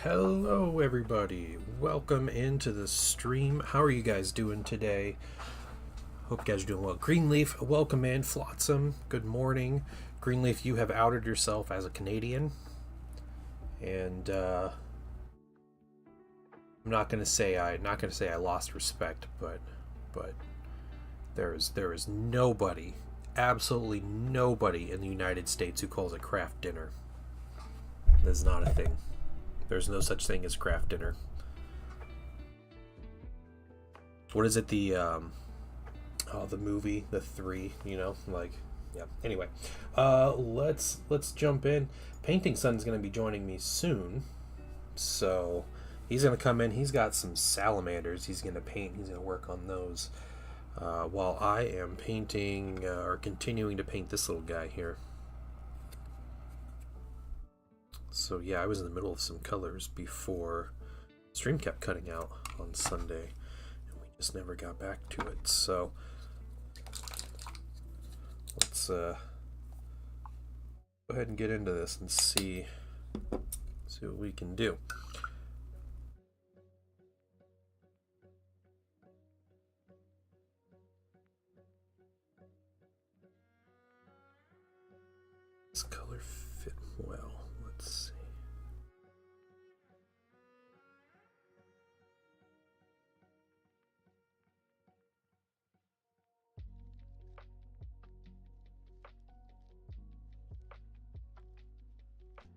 Hello everybody, welcome into the stream. How are you guys doing today? Hope you guys are doing well. Greenleaf, welcome in. Flotsam, good morning. Greenleaf, you have outed yourself as a Canadian, and I'm not gonna say I lost respect, but there is nobody, absolutely nobody in the United States who calls it craft dinner. That's not a thing. There's no such thing as craft dinner. What is it? The movie, The Three. Yeah. Anyway, let's jump in. PaintingSon's going to be joining me soon, so he's going to come in. He's got some salamanders. He's going to paint. He's going to work on those, while I am painting or continuing to paint this little guy here. So yeah, I was in the middle of some colors before stream kept cutting out on Sunday, and we just never got back to it. So let's go ahead and get into this and see what we can do. This color fit well. Let's see.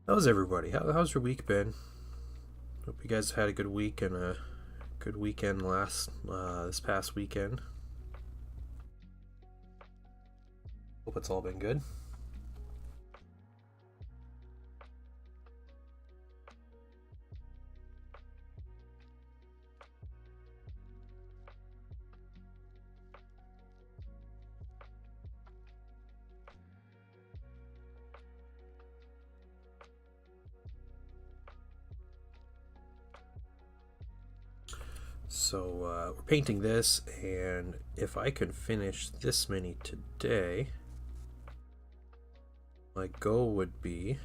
How's everybody? How's your week been? Hope you guys had a good week and a good weekend this past weekend. Hope it's all been good. So we're painting this, and if I can finish this many today, my goal would be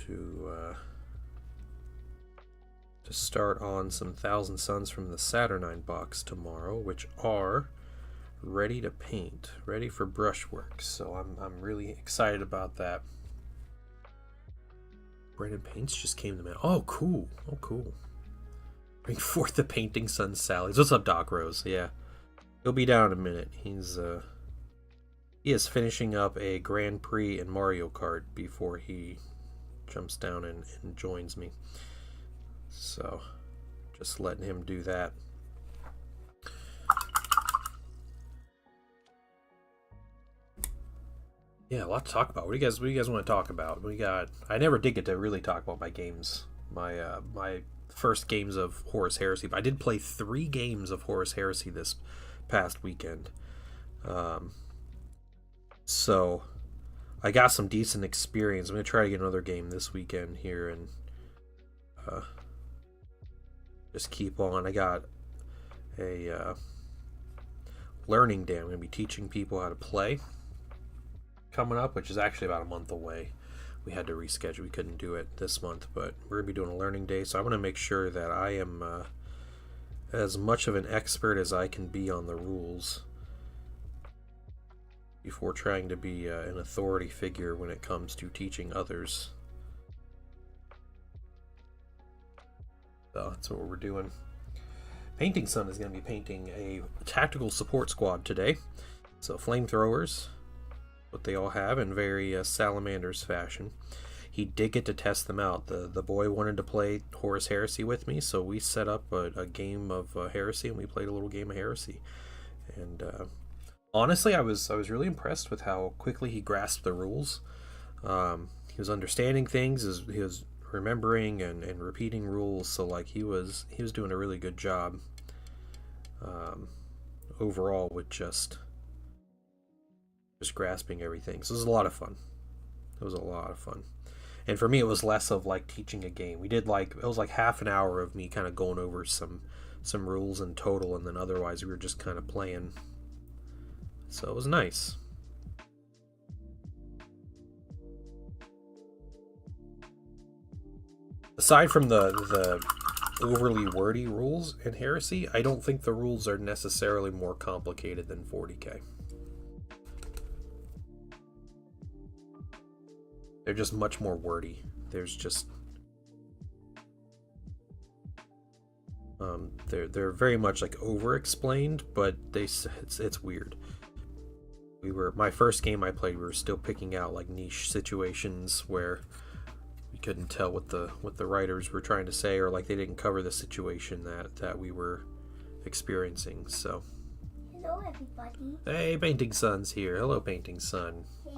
to start on some Thousand Suns from the Saturnine box tomorrow, which are ready to paint, ready for brushwork. So I'm really excited about that. Brandon Paints just came to me. Oh, cool. Oh, cool. Bring forth the PaintingSon Sallies. What's up, Doc Rose? Yeah. He'll be down in a minute. He is finishing up a Grand Prix in Mario Kart before he jumps down and joins me. So, just letting him do that. Yeah, a lot to talk about. What do you guys want to talk about? I never did get to really talk about my games. My first games of Horus Heresy. But I did play 3 games of Horus Heresy this past weekend. So I got some decent experience. I'm going to try to get another game this weekend here and just keep on. I got a learning day. I'm going to be teaching people how to play coming up, which is actually about a month away. We had to reschedule. We couldn't do it this month, but we're going to be doing a learning day. So I want to make sure that I am as much of an expert as I can be on the rules before trying to be an authority figure when it comes to teaching others. So that's what we're doing. PaintingSon is going to be painting a tactical support squad today. So flamethrowers, what they all have in very Salamanders fashion. He did get to test them out. The boy wanted to play Horus Heresy with me, so we set up a game of Heresy, and we played a little game of Heresy. And honestly, I was really impressed with how quickly he grasped the rules. He was understanding things. He was remembering and repeating rules. So like he was doing a really good job overall with just grasping everything. So it was a lot of fun. It was a lot of fun. And for me, it was less of like teaching a game. It was like half an hour of me kind of going over some rules in total, and then otherwise we were just kind of playing. So it was nice. aside from the overly wordy rules in Heresy, I don't think the rules are necessarily more complicated than 40k. They're just much more wordy. There's just they're very much like over-explained, but it's weird. My first game I played, we were still picking out like niche situations where we couldn't tell what the writers were trying to say, or like they didn't cover the situation that we were experiencing. So hello everybody. Hey, PaintingSon's here. Hello, PaintingSon. Hey.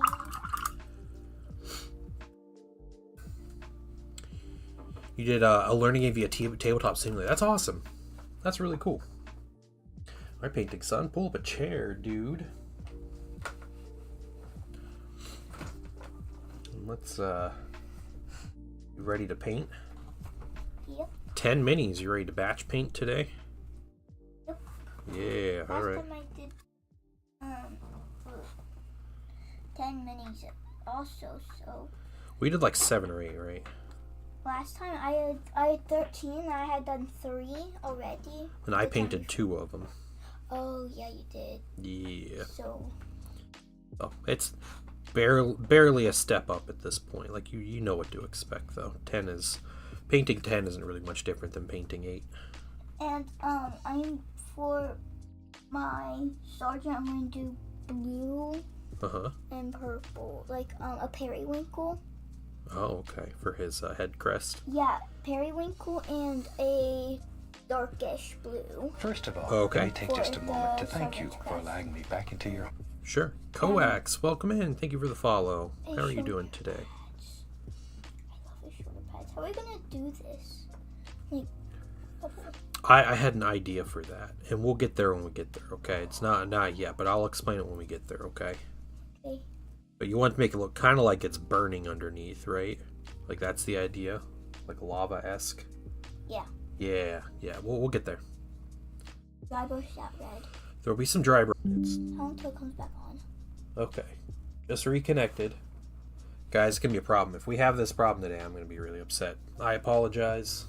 You did a learning game via tabletop simulator. That's awesome. That's really cool. All right, PaintingSon, pull up a chair, dude. Let's you ready to paint? Yep. 10 minis. You ready to batch paint today? Yep. Yeah. All right. Last time I did 10 minis also, so We did like 7 or 8, right? last time I had 13. I had done 3 already. And I painted 2 of them. Oh yeah, you did. Yeah. So Oh, it's barely a step up at this point. Like you know what to expect though. Painting 10 isn't really much different than painting 8. and I'm for my sergeant. I'm gonna do blue and purple, like a periwinkle. Oh, okay. For his head crest. Yeah, periwinkle and a darkish blue. First of all, Okay. let me take just a For moment to the thank you sergeant's for crest. allowing me back into your... Sure. Coax, welcome in. Thank you for the follow. Hey, How are you shoulder doing today? pads. I love the shoulder pads. How are we gonna do this? Like, I had an idea for that, and we'll get there when we get there. Okay, it's not yet, but I'll explain it when we get there. Okay. okay. But you want to make it look kind of like it's burning underneath, right? Like that's the idea, like lava-esque. Yeah. Yeah. We'll get there. Dry brush that red. There'll be some dry brush. How until it comes back on? Okay. Just reconnected. Guys, it's gonna be a problem. If we have this problem today, I'm gonna be really upset. I apologize.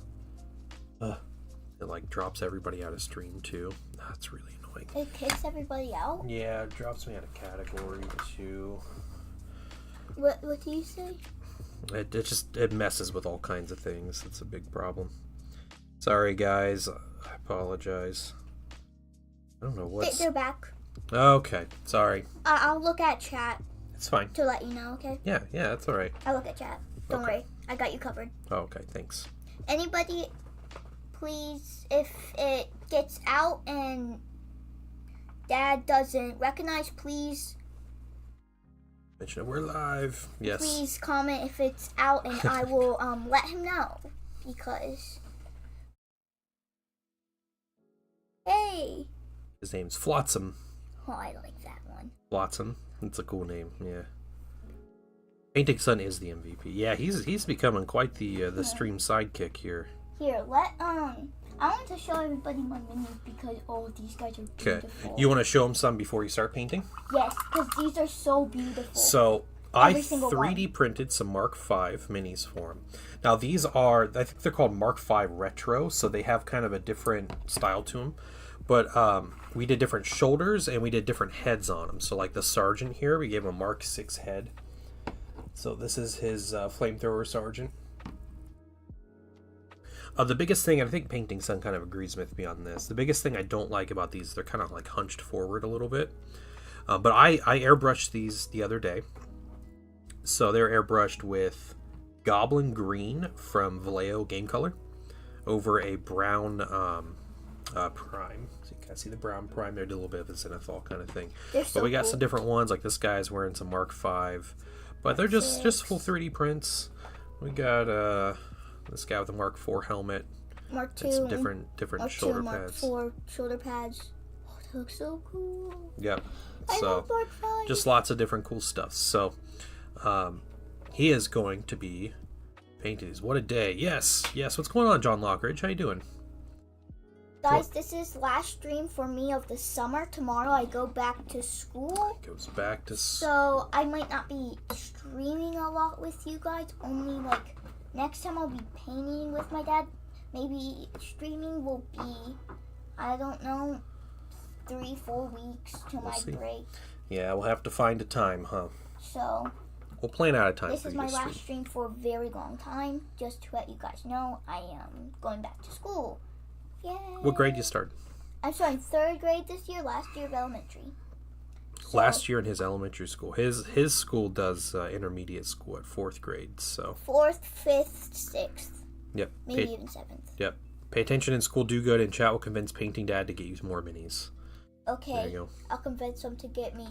It like drops everybody out of stream too. That's really annoying. It kicks everybody out. Yeah, it drops me out of category too. What do you say? It messes with all kinds of things. It's a big problem. Sorry guys, I apologize. I don't know what's... They're back. Okay, sorry. I'll look at chat It's fine. to let you know, okay? Yeah, that's alright. I'll look at chat. Don't Okay. worry. I got you covered. Oh, okay, thanks. Anybody, please, if it gets out and Dad doesn't recognize, please Mention it, we're live. Yes. please comment if it's out, and I will let him know, because hey, His name's Flotsam. oh, I like that one. Flotsam. It's a cool name, yeah. PaintingSon is the MVP. Yeah, he's becoming quite the stream sidekick here. Here, I want to show everybody my minis because all these guys are Okay. beautiful. You want to show him some before you start painting? Yes, because these are so beautiful. So I Every single 3D printed some Mark V minis for him. Now these are, I think they're called Mark V Retro, so they have kind of a different style to them. But we did different shoulders and we did different heads on them. So like the sergeant here, we gave him a Mark VI head. So this is his flamethrower sergeant. The biggest thing, and I think PaintingSon kind of agrees with me on this, the biggest thing I don't like about these, they're kind of like hunched forward a little bit. But I airbrushed these the other day. So they're airbrushed with Goblin Green from Vallejo Game Color over a brown prime. So you can see the brown prime there, did a little bit of a zenithal kind of thing. They're so But we got cool. some different ones, like this guy's wearing some Mark V. But they're just full 3D prints. We got this guy with a Mark IV helmet. Mark And II, some different Mark shoulder II, Mark pads. IV shoulder pads. Oh, they look so cool. Yep. I So love Mark V. just lots of different cool stuff. So he is going to be painting these. What a day. Yes. What's going on, John Lockridge? How you doing? Guys, this is last stream for me of the summer. Tomorrow I go back to school. Goes back to So I might not be streaming a lot with you guys. Only like next time I'll be painting with my dad. Maybe streaming will be, I don't know, 3-4 weeks to my break. Yeah, we'll have to find a time, huh? So we'll plan out a time. This is my last stream for a very long time. Just to let you guys know, I am going back to school. Yay! What grade you start? I'm starting 3rd grade this year. Last year of elementary. So, last year in his elementary school. His school does intermediate school at 4th grade. So 4th, 5th, 6th. Yep. Maybe even 7th. Yep. Pay attention in school. Do good, and chat will convince Painting Dad to get you more minis. Okay. There you go. I'll convince them to get me.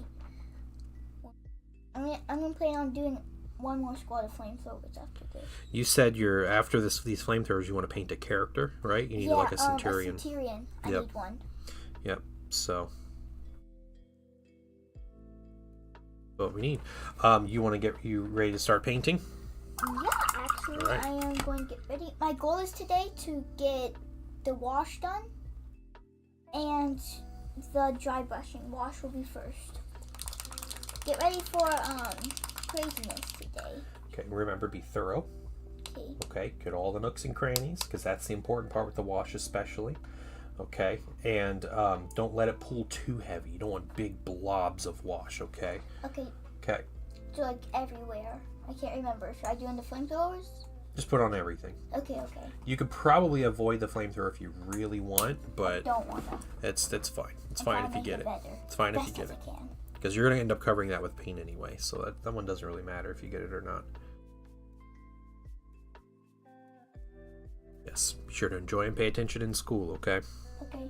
I'm gonna plan on doing one more squad of flamethrowers after this. You said after these flamethrowers, you want to paint a character, right? You need like a centurion. A centurion. I need one. Yep. So what we need. You want to get you ready to start painting? Yeah, actually, right. I am going to get ready. My goal is today to get the wash done and the dry brushing. Wash will be first. Get ready for craziness today. Okay, remember, be thorough. Okay, get all the nooks and crannies, because that's the important part with the wash especially. Okay, and don't let it pool too heavy. You don't want big blobs of wash, okay? Okay. Okay. So like everywhere. I can't remember. Should I do in the flamethrowers? Just put on everything. Okay. You could probably avoid the flamethrower if you really want, but I don't want to. That's fine. It's fine if you get it. It's fine if you get it. I can. Because you're going to end up covering that with paint anyway, so that one doesn't really matter if you get it or not. Yes, be sure to enjoy and pay attention in school, okay? Okay.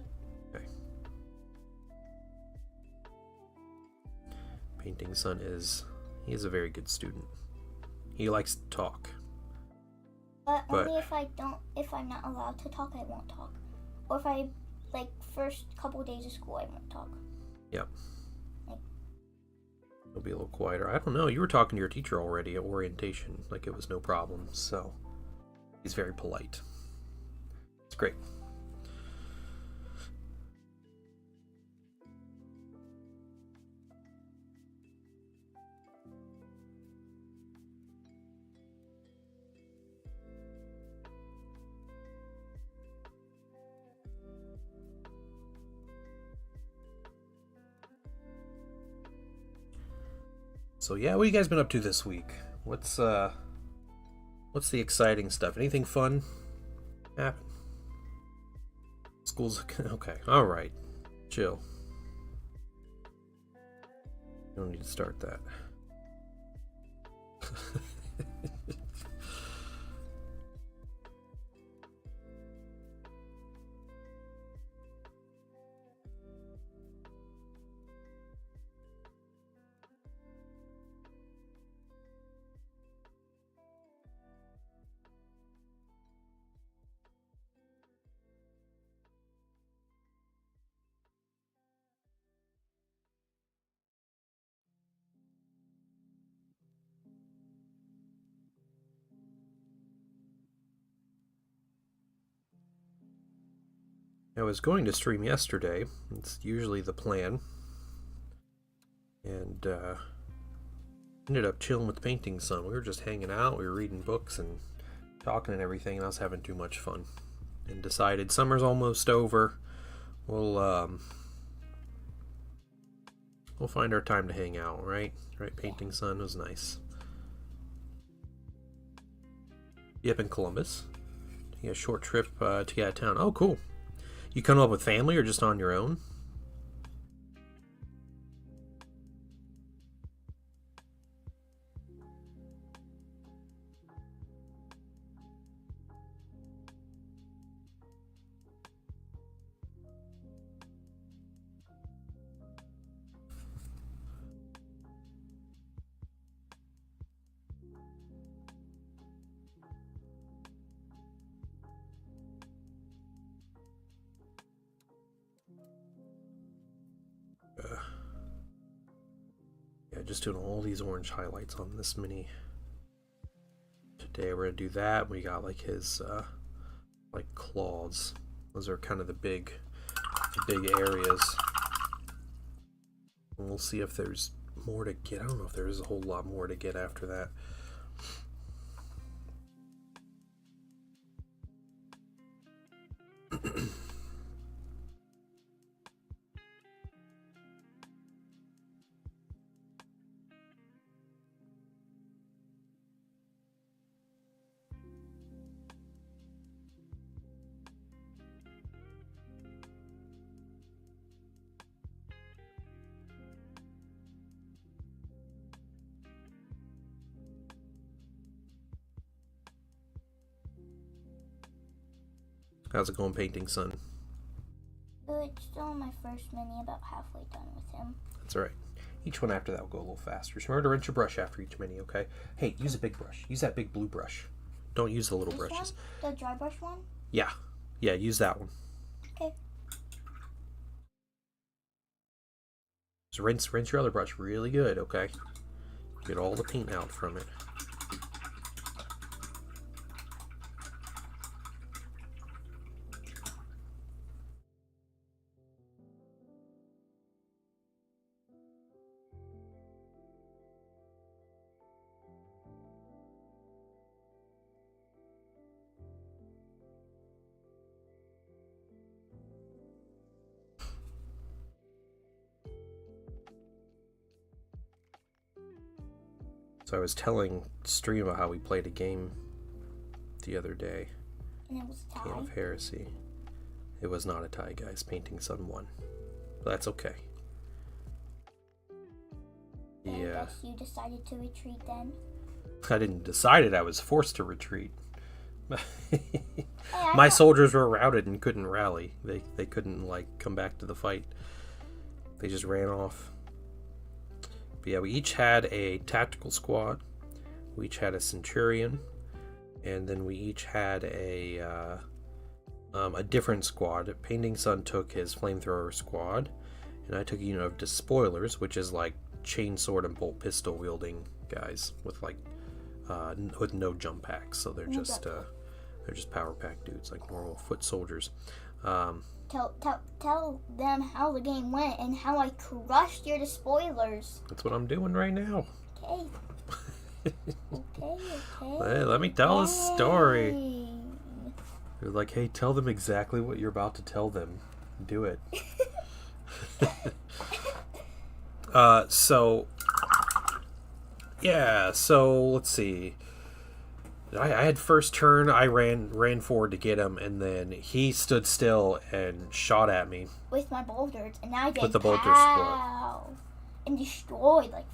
PaintingSon he is a very good student. He likes to talk. But only if I'm not allowed to talk, I won't talk. Or if I, first couple of days of school, I won't talk. Yep. It'll be a little quieter. I don't know. You were talking to your teacher already at orientation, like it was no problem. So he's very polite. It's great. So yeah, what have you guys been up to this week? What's the exciting stuff? Anything fun happen? School's okay. All right, chill. You don't need to start that. I was going to stream yesterday. It's usually the plan. And ended up chilling with PaintingSon. We were just hanging out. We were reading books and talking and everything. And I was having too much fun. And decided summer's almost over. We'll find our time to hang out, right? Right, PaintingSon was nice. Yep, in Columbus. Taking a short trip to get out of town. Oh, cool. You come up with family or just on your own? Yeah, just doing all these orange highlights on this mini. Today we're gonna do that. We got like his claws. Those are kind of the big areas. And we'll see if there's more to get. I don't know if there's a whole lot more to get after that. How's it going, PaintingSon? Good. Still on my first mini, about halfway done with him. That's alright. Each one after that will go a little faster. Just remember to rinse your brush after each mini, okay? Hey, use a big brush. Use that big blue brush. Don't use the little This brushes. One? The dry brush one? Yeah. Yeah, use that one. Okay. Just rinse your other brush really good, okay? Get all the paint out from it. So I was telling Stream about how we played a game the other day. And it was a tie. Game of Heresy. It was not a tie, guys. PaintingSon won. But that's okay. And Yeah. I guess you decided to retreat then. I didn't decide it. I was forced to retreat. Hey, My soldiers were routed and couldn't rally. They couldn't, like, come back to the fight. They just ran off. But yeah, we each had a tactical squad. We each had a centurion. And then we each had a different squad. PaintingSon took his flamethrower squad. And I took a unit of despoilers, which is like chainsword and bolt pistol wielding guys with like with no jump packs. So they're just power pack dudes, like normal foot soldiers. Tell them how the game went and how I crushed your despoilers. That's what I'm doing right now. Okay. Okay. Hey, let me tell a story. You're like, hey, tell them exactly what you're about to tell them. Do it. So let's see. I had first turn. I ran forward to get him, and then he stood still and shot at me with my bolters, and I did with the bolter squad and destroyed like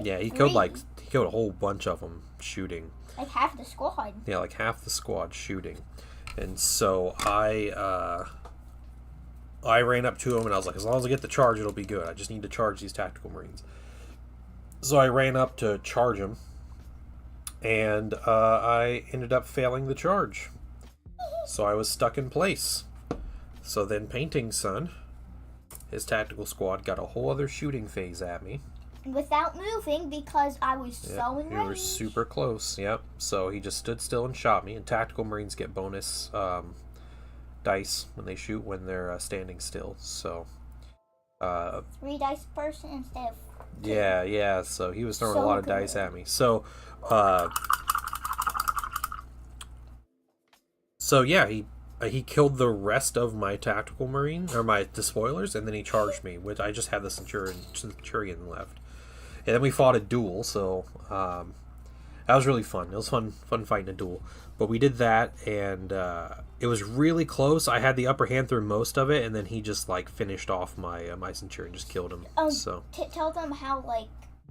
yeah. He three. killed a whole bunch of them shooting. Like half the squad. Yeah, like half the squad shooting, and so I ran up to him and I was like, as long as I get the charge, it'll be good. I just need to charge these tactical marines. So I ran up to charge him. And I ended up failing the charge. So I was stuck in place. So then PaintingSon, his tactical squad, got a whole other shooting phase at me. Without moving because I was so in range. You were super close, yep. So he just stood still and shot me. And tactical marines get bonus dice when they shoot when they're standing still. So 3 dice per person instead of 2. Yeah. So he was throwing a lot of dice at me. So yeah, he killed the rest of my tactical marine or my despoilers, and then he charged me, which I just had the centurion left. And then we fought a duel, so that was really fun. It was fun fighting a duel. But we did that, and it was really close. I had the upper hand through most of it, and then he just like finished off my my centurion, just killed him. So tell them how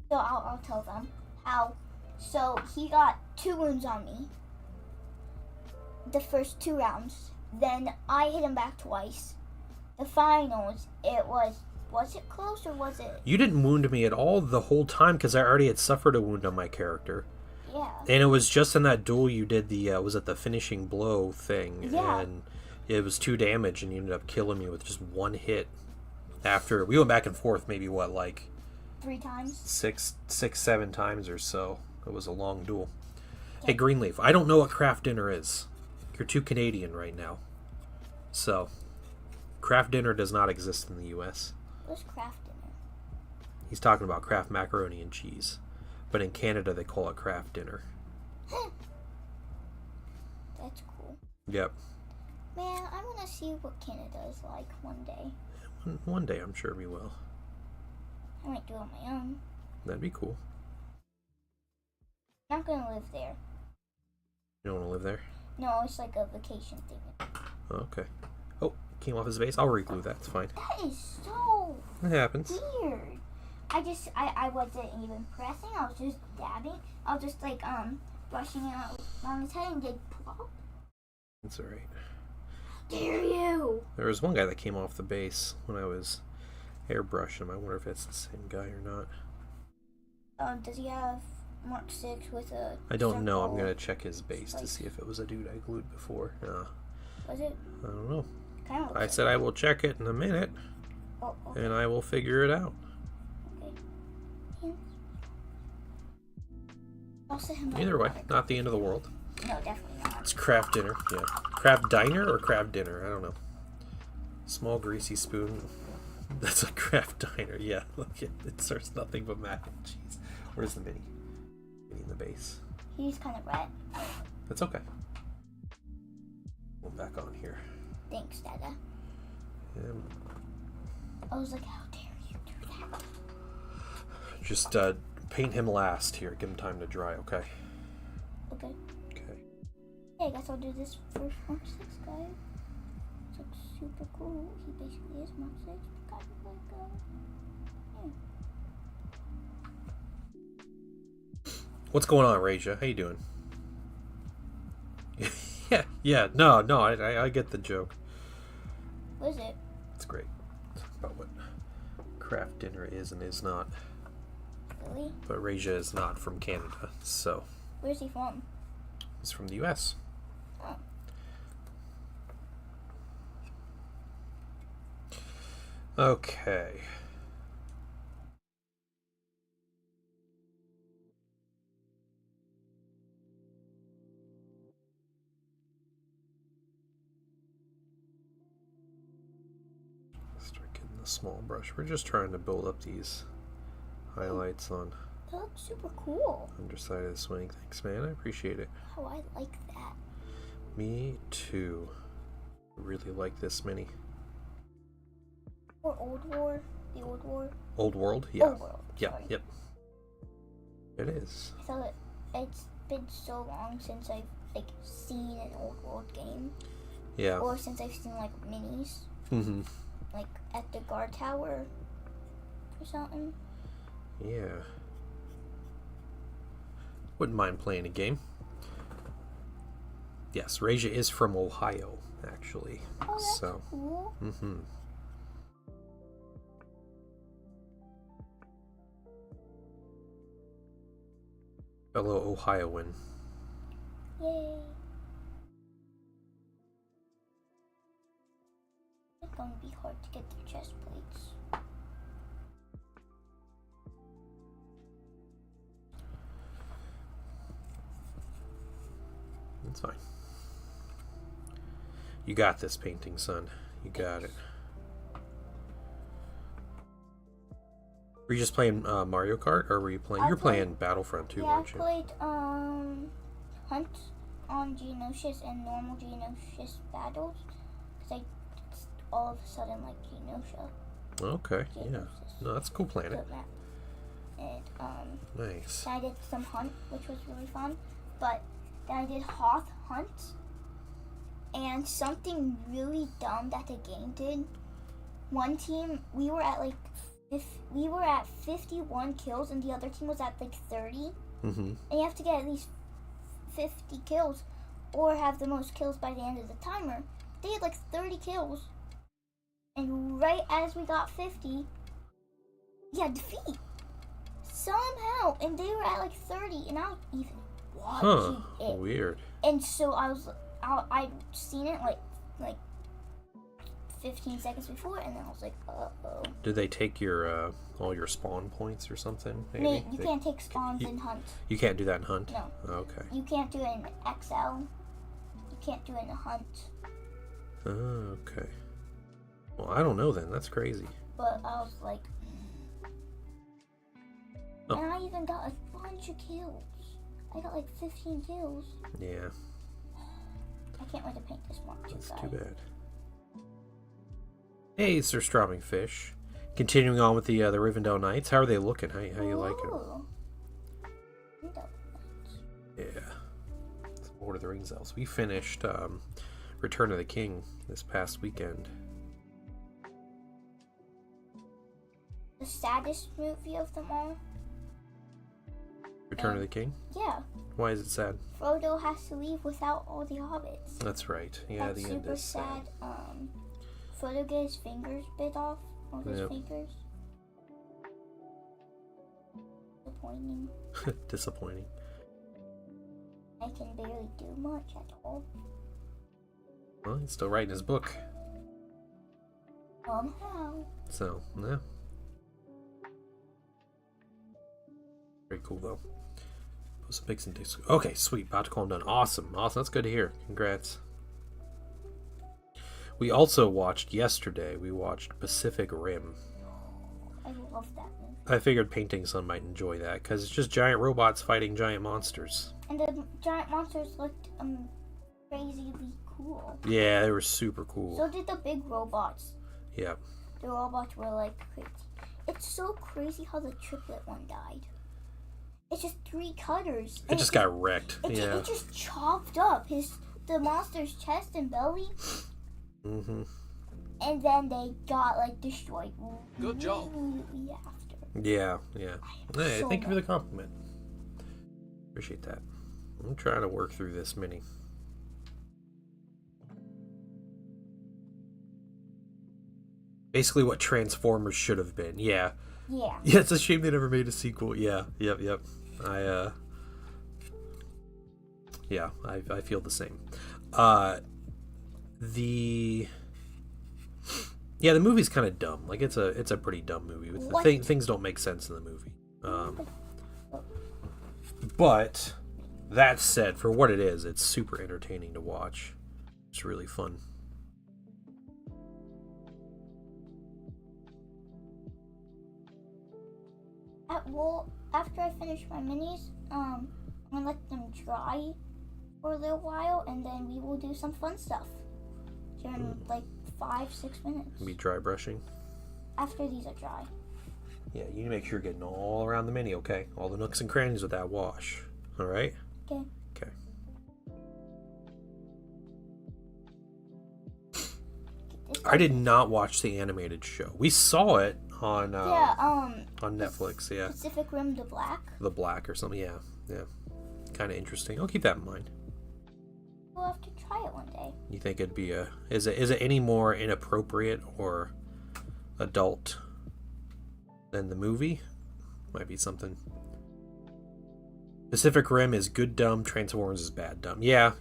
so I'll tell them how. So he got 2 wounds on me the first 2 rounds. Then I hit him back twice. The finals, it was it close or was it? You didn't wound me at all the whole time because I already had suffered a wound on my character. Yeah. And it was just in that duel you did the was it the finishing blow thing? Yeah. And it was 2 damage, and you ended up killing me with just 1 hit. After we went back and forth, maybe 3 times? 7 times or so. It was a long duel. Hey, Greenleaf, I don't know what craft dinner is. You're too Canadian right now. So, craft dinner does not exist in the U.S. What's craft dinner? He's talking about craft macaroni and cheese. But in Canada, they call it craft dinner. That's cool. Yep. Man, I want to see what Canada is like one day. One day, I'm sure we will. I might do it on my own. That'd be cool. I'm not going to live there. You don't want to live there? No, it's like a vacation thing. Okay. Oh, came off his base. I'll reglue that. It's fine. That is so It happens. weird. I wasn't even pressing. I was just dabbing. I was just brushing it out on his head and did plop. That's alright. dare you? There was one guy that came off the base when I was airbrushing him. I wonder if it's the same guy or not. Does he have Mark 6 with a... I don't know. I'm going to check his base to see if it was a dude I glued before. Was it? I don't know. Kind of I said I will check it in a minute. Oh, okay. And I will figure it out. Okay. Yeah. I'll set him Either way, not the end of the world. No, definitely not. It's craft dinner. Yeah. Craft diner or craft dinner? I don't know. Small greasy spoon. That's a craft diner. Yeah, look, it serves nothing but mac and cheese. Where's the mini? Mini in the base. He's kind of red. That's okay. We'll back on here. Thanks, Dada. I was like, how dare you do that? Just paint him last here. Give him time to dry, okay? Okay. Okay. Hey, I guess I'll do this first Mark 6 guy. It's like super cool. He basically is Mark 6. Kind of like, yeah. What's going on, Raja? How you doing? yeah. No, I get the joke. What is it? It's great. It's about what craft dinner is and is not. Really? But Raja is not from Canada, so. Where's he from? He's from the U.S. Oh. Okay. Start getting the small brush. We're just trying to build up these highlights on That looks super cool. underside of the swing. Thanks, man. I appreciate it. Oh, I like that. Me too. Really like this mini. Or Old War. The Old War. Old World? Yeah. Old World. Yeah, Sorry. yep. It is. I thought it's been so long since I've seen an Old World game. Yeah. Or since I've seen minis. Mm-hmm. Like at the guard tower or something. Yeah. Wouldn't mind playing a game. Yes, Raja is from Ohio, actually. Oh, that's so. cool. Mm-hmm. Fellow Ohioan. Yay. It's going to be hard to get the chest plates. It's fine. You got this, Painting Son. You got it. Were you just playing Mario Kart, or were you playing? You're playing Battlefront too, Yeah, weren't I you? played Hunt on Geonosius and normal Geonosius battles because I all of a sudden like Geonosia. Okay, yeah. Geonosis. No, that's a cool planet. Good map. And Nice. then I did some Hunt, which was really fun. But then I did Hoth Hunt, and something really dumb that the game did. One team, we were at 51 kills, and the other team was at 30. Mm-hmm. And you have to get at least 50 kills, or have the most kills by the end of the timer. They had 30 kills, and right as we got 50, we had defeat somehow, and they were at 30, and I was even watching it. Weird. And so I'd seen it like 15 seconds before, and then I was like, uh-oh. Did they take your all your spawn points or something? Maybe? No, you can't take spawns in Hunt. You can't do that in Hunt? No. Okay. You can't do it in XL. You can't do it in Hunt. Oh, okay. Well, I don't know then. That's crazy. But I was like, Oh. And I even got a bunch of kills. I got 15 kills. Yeah. I can't wait to paint this Mark 2 That's guy. too bad. Hey, Sir Straubing Fish. Continuing on with the Rivendell Knights. How are they looking? How you liking them? Ooh. Yeah. Some Lord of the Rings elves. We finished Return of the King this past weekend. The saddest movie of them all? Return of the King? Yeah. Why is it sad? Frodo has to leave without all the hobbits. That's right. Yeah, That's the end super is sad. Frodo get his fingers bit off. All his fingers. Disappointing. Disappointing. I can barely do much at all. Well, he's still writing his book. Somehow. So, yeah. Very cool, though. Put some pics and dicks. Okay, sweet. About to call him done. Awesome. Awesome. That's good to hear. Congrats. We also watched yesterday, we watched Pacific Rim. I love that movie. I figured PaintingSon might enjoy that, because it's just giant robots fighting giant monsters. And the giant monsters looked crazily cool. Yeah, they were super cool. So did the big robots. Yeah. The robots were like crazy. It's so crazy how the triplet one died. It's just 3 cutters. It just got wrecked. It just chopped up the monster's chest and belly. Mm-hmm. And then they got like destroyed. Good job. After. Yeah. Hey, So thank you for the compliment. Appreciate that. I'm trying to work through this mini. Basically what Transformers should have been. Yeah. Yeah. Yeah, it's a shame they never made a sequel. Yeah. Yep. I feel the same. The movie's kind of dumb. Like it's a pretty dumb movie. Things don't make sense in the movie. But that said, for what it is, it's super entertaining to watch. It's really fun. After I finish my minis, I'm gonna let them dry for a little while, and then we will do some fun stuff. Here in like 5-6 minutes. Be dry brushing. After these are dry. Yeah, you need to make sure you're getting all around the mini, okay? All the nooks and crannies with that wash. Alright? Okay. Okay. I did not watch the animated show. We saw it on Netflix, yeah. Pacific Rim the Black. The Black or something, yeah. Kind of interesting. I'll keep that in mind. We'll have to try it one day. You think it'd be is it any more inappropriate or adult than the movie? Might be something. Pacific Rim is good dumb, Transformers is bad dumb. Yeah.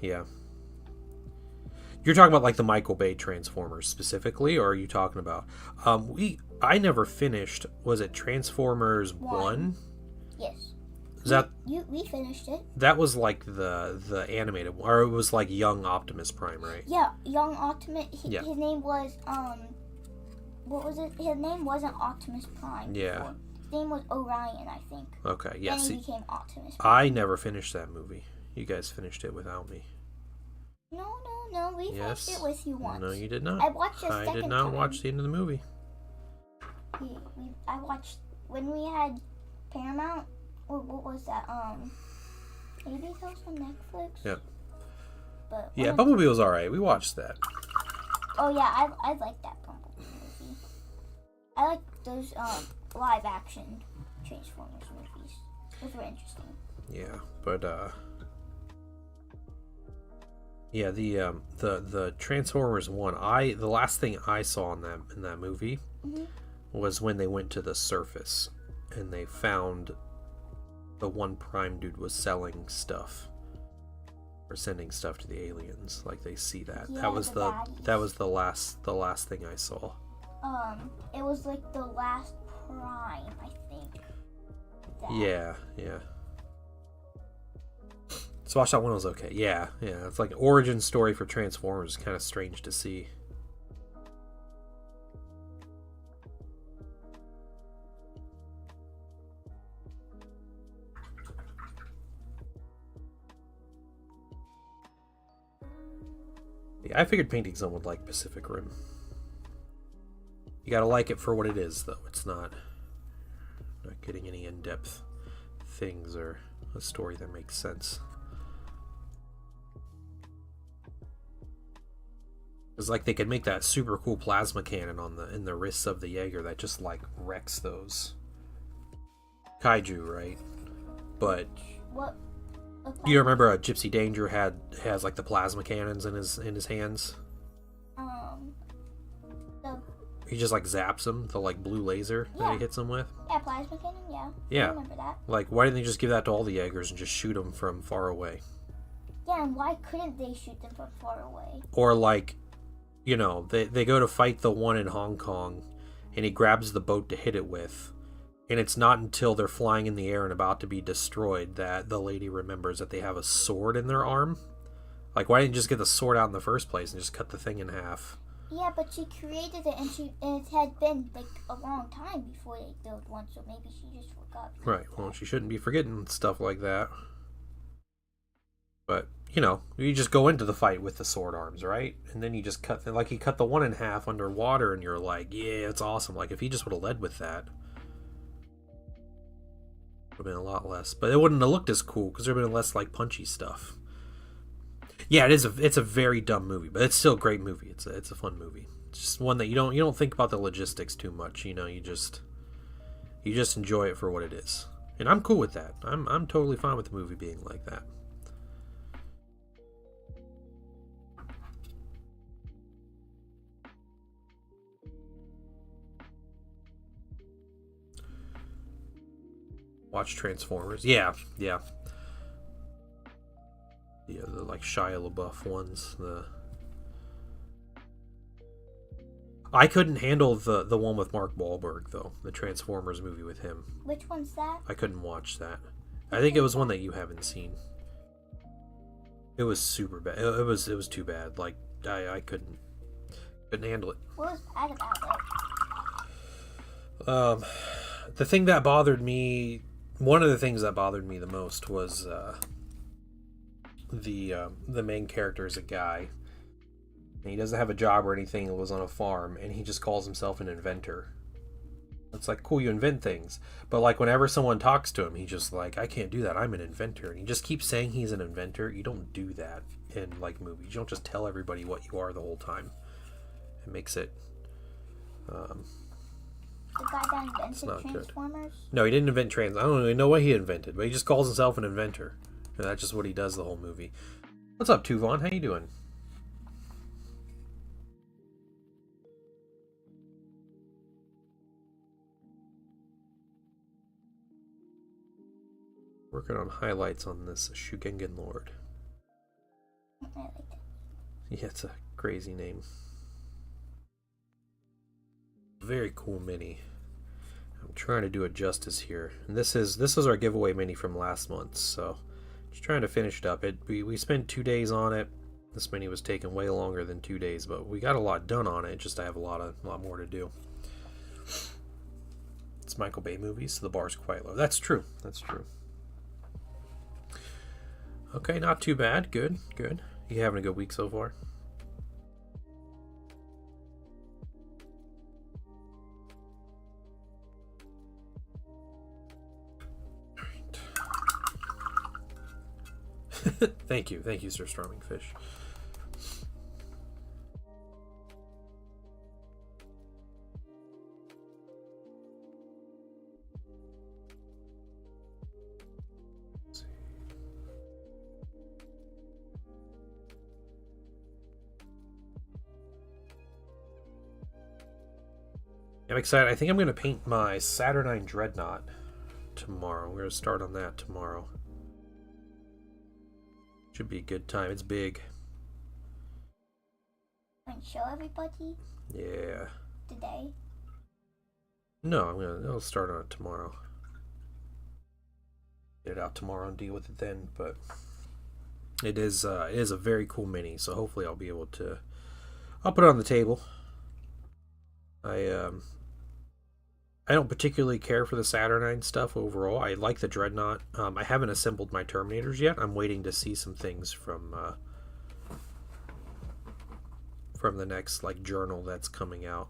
You're talking about like the Michael Bay Transformers specifically, or are you talking about I never finished, was it Transformers 1? Yes. We finished it. That was like the animated one, or it was like Young Optimus Prime, right? Yeah, Young Optimus. His name was what was it? His name wasn't Optimus Prime. Yeah. Before. His name was Orion, I think. Okay, yeah. Then he became Optimus Prime. I never finished that movie. You guys finished it without me. No. We finished it with you once. No, you did not. I watched the second time. I did not watch the end of the movie. I watched when we had Paramount. Or what was that? Maybe that was on Netflix. Yep. But yeah, Bumblebee was alright. We watched that. Oh yeah, I like that Bumblebee movie. I like those live action Transformers movies. Those were interesting. Yeah, but yeah, the Transformers one. The last thing I saw in that movie was when they went to the surface and they found the one Prime dude was selling stuff or sending stuff to the aliens. Like they see that. Yeah, that was the last thing I saw. It was like the last Prime, I think. Yeah. So watch that one. It was okay. Yeah. It's like an origin story for Transformers. Kind of strange to see. Yeah, I figured PaintingSon would like Pacific Rim. You gotta like it for what it is, though. It's not getting any in-depth things or a story that makes sense. It's like they could make that super cool plasma cannon in the wrists of the Jaeger that just like wrecks those kaiju, right? But What? do you remember Gypsy Danger has like the plasma cannons in his hands? The He just like zaps them, the like blue laser that he hits them with. Yeah, plasma cannon. Yeah. Yeah. I remember that. Like, why didn't they just give that to all the Jaegers and just shoot them from far away? Yeah, and why couldn't they shoot them from far away? Or like, you know, they go to fight the one in Hong Kong, and he grabs the boat to hit it with, and it's not until they're flying in the air and about to be destroyed that the lady remembers that they have a sword in their arm. Like, why didn't you just get the sword out in the first place and just cut the thing in half? Yeah, but she created it, and it had been like a long time before they built one, so maybe she just forgot. Right. Well, she shouldn't be forgetting stuff like that. But you know, you just go into the fight with the sword arms, right? And then you just cut, like he cut the one in half underwater, and you're like, yeah, it's awesome. Like if he just would have led with that, would have been a lot less. But it wouldn't have looked as cool because there would have been less like punchy stuff. Yeah, it's a very dumb movie, but it's still a great movie. It's a fun movie. It's just one that you don't think about the logistics too much. You know, you just enjoy it for what it is, and I'm cool with that. I'm totally fine with the movie being like that. Watch Transformers. Yeah. The like Shia LaBeouf ones. I couldn't handle the one with Mark Wahlberg though. The Transformers movie with him. Which one's that? I couldn't watch that. I think it was one that you haven't seen. It was super bad. It was too bad. Like I couldn't handle it. What was bad about it? The thing that bothered me. One of the things that bothered me the most was the main character is a guy, and he doesn't have a job or anything. He lives on a farm, and he just calls himself an inventor. It's like, cool, you invent things, but like whenever someone talks to him, he just like, I can't do that. I'm an inventor, and he just keeps saying he's an inventor. You don't do that in like movies. You don't just tell everybody what you are the whole time. It makes it. The guy that invented Transformers? Good. No, he didn't invent I don't even know what he invented, but he just calls himself an inventor. And that's just what he does the whole movie. What's up, Tuvon? How you doing? Working on highlights on this Shugengen Lord. I like that. Yeah, it's a crazy name. Very cool mini. I'm trying to do it justice here. And this was our giveaway mini from last month, so just trying to finish it up. We spent 2 days on it. This mini was taking way longer than 2 days, but we got a lot done on it. Just I have a lot more to do. It's Michael Bay movies, so the bar's quite low. That's true. Okay, not too bad. Good. You having a good week so far? Thank you, Sir Storming Fish. I'm excited. I think I'm going to paint my Saturnine Dreadnought tomorrow. We're going to start on that tomorrow. Should be a good time. It's big. Want to show everybody? Yeah. Today? No, I'll start on it tomorrow. Get it out tomorrow and deal with it then. But it is a very cool mini. So hopefully I'll be able to. I'll put it on the table. I don't particularly care for the Saturnine stuff overall. I like the Dreadnought. I haven't assembled my Terminators yet. I'm waiting to see some things from the next like journal that's coming out.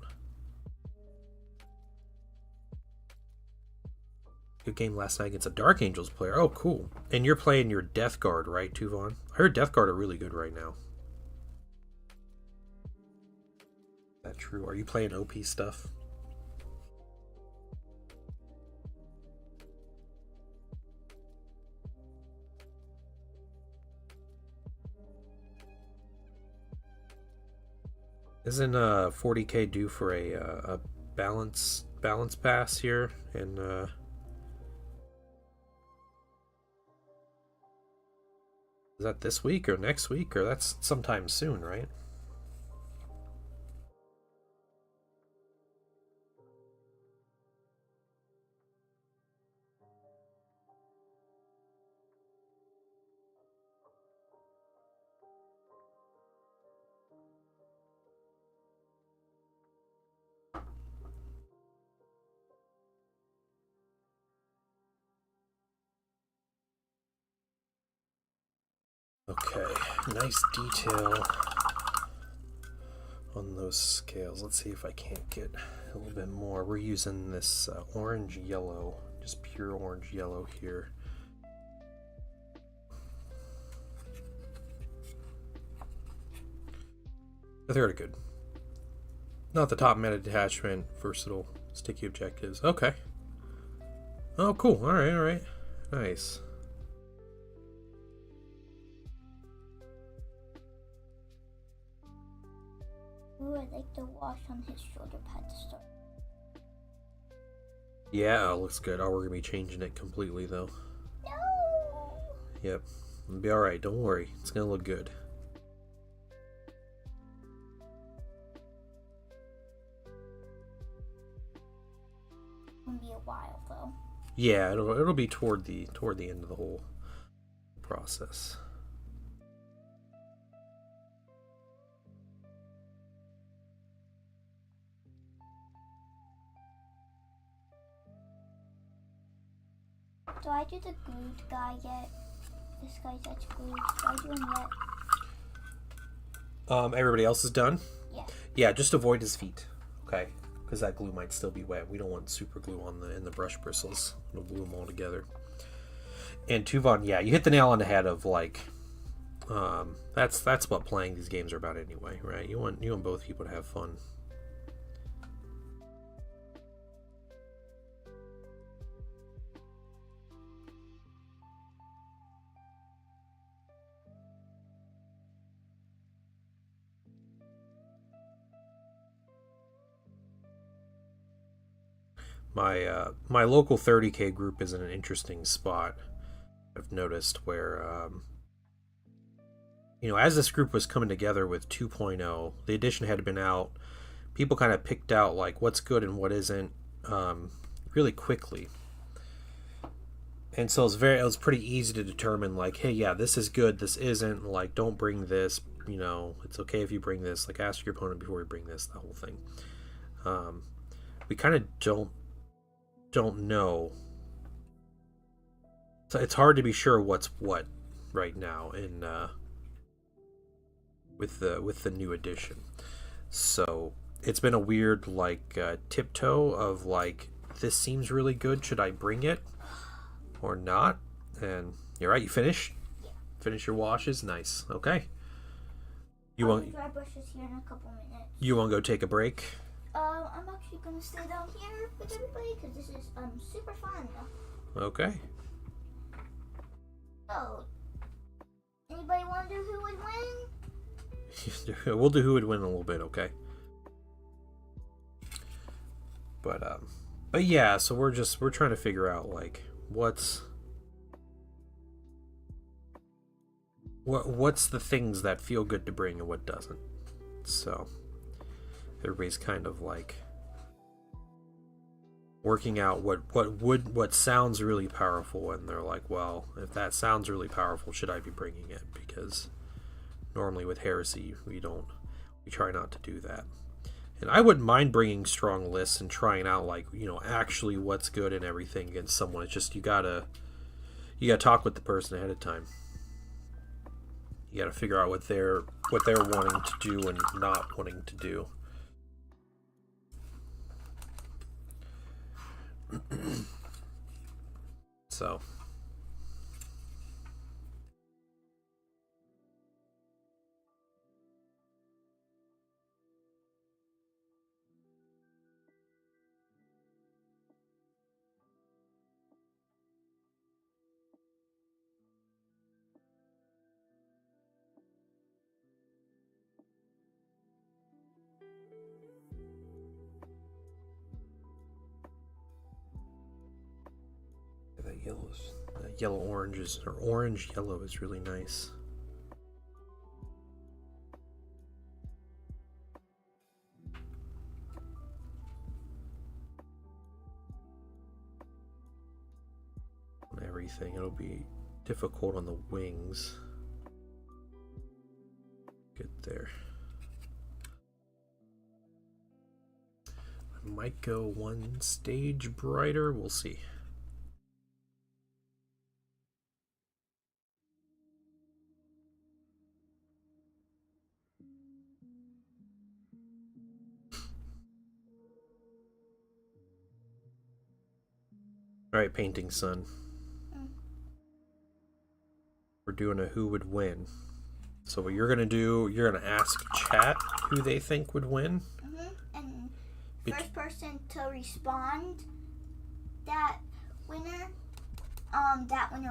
Good game last night against a Dark Angels player. Oh, cool. And you're playing your Death Guard, right, Tuvon? I heard Death Guard are really good right now. Is that true? Are you playing OP stuff? Isn't 40K due for a balance pass here? And is that this week or next week, or that's sometime soon, right? Okay, nice detail on those scales. Let's see if I can't get a little bit more. We're using this orange yellow, just pure orange yellow here. They're good. Not the top meta detachment, versatile, sticky objectives. Okay. Oh, cool. All right. Nice. Ooh, I like the wash on his shoulder pad to start. Yeah, it looks good. Oh, we're gonna be changing it completely though. No. Yep. It'll be all right. Don't worry. It's gonna look good. It'll be a while though. Yeah, it'll be toward the end of the whole process. Do I do the glued guy yet? This guy's that's glued. Do I do him yet? Everybody else is done? Yeah. Yeah, just avoid his feet. Okay. Because that glue might still be wet. We don't want super glue on in the brush bristles. It'll glue them all together. And Tuvon, yeah, you hit the nail on the head of like that's what playing these games are about anyway, right? You want both people to have fun. My local 30K group is in an interesting spot. I've noticed where as this group was coming together with 2.0, the edition had been out. People kind of picked out like what's good and what isn't really quickly, and so it was pretty easy to determine like, hey, yeah, this is good, this isn't. Like, don't bring this. It's okay if you bring this. Like, ask your opponent before you bring this. The whole thing. We kind of don't know. So it's hard to be sure what's what right now in with the new edition. So it's been a weird like tiptoe of like, this seems really good. Should I bring it or not? And you're right. You finish. Yeah. Finish your washes. Nice. Okay. I'll dry brushes here in a couple minutes. You want to go take a break? I'm actually gonna stay down here with everybody because this is super fun. Okay. So, anybody want to do who would win? We'll do who would win in a little bit, okay? But yeah, so we're trying to figure out like what's the things that feel good to bring and what doesn't. So everybody's kind of like working out what sounds really powerful, and they're like, well, if that sounds really powerful, should I be bringing it? Because normally with Heresy we try not to do that. And I wouldn't mind bringing strong lists and trying out like actually what's good and everything against someone. It's just you gotta talk with the person ahead of time. You gotta figure out what they're wanting to do and not wanting to do. So Yellow orange is, or orange yellow is really nice. On everything, it'll be difficult on the wings. Get there. I might go one stage brighter, we'll see. Alright, PaintingSon. We're doing a who would win. So what you're gonna do, you're gonna ask chat who they think would win. And first person to respond, that winner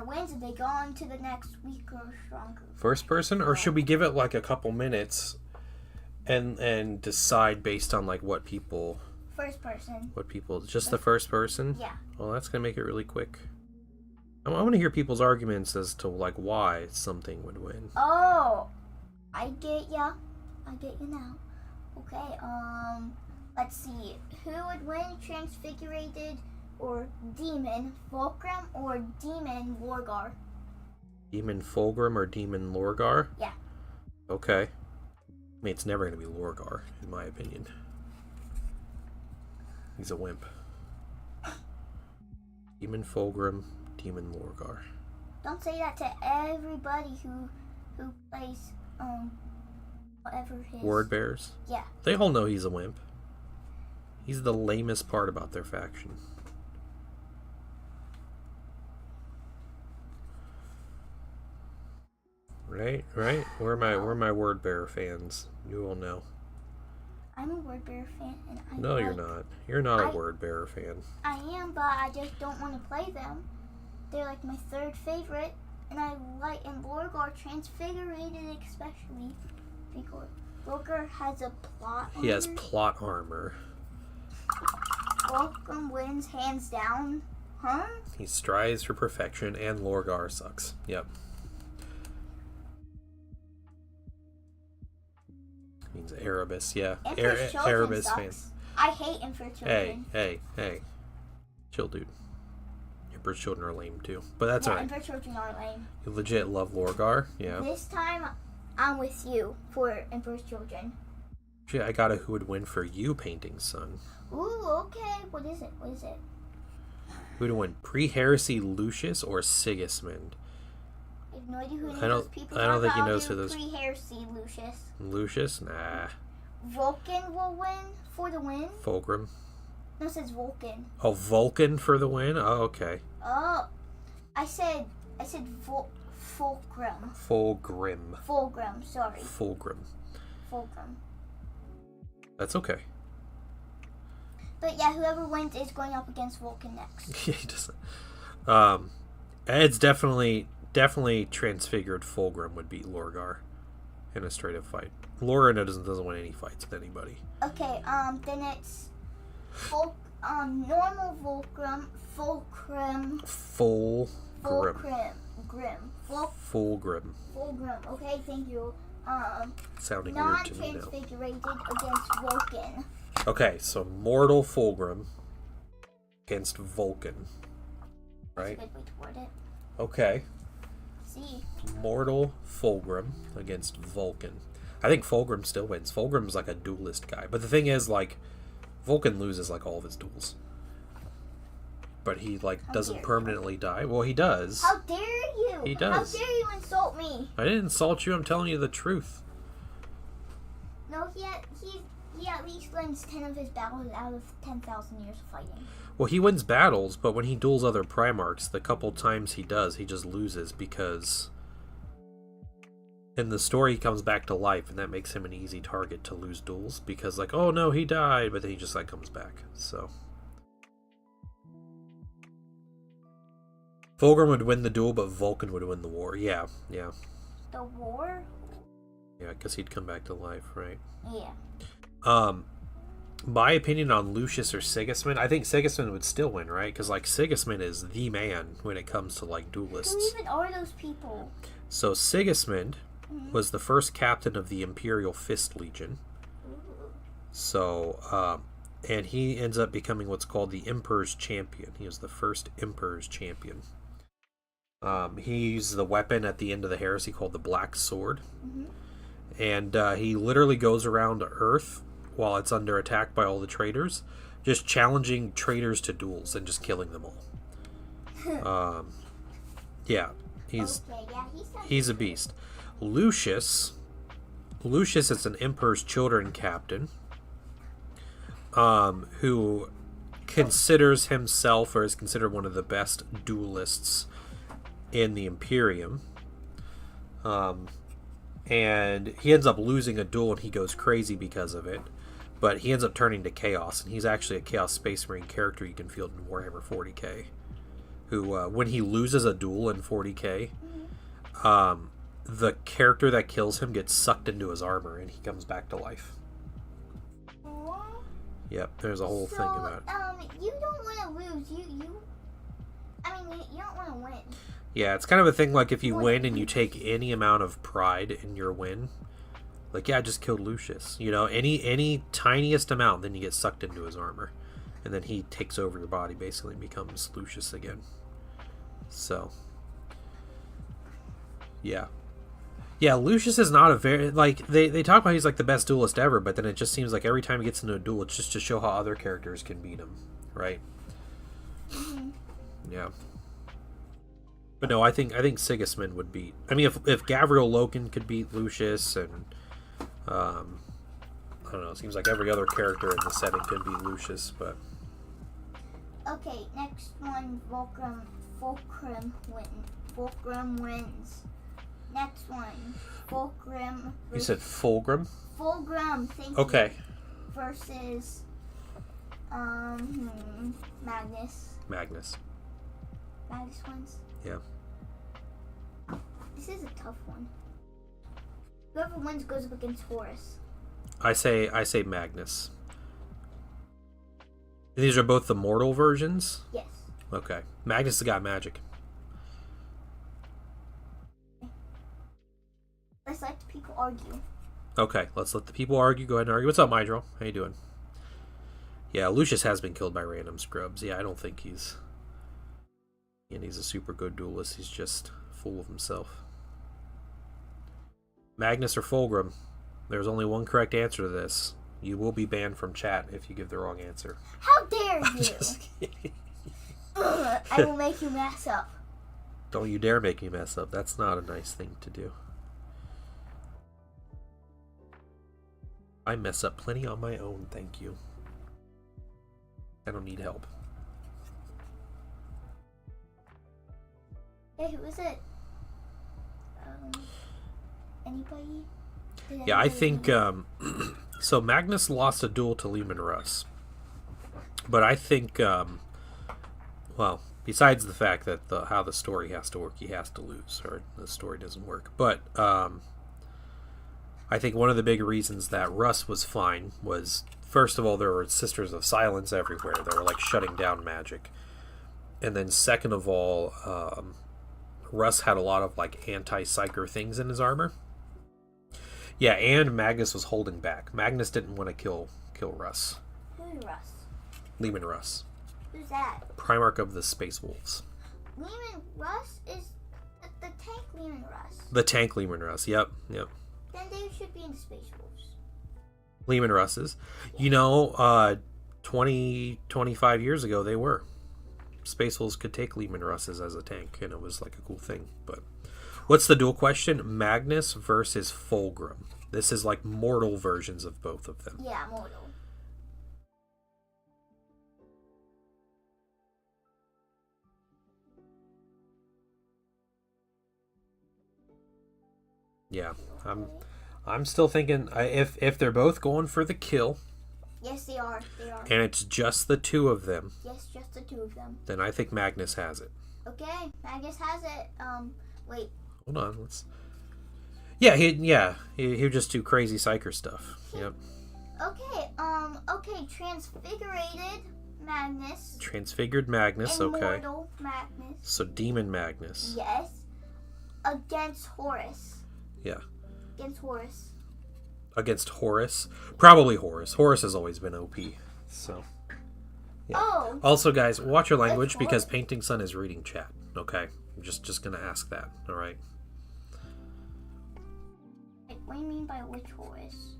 wins, and they go on to the next week or stronger. First person, or should we give it like a couple minutes and decide based on like what people? First person. What people? Just the first person? Yeah. Well, that's gonna make it really quick. I want to hear people's arguments as to like why something would win. Oh, I get ya. I get you now. Okay. Let's see. Who would win, Transfigurated or Demon Fulcrum or Demon Lorgar? Demon Fulgrim or Demon Lorgar? Yeah. Okay. I mean, it's never going to be Lorgar, in my opinion. He's a wimp. Demon Fulgrim, Demon Lorgar. Don't say that to everybody who plays whatever his Word bearers? Yeah. They all know he's a wimp. He's the lamest part about their faction. Right? Where are my word bearer fans? You all know. I'm a word bearer fan, and you're not. You're not a word bearer fan. I am, but I just don't want to play them. They're like my third favorite, and I like Lorgar Transfigurated especially because Lorgar has a plot armor. He has plot armor. Fulcrum wins hands down. Huh? He strives for perfection, and Lorgar sucks. Yep. Means Erebus, yeah. Erebus fans. I hate Emperor's Children. Hey. Chill, dude. Emperor's Children are lame, too. But that's alright. Emperor's Children are lame. You legit love Lorgar? Yeah. This time, I'm with you for Emperor's Children. Shit, I got a who would win for you, PaintingSon. Ooh, okay. What is it? Who would win? Pre-Heresy Lucius or Sigismund? I have no idea who those people are. I don't think he knows who those... Pre-Heresy Lucius. Lucius? Nah. Vulcan will win for the win? Fulgrim. No, it says Vulcan. Oh, Vulcan for the win? Oh, okay. Oh, I said Fulcrum. Fulgrim, sorry. Fulgrim. That's okay. But yeah, whoever wins is going up against Vulcan next. Yeah, he doesn't. It's definitely transfigured Fulgrim would beat Lorgar in a straight up fight. Lorgar doesn't win any fights with anybody. Okay, then it's normal Fulgrim. Okay, thank you. Sounding weird to me now. Non-transfigurated against Vulcan. Okay, so mortal Fulgrim against Vulcan. Right? That's a good way to word it. Okay. See. Mortal Fulgrim against Vulcan. I think Fulgrim still wins. Fulgrim's like a duelist guy. But the thing is, like, Vulcan loses like all of his duels. But he doesn't permanently die. Well, he does. How dare you? He does. How dare you insult me? I didn't insult you. I'm telling you the truth. No, he at least wins 10 of his battles out of 10,000 years of fighting. Well, he wins battles, but when he duels other Primarchs, the couple times he does, he just loses because in the story he comes back to life, and that makes him an easy target to lose duels because, like, oh no, he died, but then he just like comes back. So Fulgrim would win the duel, but Vulcan would win the war. Yeah. The war? Yeah, because he'd come back to life, right? Yeah. my opinion on Lucius or Sigismund, I think Sigismund would still win, right? Because like Sigismund is the man when it comes to like duelists. Who even are those people? So Sigismund was the first captain of the Imperial Fist Legion. So, and he ends up becoming what's called the Emperor's Champion. He was the first Emperor's Champion. He used the weapon at the end of the heresy called the Black Sword. And he literally goes around Earth while it's under attack by all the traitors, just challenging traitors to duels and just killing them all. Yeah, he's a beast. Lucius is an Emperor's Children captain, who considers himself, or is considered one of the best duelists in the Imperium. And he ends up losing a duel and he goes crazy because of it. But he ends up turning to Chaos, and he's actually a Chaos Space Marine character you can field in Warhammer 40k. Who, when he loses a duel in 40k, the character that kills him gets sucked into his armor and he comes back to life. Yep, there's a whole thing about it. You don't want to lose. You don't want to win. Yeah, it's kind of a thing like if you win and you take any amount of pride in your win, like, yeah, I just killed Lucius. You know, any tiniest amount, then you get sucked into his armor. And then he takes over your body, basically, and becomes Lucius again. So, yeah. Yeah, Lucius is not a very, like, they talk about he's, like, the best duelist ever, but then it just seems like every time he gets into a duel, it's just to show how other characters can beat him, right? Yeah. But no, I think Sigismund would beat. I mean, if Gabriel Loken could beat Lucius, and I don't know, it seems like every other character in the setting could beat Lucius, but okay, next one, Fulcrum wins. Next one, Fulcrum. You said Fulgrim? Fulgrim, thank you. Okay. Versus Magnus. Magnus wins. Yeah. This is a tough one. Whoever wins goes up against Horus. I say Magnus. These are both the mortal versions? Yes. Okay. Magnus has got magic. Let's let the people argue. Okay, let's let the people argue. Go ahead and argue. What's up, Mydro? How you doing? Yeah, Lucius has been killed by random scrubs. Yeah, I don't think he's a super good duelist. He's just full of himself. Magnus or Fulgrim? There's only one correct answer to this. You will be banned from chat if you give the wrong answer. How dare you? Just kidding. I will make you mess up. Don't you dare make me mess up. That's not a nice thing to do. I mess up plenty on my own, thank you. I don't need help. Hey, who is it? Anybody? Yeah, I think so. Magnus lost a duel to Leman Russ, but I think, well, besides the fact that how the story has to work, he has to lose, or the story doesn't work. But I think one of the big reasons that Russ was fine was, first of all, there were Sisters of Silence everywhere. They were like shutting down magic, and then second of all, Russ had a lot of like anti-psyker things in his armor. Yeah, and Magnus was holding back. Magnus didn't want to kill Russ. Who's Russ? Leman Russ. Who's that? Primarch of the Space Wolves. Leman Russ is the tank Leman Russ. The tank Leman Russ, yep. Then they should be in the Space Wolves. Leman Russes. You know, 25 years ago they were. Space Wolves could take Leman Russes as a tank, and it was like a cool thing. But what's the dual question? Magnus versus Fulgrim. This is like mortal versions of both of them. Yeah, mortal. Yeah, I'm still thinking if they're both going for the kill. Yes, they are. And it's just the two of them. Yes, just the two of them. Then I think Magnus has it. Okay, Magnus has it. Wait. Hold on, let's. Yeah, he would just do crazy psyker stuff. Yep. Okay, transfigurated Magnus. Transfigured Magnus, okay. Immortal Magnus. So Demon Magnus. Yes. Against Horus. Yeah. Against Horus. Against Horus? Probably Horus. Horus has always been OP, so... Yeah. Oh. Also, guys, watch your language because PaintingSon is reading chat, okay? I'm just gonna ask that, alright? What do you mean by which Horus?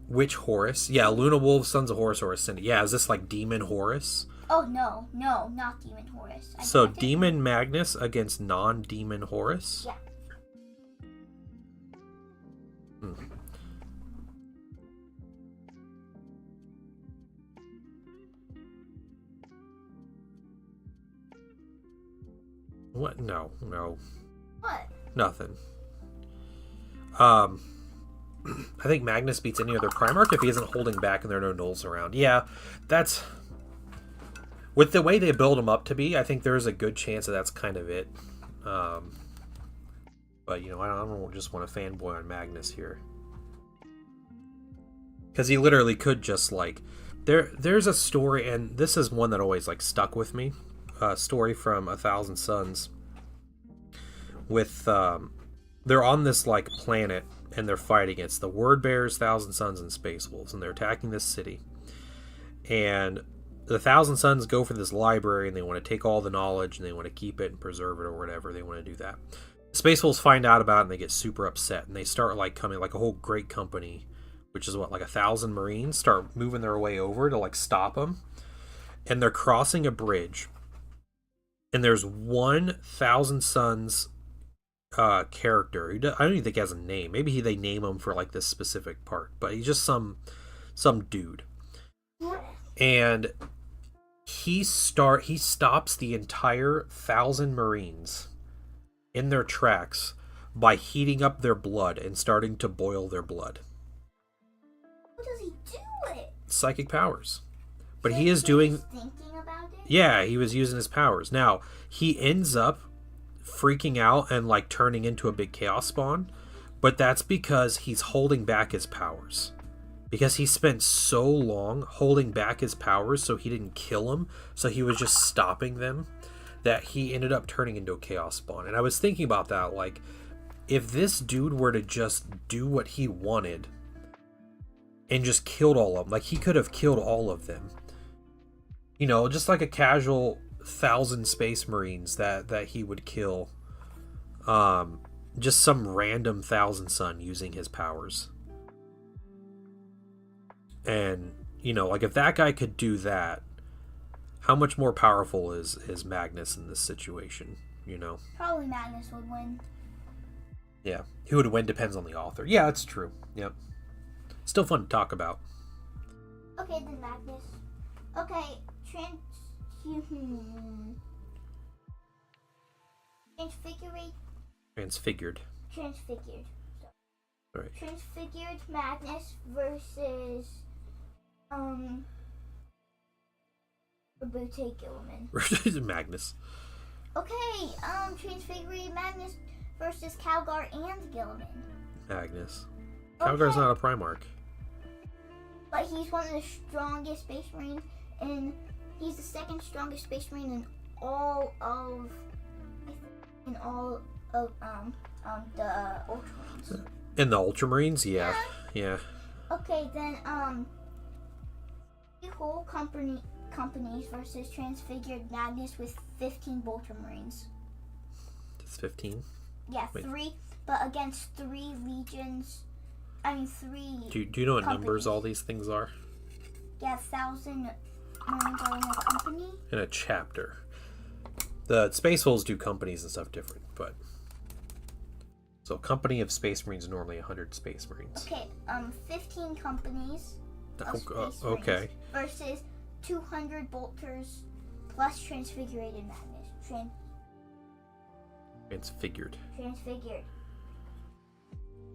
Which Horus? Yeah, Luna Wolves, Sons of Horus, or Ascended. Yeah, is this like Demon Horus? Oh, no, not Demon Horus. So, Demon Magnus against non-Demon Horus? Yeah. What? No. What? Nothing. I think Magnus beats any other Primarch if he isn't holding back and there are no nulls around. Yeah, that's... With the way they build him up to be, I think there's a good chance that that's kind of it. But, you know, I don't just want to fanboy on Magnus here. Because he literally could just, like... There's a story, and this is one that always, like, stuck with me. A story from 1,000 Suns. With, they're on this, like, planet, and they're fighting against the Word Bears, 1,000 Suns, and Space Wolves, and they're attacking this city. And the 1,000 Suns go for this library, and they want to take all the knowledge, and they want to keep it and preserve it, or whatever. They want to do that. The Space Wolves find out about it, and they get super upset, and they start, like, coming, like, a whole great company, which is what, like 1,000 Marines, start moving their way over to, like, stop them. And they're crossing a bridge. And there's 1,000 Suns character. I don't even think he has a name. Maybe they name him for like this specific part, but he's just some dude. And he stops the entire 1,000 Marines in their tracks by heating up their blood and starting to boil their blood. How does he do it? Psychic powers. But he is doing... Thinking about it? Yeah, he was using his powers. Now, he ends up freaking out and like turning into a big chaos spawn, but that's because he's holding back his powers. Because he spent so long holding back his powers so he didn't kill him, so he was just stopping them, that he ended up turning into a chaos spawn. And I was thinking about that, like, if this dude were to just do what he wanted and just killed all of them, like he could have killed all of them. You know, just like a casual 1,000 Space Marines that he would kill. Just some random 1,000 Sun using his powers. And, you know, like if that guy could do that, how much more powerful is Magnus in this situation, you know? Probably Magnus would win. Yeah. Who would win depends on the author. Yeah, that's true. Yep. Still fun to talk about. Okay, then Magnus. Okay, Transfigured. Right. Transfigured Magnus versus Rabute Gilliman. Magnus. Okay, Transfigured Magnus versus Calgar and Gilliman. Magnus. Calgar's not a Primarch. But he's one of the strongest Space Marines, and he's the second strongest Space Marine in all of the Ultramarines. In the Ultramarines, yeah. Okay, then the whole companies versus Transfigured Magnus with 15 Ultramarines. That's 15. Yeah, Wait. 3, but against 3 legions. I mean 3. Do you know what companies. numbers all these things are? Yeah, 1,000 Marines are in a company. In a chapter. The Space Wolves do companies and stuff different, but so a company of Space Marines is normally 100 Space Marines. Okay, 15 companies of Space okay. Marines versus 200 bolters plus Transfigured Magnus. Transfigured. Transfigured.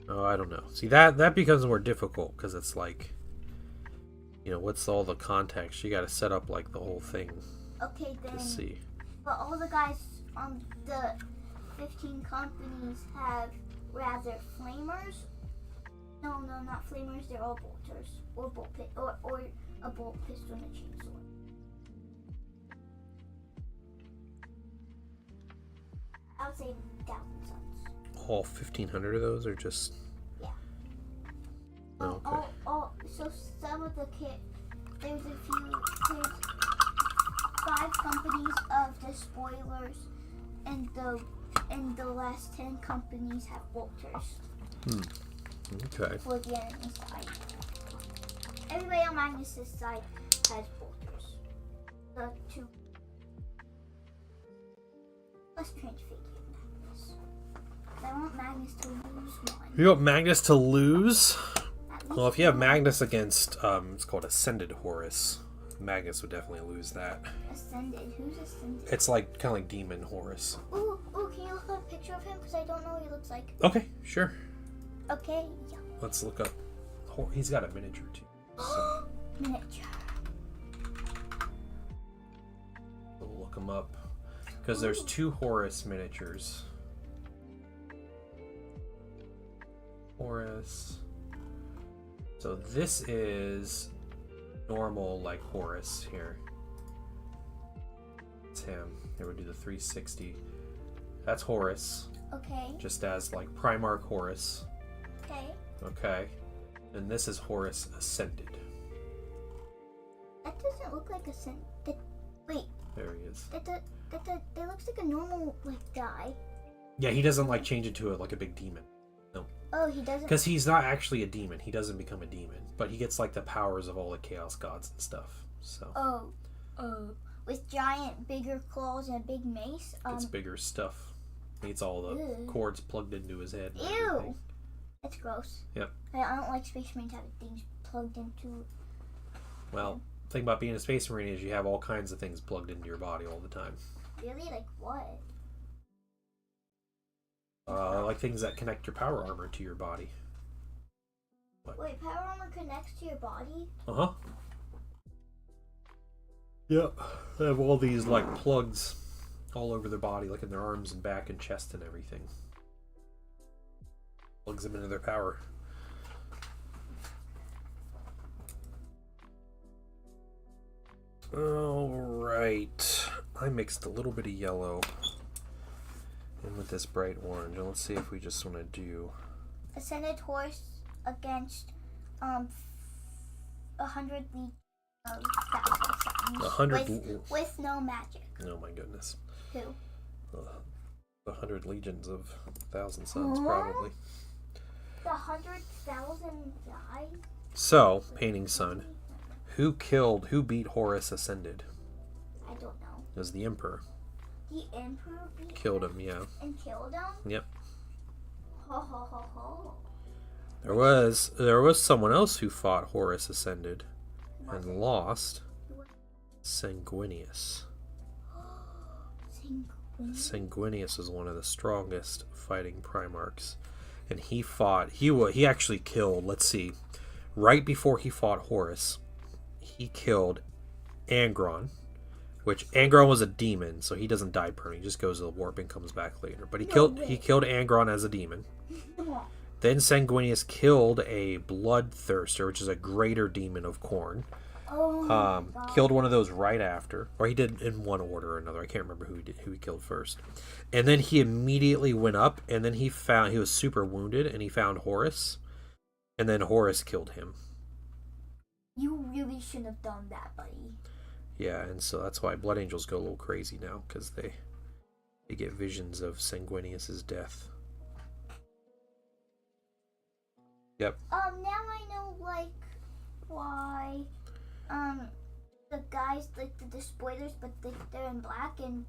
Oh, I don't know. See, that becomes more difficult because it's like, you know, what's all the context? You got to set up like the whole thing. Okay, then. To see. But all the guys on the 15 companies have rather flamers No, not flamers. They're all bolters, or or a bolt pistol and a chainsaw. I would say 1,000 suns. All 1,500 of those are just. Yeah. Oh, okay. So some of the kit. There's 5 companies of the spoilers, and the last 10 companies have bolters. Okay. For the enemy side. Everybody on Magnus's side has bolters. The 2. Let's transfigure Magnus. I want Magnus to lose one. You want Magnus to lose? Well, if you have one. Magnus against, it's called Ascended Horus, Magnus would definitely lose that. Ascended? Who's Ascended? It's like kind of like Demon Horus. Ooh, can you look up a picture of him? Because I don't know what he looks like. Okay, sure. Okay, yeah. Let's look up. He's got a miniature too. So Miniature. we'll look him up because there's 2 Horus miniatures. Horus. So this is normal, like Horus here. It's him. Here we do the 360. That's Horus. Okay. Just as like Primarch Horus. Okay. Okay. And this is Horus Ascended. That doesn't look like Ascended. Wait. There he is. That looks like a normal guy. Yeah, he doesn't like change into like a big demon. No. Oh, he doesn't. Because he's not actually a demon. He doesn't become a demon, but he gets like the powers of all the chaos gods and stuff. So. Oh. With giant, bigger claws and a big mace. Gets bigger stuff. Needs all the cords plugged into his head. And ew. everything. That's gross. Yep. I don't like Space Marines having things plugged into. Well, the thing about being a Space Marine is you have all kinds of things plugged into your body all the time. Really? Like what? Like things that connect your power armor to your body. What? Wait, power armor connects to your body? Uh-huh. Yep. They have all these like plugs all over their body, like in their arms and back and chest and everything. Plugs them into their power. Alright. I mixed a little bit of yellow in with this bright orange. And let's see if we just want to do Ascended Horse against 100 legions of 1,000 suns. With no magic. Oh my goodness. Who? 100 legions of 1,000 suns, probably. The 100,000 died? So, ThePaintingSon, who beat Horus Ascended? I don't know. It was the Emperor. The Emperor beat Killed him, yeah. And killed him? Yep. Ho ho ho ho. There was someone else who fought Horus Ascended and lost. Sanguinius. Sanguinius was one of the strongest fighting Primarchs, and he actually killed, let's see, right before he fought Horus, he killed Angron, which Angron was a demon, so he doesn't die permanently, he just goes to the warp and comes back later. But he killed Angron as a demon. Then Sanguinius killed a Bloodthirster, which is a greater demon of Khorne. Killed one of those right after, or he did in one order or another. I can't remember who he killed first. And then he immediately went up, and then he was super wounded, and he found Horus, and then Horus killed him. You really shouldn't have done that, buddy. Yeah, and so that's why Blood Angels go a little crazy now, because they get visions of Sanguinius's death. Yep. Now I know why the guys the spoilers, but they're in black and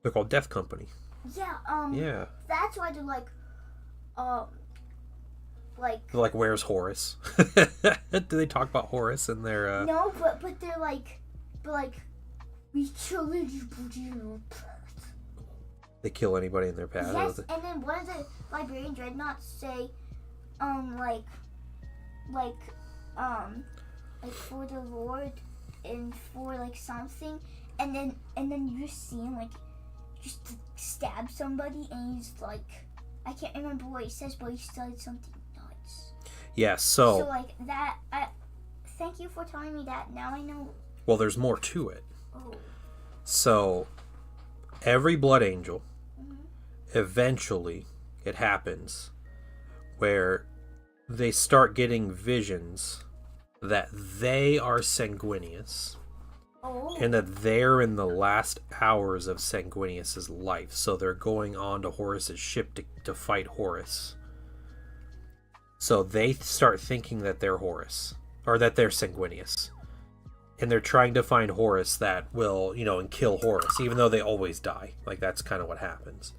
they're called Death Company. Yeah. Yeah. That's why they're like where's Horus? Do they talk about Horus in their? No, but they're like we challenge you. They kill anybody in their path. Yes, and then one of the Liberian Dreadnoughts say, for the Lord and for something, and then you just see him just stab somebody, and he's I can't remember what he says, but he said something nuts. Yeah, So so like that. Thank you for telling me that. Now I know. well, there's more to it. Oh. So every blood angel, Mhm. eventually, it happens where they start getting visions that they are Sanguinius. Oh. And that they're in the last hours of Sanguinius's life. So they're going on to Horus's ship to fight Horus. So they start thinking that they're Horus. Or that they're Sanguinius. And they're trying to find Horus that will, and kill Horus. Even though they always die. Like, that's kind of what happens.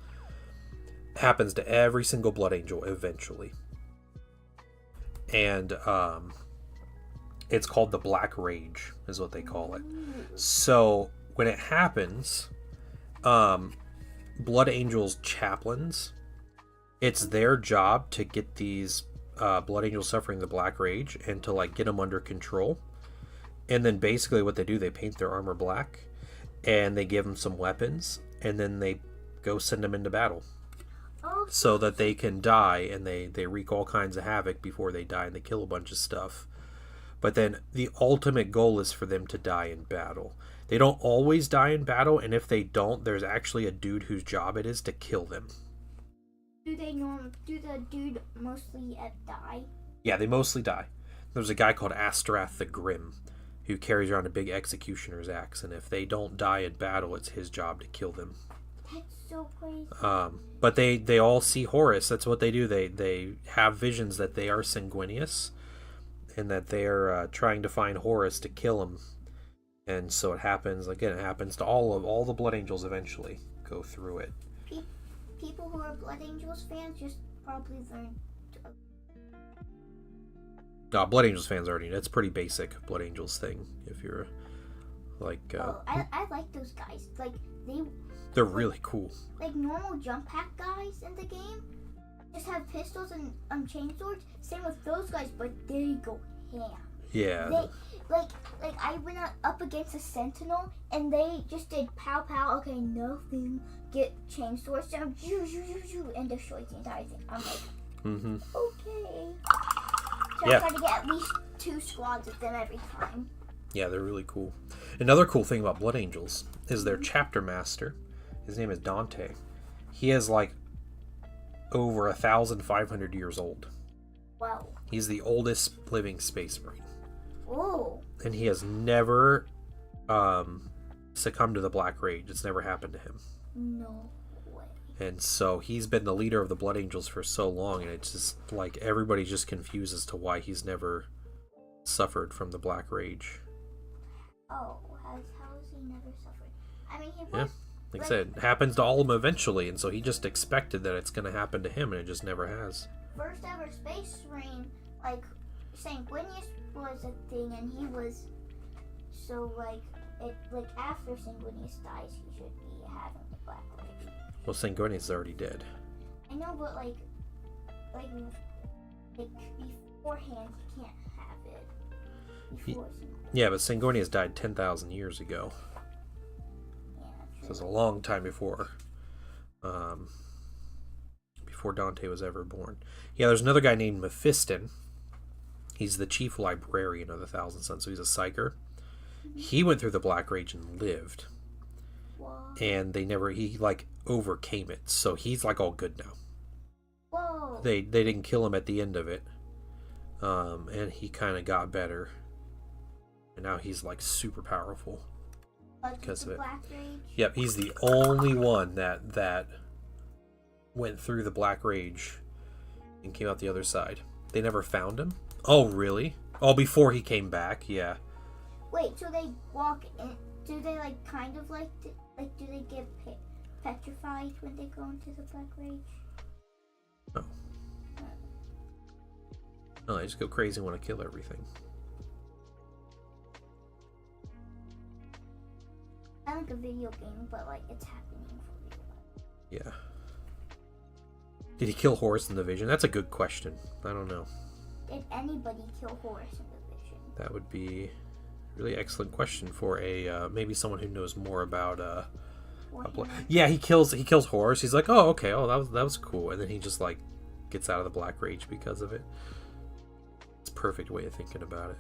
It happens to every single Blood Angel eventually. And, it's called the Black Rage, is what they call it. So when it happens, Blood Angels chaplains, it's their job to get these Blood Angels suffering the Black Rage and to like get them under control. And then basically what they do, they paint their armor black and they give them some weapons and then they go send them into battle. So that they can die and they wreak all kinds of havoc before they die and they kill a bunch of stuff. But then the ultimate goal is for them to die in battle. They don't always die in battle, and if they don't, there's actually a dude whose job it is to kill them. Do the dude mostly die? Yeah, they mostly die. There's a guy called Astorath the Grim who carries around a big executioner's axe, and if they don't die in battle, it's his job to kill them. That's so crazy. But they all see Horus. That's what they do. They have visions that they are Sanguinius, and that they're trying to find Horus to kill him. And so it happens to all the Blood Angels eventually go through it. People who are Blood Angels fans just probably learned. Blood Angels fans already, that's pretty basic Blood Angels thing. If you're like... I like those guys. Like, they're really cool. Like normal jump pack guys in the game just have pistols and chain swords. Same with those guys, but they go ham. Yeah. Like I went up against a sentinel and they just did pow pow. Okay, nothing. Get chain swords down, and destroy the entire thing. I'm like, okay. So I try to get at least 2 squads of them every time. Yeah, they're really cool. Another cool thing about Blood Angels is their chapter master. His name is Dante. He is like over 1,500 years old. Wow. He's the oldest living space marine. Oh. And he has never succumbed to the Black Rage. It's never happened to him. No way. And so he's been the leader of the Blood Angels for so long, and it's just like everybody's just confused as to why he's never suffered from the Black Rage. Oh, how has he never suffered? I mean, he was... Yeah. Like I said, it happens to all of them eventually, and so he just expected that it's going to happen to him, and it just never has. First ever space marine, like, Sanguinius was a thing, and he was... So, after Sanguinius dies, he should be having the Black Rage. Well, Sanguinius is already dead. I know, but, like beforehand, you can't have it. Before Yeah, but Sanguinius died 10,000 years ago. So it was a long time before Dante was ever born. Yeah, there's another guy named Mephiston. He's the chief librarian of the Thousand Suns, so he's a psyker. He went through the Black Rage and lived. Whoa. And he overcame it, so he's like all good now. Whoa. They didn't kill him at the end of it. And he kind of got better. And now he's like super powerful. Because of it. Black Rage? Yep, he's the only one that went through the Black Rage and came out the other side. They never found him. Oh, really? Oh, before he came back, yeah. Wait, so they walk in? Do they do they get petrified when they go into the Black Rage? No. No, they just go crazy and want to kill everything. Not like a video game, but it's happening for real. Yeah. Did he kill Horus in the Vision? That's a good question. I don't know. Did anybody kill Horus in the Vision? That would be a really excellent question for a maybe someone who knows more about yeah, he kills Horus. He's like, oh, okay, that was cool, and then he just gets out of the Black Rage because of it. perfect way of thinking about it.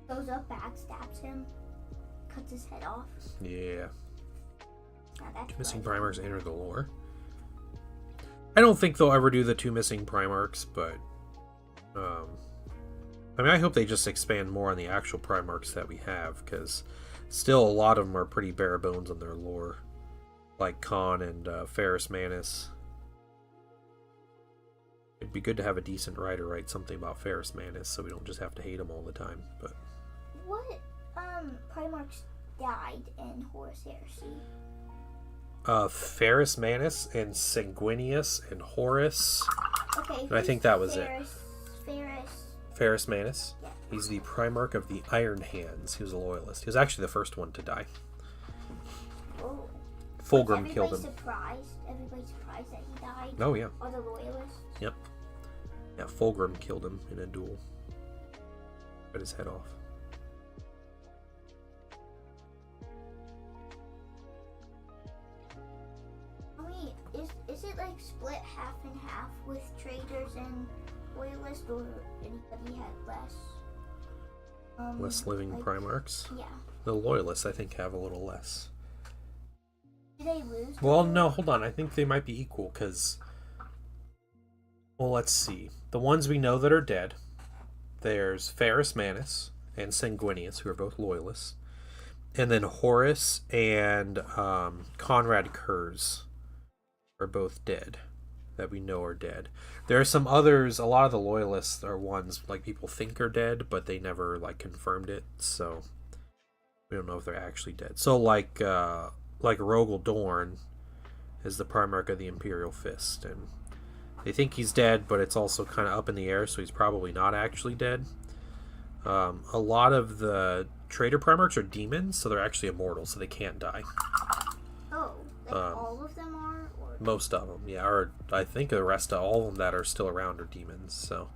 Goes up, backstabs him, cuts his head off. Yeah. Two missing Primarchs enter the lore. I don't think they'll ever do the 2 missing Primarchs, but I mean, I hope they just expand more on the actual Primarchs that we have, because still a lot of them are pretty bare bones on their lore, like Khan and Ferrus Manus. It'd be good to have a decent writer write something about Ferrus Manus, so we don't just have to hate him all the time. But what Primarchs died in Horus Heresy? Ferrus Manus and Sanguinius and Horus. Okay, and I think that was Ferrus Manus. Yeah. He's the Primarch of the Iron Hands. He was a loyalist. He was actually the first one to die. Oh. Fulgrim killed him. Everybody's surprised that he died? Oh, yeah. All the loyalists? Yep. Yeah, Fulgrim killed him in a duel. Cut his head off. Is it like split half and half with traitors and loyalists, or anybody had less? Less living like, Primarchs? Yeah. The loyalists, I think, have a little less. Do they lose? Well, no, hold on. I think they might be equal, because... Well, let's see. The ones we know that are dead, there's Ferrus Manus and Sanguinius, who are both loyalists. And then Horus and Conrad Kurz are both dead, that we know are dead. There are some others, a lot of the loyalists are ones like people think are dead, but they never like confirmed it, so we don't know if they're actually dead. So like Rogel Dorn is the Primarch of the Imperial Fist, and they think he's dead, but it's also kind of up in the air, so he's probably not actually dead. A lot of the traitor Primarchs are demons, so they're actually immortal, so they can't die. Oh, like all of them are? Or... Most of them, yeah. Or I think the rest of all of them that are still around are demons, so...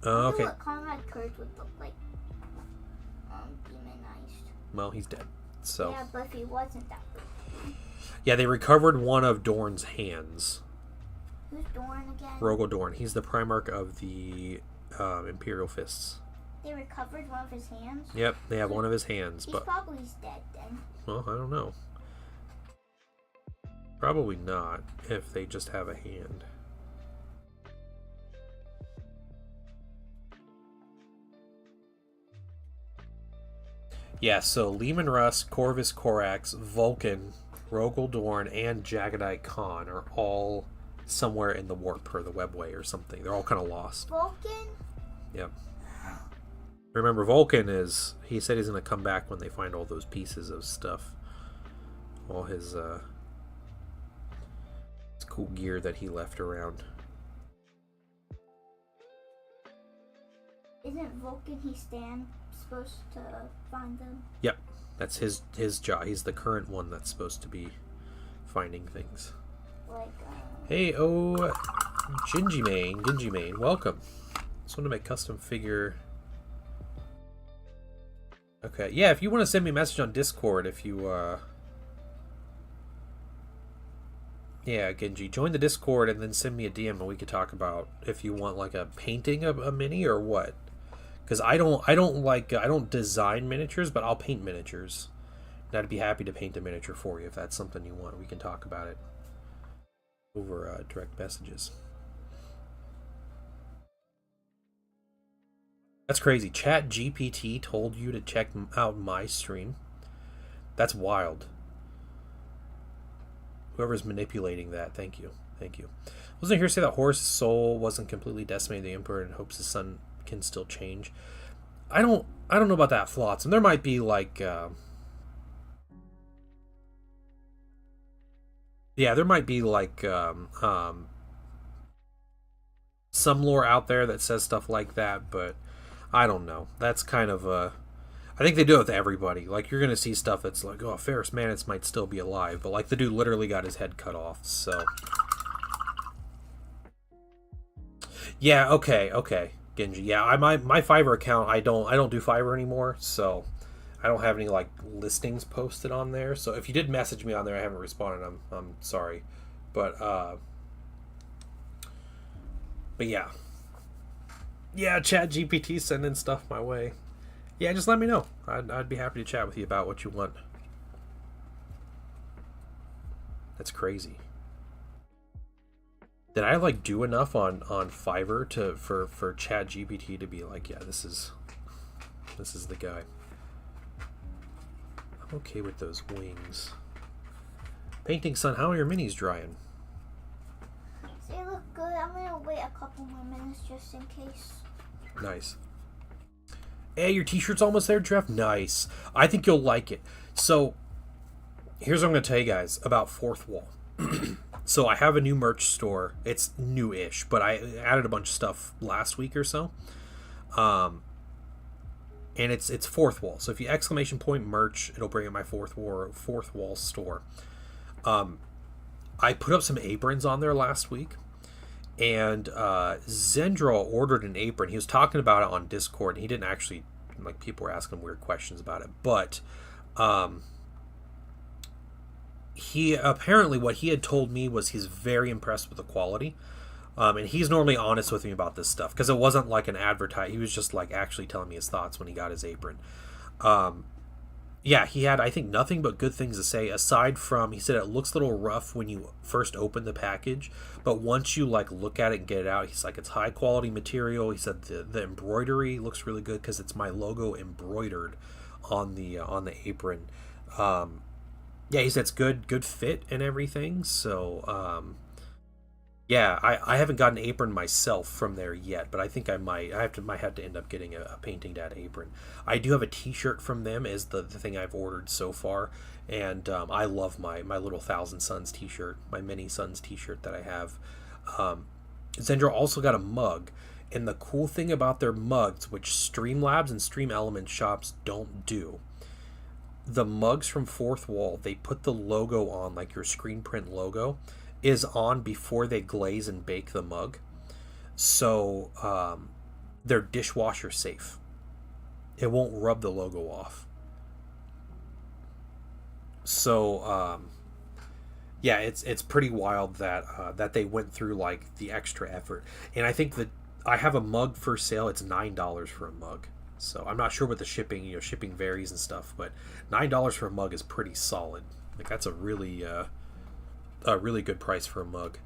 okay. What Conrad Kurz would look like demonized. Well, he's dead, so... Yeah, but if he wasn't, that would... Yeah, they recovered one of Dorn's hands. Who's Dorn again? Rogel Dorn. He's the Primarch of the Imperial Fists. They recovered one of his hands? Yep, they have one of his hands, He's but... probably dead then. Well, I don't know. Probably not, if they just have a hand. Yeah, so Leman Russ, Corvus Corax, Vulcan, Rogel Dorn, and Jagadite Khan are all somewhere in the warp or the webway or something. They're all kind of lost. Vulcan? Yep. Remember, Vulcan is... He said he's going to come back when they find all those pieces of stuff. All his cool gear that he left around. Isn't Vulcan supposed to find them? Yep. That's his job. He's the current one that's supposed to be finding things. Like, Hey, Gingy Mane, welcome. Just want to make custom figure... Okay, yeah, if you want to send me a message on Discord, if you, yeah, Genji, join the Discord and then send me a DM and we could talk about if you want, like, a painting of a mini or what. Because I don't design miniatures, but I'll paint miniatures. And I'd be happy to paint a miniature for you if that's something you want. We can talk about it over direct messages. That's crazy. Chat GPT told you to check out my stream. That's wild. Whoever's manipulating that, thank you. Thank you. Wasn't here say that Horus' soul wasn't completely decimated the Emperor and hopes his son can still change? I don't know about that, Flotsam. There might be like yeah, there might be like some lore out there that says stuff like that, but I don't know. That's kind of I think they do it with everybody. Like, you're going to see stuff that's like, oh, Ferrus Manus might still be alive, but like the dude literally got his head cut off, so... Yeah, okay, Genji. Yeah, my Fiverr account, I don't do Fiverr anymore, so I don't have any like listings posted on there. So if you did message me on there, I haven't responded. I'm sorry, but yeah, Chat GPT sending stuff my way. Yeah, just let me know. I'd be happy to chat with you about what you want. That's crazy. Did I like do enough on Fiverr for Chat GPT to be like, yeah, this is the guy. I'm okay with those wings. ThePaintingSon, how are your minis drying? They look good. I'm gonna wait a couple more minutes just in case. Nice. Hey, your t-shirt's almost there, Trev. Nice. I think you'll like it. So, here's what I'm going to tell you guys about Fourth Wall. So, I have a new merch store. It's new-ish, but I added a bunch of stuff last week or so. And it's Fourth Wall. So, if you exclamation point merch, it'll bring up my Fourth Wall store. I put up some aprons on there last week. And Zendra ordered an apron. He was talking about it on Discord, and he didn't actually, like, people were asking weird questions about it. But he apparently, what he had told me was he's very impressed with the quality. And he's normally honest with me about this stuff because it wasn't like an advertise. He was just like actually telling me his thoughts when he got his apron. Yeah, he had, I think, nothing but good things to say, aside from, he said it looks a little rough when you first open the package, but once you, like, look at it and get it out, he's like, it's high-quality material. He said the embroidery looks really good because it's my logo embroidered on the apron. Yeah, he said it's good fit and everything, so, yeah, I haven't got an apron myself from there yet, but I think I might. Might have to end up getting a Painting Dad apron. I do have a T-shirt from them as the thing I've ordered so far, and I love my little Thousand Suns T-shirt, my Many Suns T-shirt that I have. Zendra also got a mug, and the cool thing about their mugs, which Streamlabs and Stream Elements shops don't do, the mugs from Fourth Wall, they put the logo on, like your screen print logo, is on before they glaze and bake the mug. So they're dishwasher safe. It won't rub the logo off. So yeah, it's pretty wild that that they went through like the extra effort. And I think that I have a mug for sale. It's $9 for a mug. So I'm not sure what the shipping, shipping varies and stuff, but $9 for a mug is pretty solid. Like that's a really good price for a mug.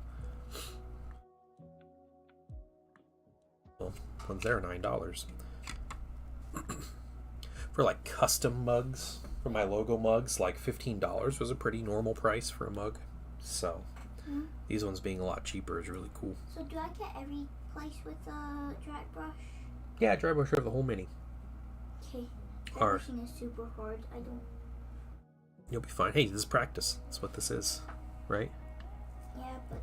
Well, ones there are $9. For like custom mugs, for my logo mugs, like $15 was a pretty normal price for a mug. So these ones being a lot cheaper is really cool. So do I get every place with a dry brush? Yeah, dry brush over the whole mini. Okay. Dry brushing is super hard. I don't. You'll be fine. Hey, this is practice. That's what this is. Right? Yeah, but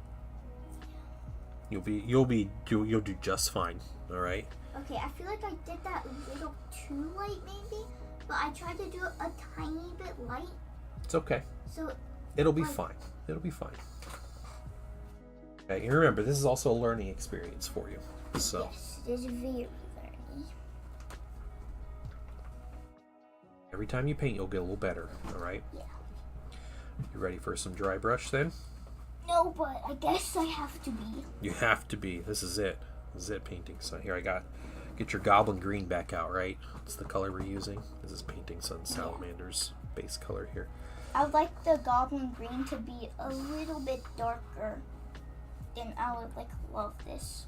you'll do just fine. All right. Okay, I feel like I did that a little too light, maybe, but I tried to do it a tiny bit light. It's okay. So it'll be fine. It'll be fine. Okay, and remember, this is also a learning experience for you. So yes, it is very learning. Every time you paint, you'll get a little better. All right. Yeah. You ready for some dry brush then? No, but I guess I have to be. You have to be. This is it. This is it, ThePaintingSon. Here, get your Goblin Green back out, right? It's the color we're using. This is ThePaintingSon Salamander's base color here. I would like the Goblin Green to be a little bit darker. Then I would love this.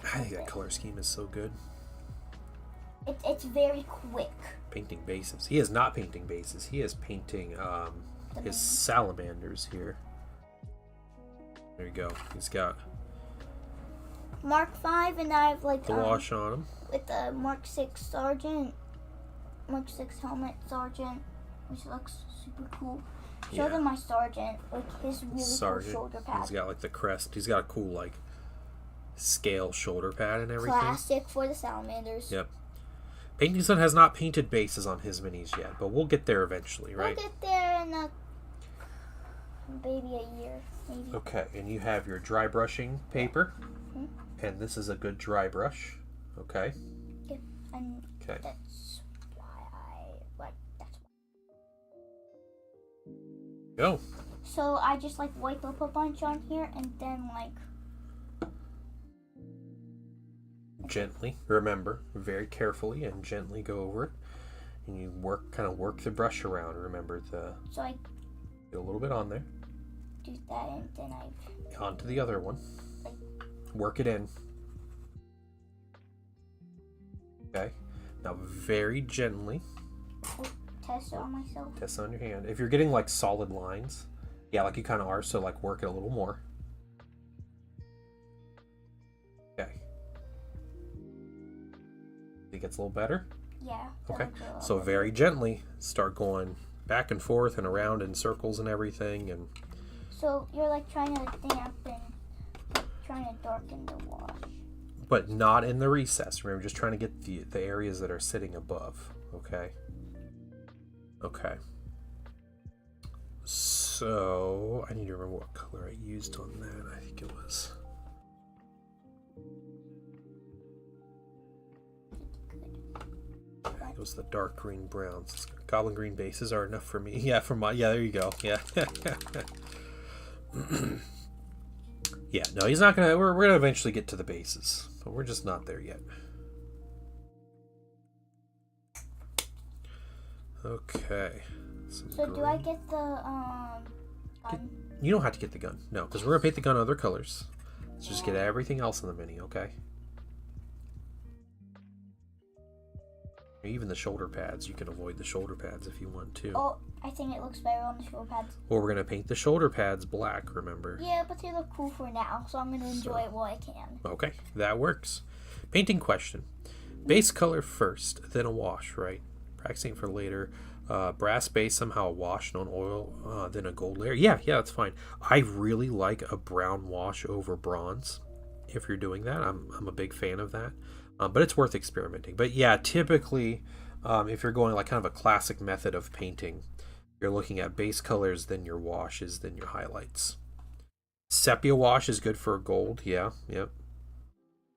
I think that color scheme is so good. It's very quick. Painting bases. He is not painting bases. He is painting his salamanders here. There you go. He's got Mark 5, and I have the wash on him with the Mark 6 Sergeant, Mark 6 helmet Sergeant, which looks super cool. Show them my Sergeant, like his really cool shoulder pad. He's got like the crest. He's got a cool like scale shoulder pad and everything. Classic for the salamanders. Yep. ThePaintingSon has not painted bases on his minis yet, but we'll get there eventually, right? We'll get there in maybe a year, maybe. Okay, and you have your dry brushing paper, and this is a good dry brush, okay? Yeah, and okay. That's why I like Go. So I just like wipe up a bunch on here and then like Gently, remember, very carefully and gently go over it. And you kind of work the brush around. Remember So I get a little bit on there. Do that and then I Onto the other one. Work it in. Okay. Now very gently. Test it on myself. Test it on your hand. If you're getting like solid lines, yeah, like you kind of are, so like work it a little more. Okay. It gets a little better? Yeah. Okay. So very gently start going back and forth and around in circles and everything. And so you're like trying to dampen, trying to darken the wash. But not in the recess. Remember, just trying to get the areas that are sitting above. Okay. Okay. So I need to remember what color I used on that. I think it was. It was the dark green browns. Goblin green bases are enough for me. Yeah, there you go. Yeah. Yeah, no, he's not gonna. We're gonna eventually get to the bases, but we're just not there yet. Okay. So do I get the gun? You don't have to get the gun. No, because we're gonna paint the gun other colors. Let's just get everything else in the mini, okay? Even the shoulder pads, you can avoid the shoulder pads if you want to. Oh, I think it looks better on the shoulder pads. Well, we're going to paint the shoulder pads black, remember? Yeah, but they look cool for now, so I'm going to enjoy it while I can. Okay, that works. Painting question. Base color first, then a wash, right? Practicing for later. Brass base, somehow a wash, no oil, then a gold layer. Yeah, that's fine. I really like a brown wash over bronze. If you're doing that, I'm a big fan of that. But it's worth experimenting. But yeah, typically, if you're going like kind of a classic method of painting, you're looking at base colors, then your washes, then your highlights. Sepia wash is good for gold. Yeah, yep.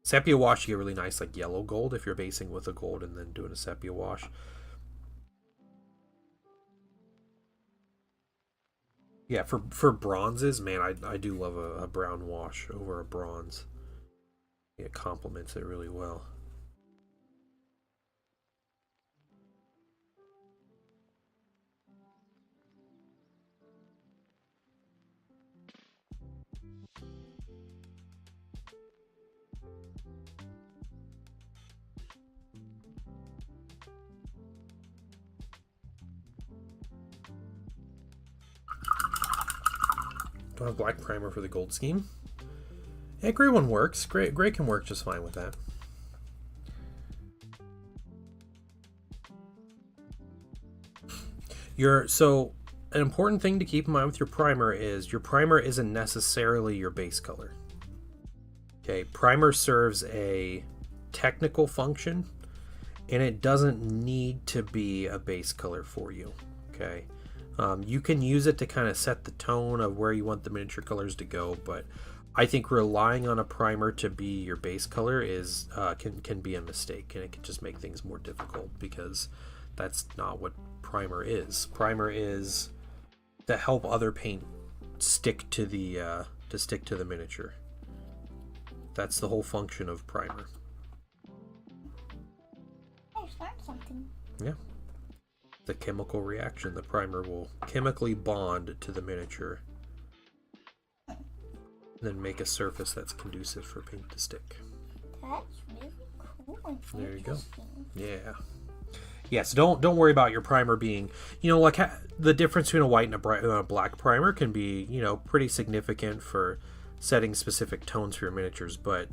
Sepia wash, you get really nice like yellow gold if you're basing with a gold and then doing a sepia wash. Yeah, for bronzes, man, I do love a brown wash over a bronze. It complements it really well. Don't have black primer for the gold scheme. Yeah, gray one works. Gray can work just fine with that. So an important thing to keep in mind with your primer isn't necessarily your base color. Okay, primer serves a technical function, and it doesn't need to be a base color for you. Okay, you can use it to kind of set the tone of where you want the miniature colors to go, but I think relying on a primer to be your base color can be a mistake, and it can just make things more difficult because that's not what primer is. Primer is to help other paint stick to the miniature. That's the whole function of primer. I just learned something. Yeah. The chemical reaction. The primer will chemically bond to the miniature, then make a surface that's conducive for paint to stick. That's really cool and there you go. Yeah. Yeah, so don't worry about your primer being, like the difference between a white and a black primer can be, pretty significant for setting specific tones for your miniatures, but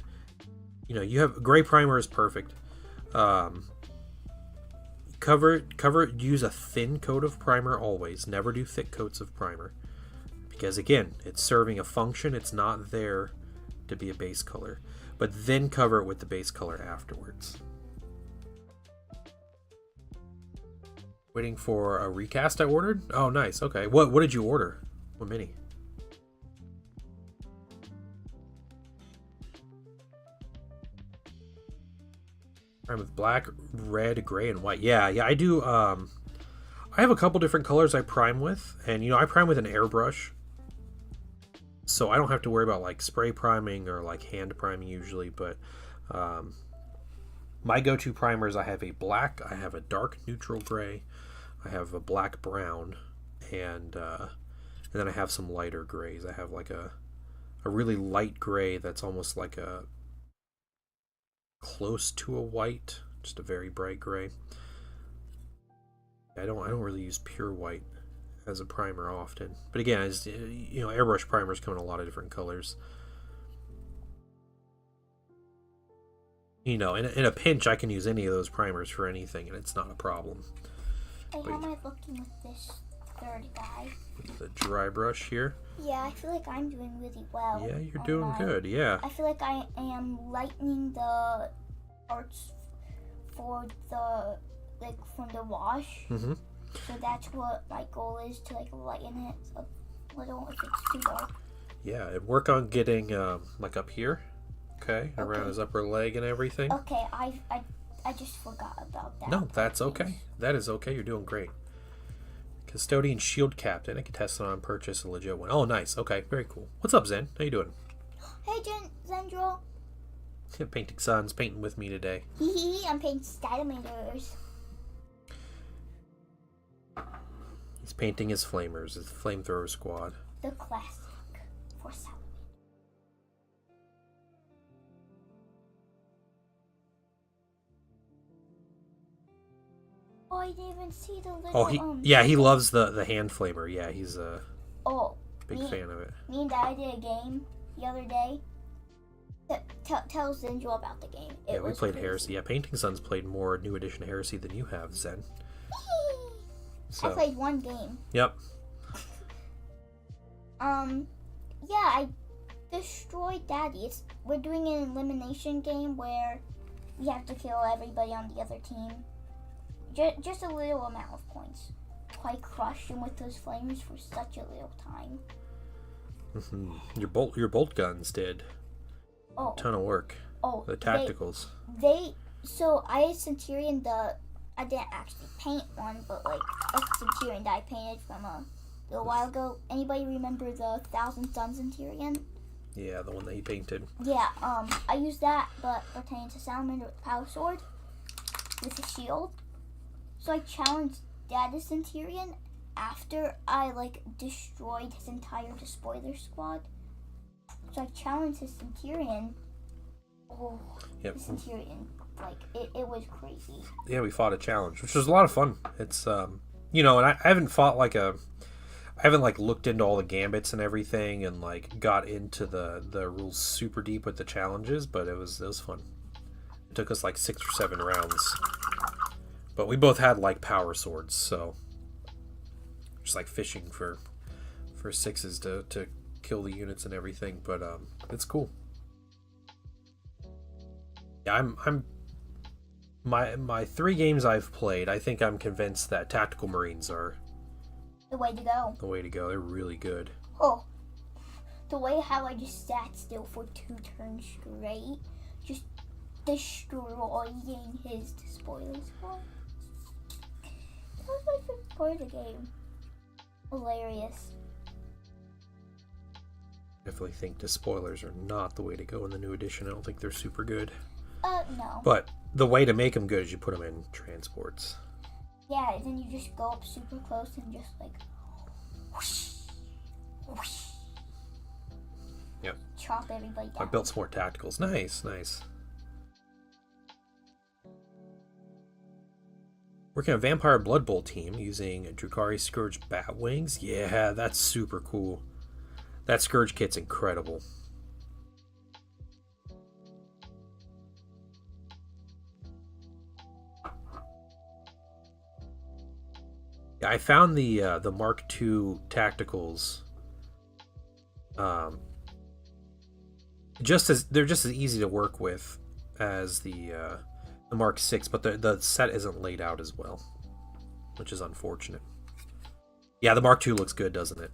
you have gray primer is perfect. Use a thin coat of primer always. Never do thick coats of primer. Because again, it's serving a function, it's not there to be a base color. But then cover it with the base color afterwards. Waiting for a recast I ordered? Oh, nice. Okay. What did you order? What mini? With black, red, gray, and white. Yeah, I do. I I have a couple different colors I prime with, and I prime with an airbrush, so I don't have to worry about like spray priming or like hand priming usually. But my go-to primers, I have a black, I have a dark neutral gray, I have a black brown, and then I have some lighter grays. I have like a really light gray that's almost like a close to a white, just a very bright gray. I don't really use pure white as a primer often, but again, as airbrush primers come in a lot of different colors. In a pinch, I can use any of those primers for anything, and it's not a problem. Hey, how am I looking with this third guy? With the dry brush here. Yeah, I feel like I'm doing really well. Yeah, you're doing good. Yeah. I feel like I am lightening the parts for the from the wash. Mm-hmm. So that's what my goal is, to like lighten it a little if it's too dark. Yeah, and work on getting like up here, okay, around his upper leg and everything. Okay, I just forgot about that. No, that's okay. That is okay. You're doing great. Custodian Shield Captain. I can test it on purchase, a legit one. Oh, nice. Okay, very cool. What's up, Zen? How you doing? Hey, Zendro. Painting Son's painting with me today. I'm painting Skydomators. He's painting his flamers, his flamethrower squad. The classic for salad. Oh, I didn't even see the little. He loves the hand flamer. Yeah, he's a big fan of it. Me and Dad did a game the other day. Tell Zenjo about the game. We played crazy. Heresy. Yeah, Painting Son's played more New Edition Heresy than you have, Zen. I played one game. Yep. I destroyed Daddy. We're doing an elimination game where we have to kill everybody on the other team. Just a little amount of points. I crushed him with those flames for such a little time. Mm-hmm. Your bolt guns did a ton of work. The tacticals. So I had Centurion. I didn't actually paint one, but like a Centurion that I painted from a little while ago. Anybody remember the Thousand Suns Centurion? Yeah, the one that he painted. Yeah, I used that, but pertaining to Salamander with Power Sword with a shield. So I challenged Dada Centurion after I destroyed his entire Despoiler squad. So I challenged his Centurion. Yep. The Centurion, it was crazy. Yeah, we fought a challenge, which was a lot of fun. It's and I haven't fought I haven't looked into all the gambits and everything and got into the rules super deep with the challenges, but it was fun. It took us 6 or 7 rounds. But we both had power swords, so just fishing for sixes to kill the units and everything. But it's cool. Yeah, I'm my 3 games I've played. I think I'm convinced that Tactical Marines are the way to go. The way to go. They're really good. Oh, the way how I just sat still for 2 turns straight, just destroying his Despoiler squad. That was my favorite part of the game. Hilarious. Definitely think Despoilers are not the way to go in the new edition. I don't think they're super good. No. But the way to make them good is you put them in transports. Yeah, then you just go up super close and just whoosh, whoosh. Yep. Chop everybody down. I built some more tacticals. Nice. Working on a Vampire Blood Bowl team using Drukhari Scourge Bat Wings. Yeah, that's super cool. That Scourge kit's incredible. Yeah, I found the Mark II tacticals. They're just as easy to work with as the Mark VI, but the set isn't laid out as well, which is unfortunate. Yeah, the Mark II looks good, doesn't it?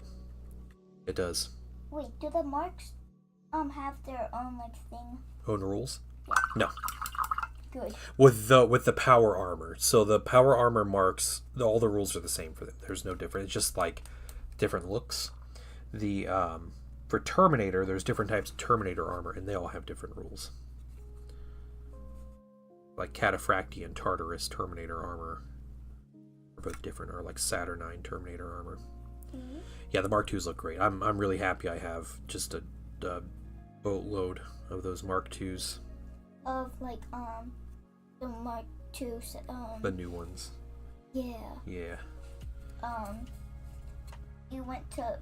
It does. Wait, do the Marks have their own thing? Own rules? Yeah. No. good. With the power armor. So the power armor marks, all the rules are the same for them. There's no different. It's just like different looks. The for Terminator, there's different types of Terminator armor, and they all have different rules. Like Cataphractii and Tartarus Terminator armor are both different, or like Saturnine Terminator armor. Mm-hmm. Yeah, the Mark IIs look great. I'm really happy I have just a boatload of those Mark IIs. Of like the Mark II. The new ones. Yeah. Yeah. You went to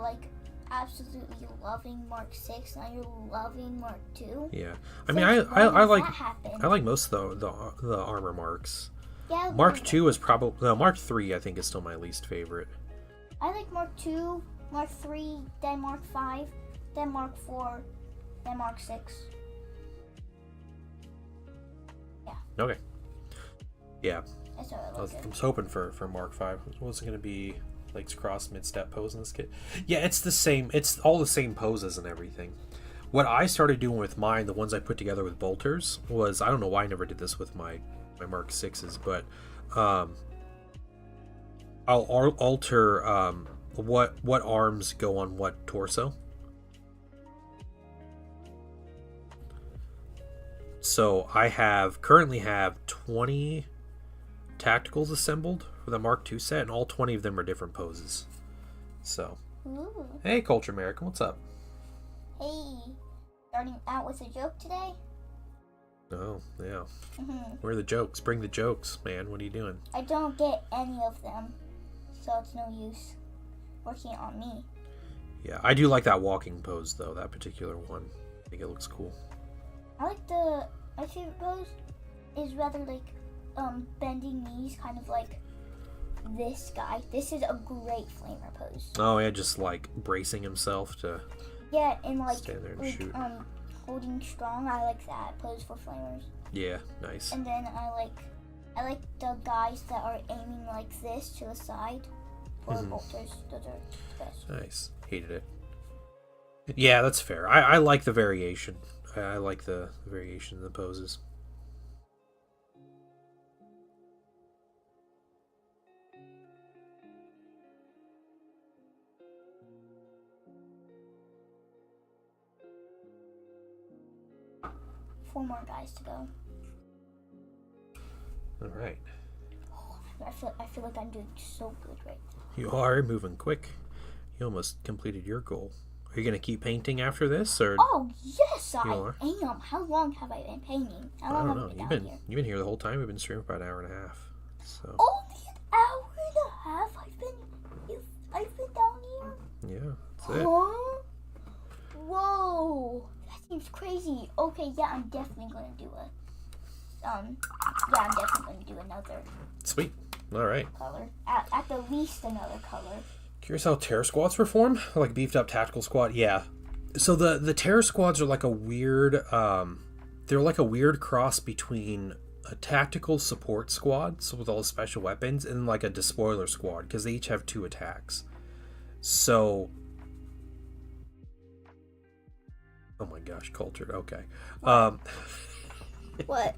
like absolutely loving Mark VI. Now you're loving Mark II. Yeah. I mean, I like most of the armor marks. Yeah. Mark II is probably Mark III. I think is still my least favorite. I like Mark II, Mark III, then Mark V, then Mark IV, then Mark VI. Yeah. Okay. Yeah. That's what I was hoping for Mark V. What's it going to be? Legs crossed, mid-step pose in this kit. Yeah, it's the same. It's all the same poses and everything. What I started doing with mine, the ones I put together with bolters, was, I don't know why I never did this with my Mark VIs, but I'll alter what arms go on what torso. So I currently have 20 tacticals assembled for the Mark II set, and all 20 of them are different poses. So, ooh. Hey, Culture American, what's up? Hey, starting out with a joke today? Oh, yeah. Mm-hmm. Where are the jokes? Bring the jokes, man. What are you doing? I don't get any of them, so it's no use working on me. Yeah, I do like that walking pose, though, that particular one. I think it looks cool. I like my favorite pose is rather like bending knees, kind of like this guy. This is a great flamer pose. Oh yeah, just like bracing himself to and like stand there and shoot. Holding strong. I like that pose for flamers. Yeah, nice. And then I like the guys that are aiming like this to the side for bolters. Those are best. Nice. Hated it. Yeah, that's fair. I like the variation. I like the variation in the poses. Four more guys to go. All right. Oh, I feel like I'm doing so good right now. You are moving quick. You almost completed your goal. Are you going to keep painting after this, or? Oh yes, I are? am. How long have I been painting? How long I don't know. have I been down here? You've been here the whole time. We've been streaming for about an hour and a half. So. Only an hour and a half. I've been down here. Yeah, that's it. Huh? Whoa, that seems crazy. Okay, yeah, I'm definitely gonna do another. Sweet. All right. Color. At the least another color. Curious how terror squads perform? Like beefed up tactical squad? Yeah. So the terror squads are like a weird they're like a weird cross between a tactical support squad, so with all the special weapons, and like a despoiler squad, because they each have 2 attacks. So oh my gosh, cultured. Okay. What?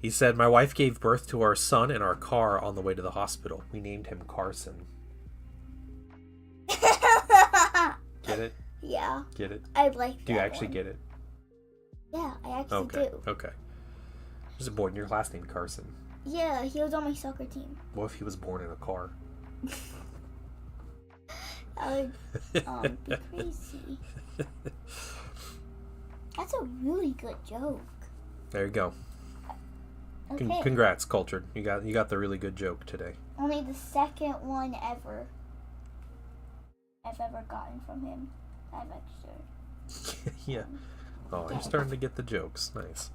He said, my wife gave birth to our son in our car on the way to the hospital. We named him Carson. Get it? Yeah. Get it? I like that. Do you actually get it? Yeah, I actually do. Okay. There's a boy in your class named Carson. Yeah, he was on my soccer team. What if he was born in a car? That would be crazy. That's a really good joke. There you go. Okay. Congrats, Cultured. You got the really good joke today. Only the second one I've ever gotten from him. I've actually. Yeah. Oh, you're starting to get the jokes. Nice.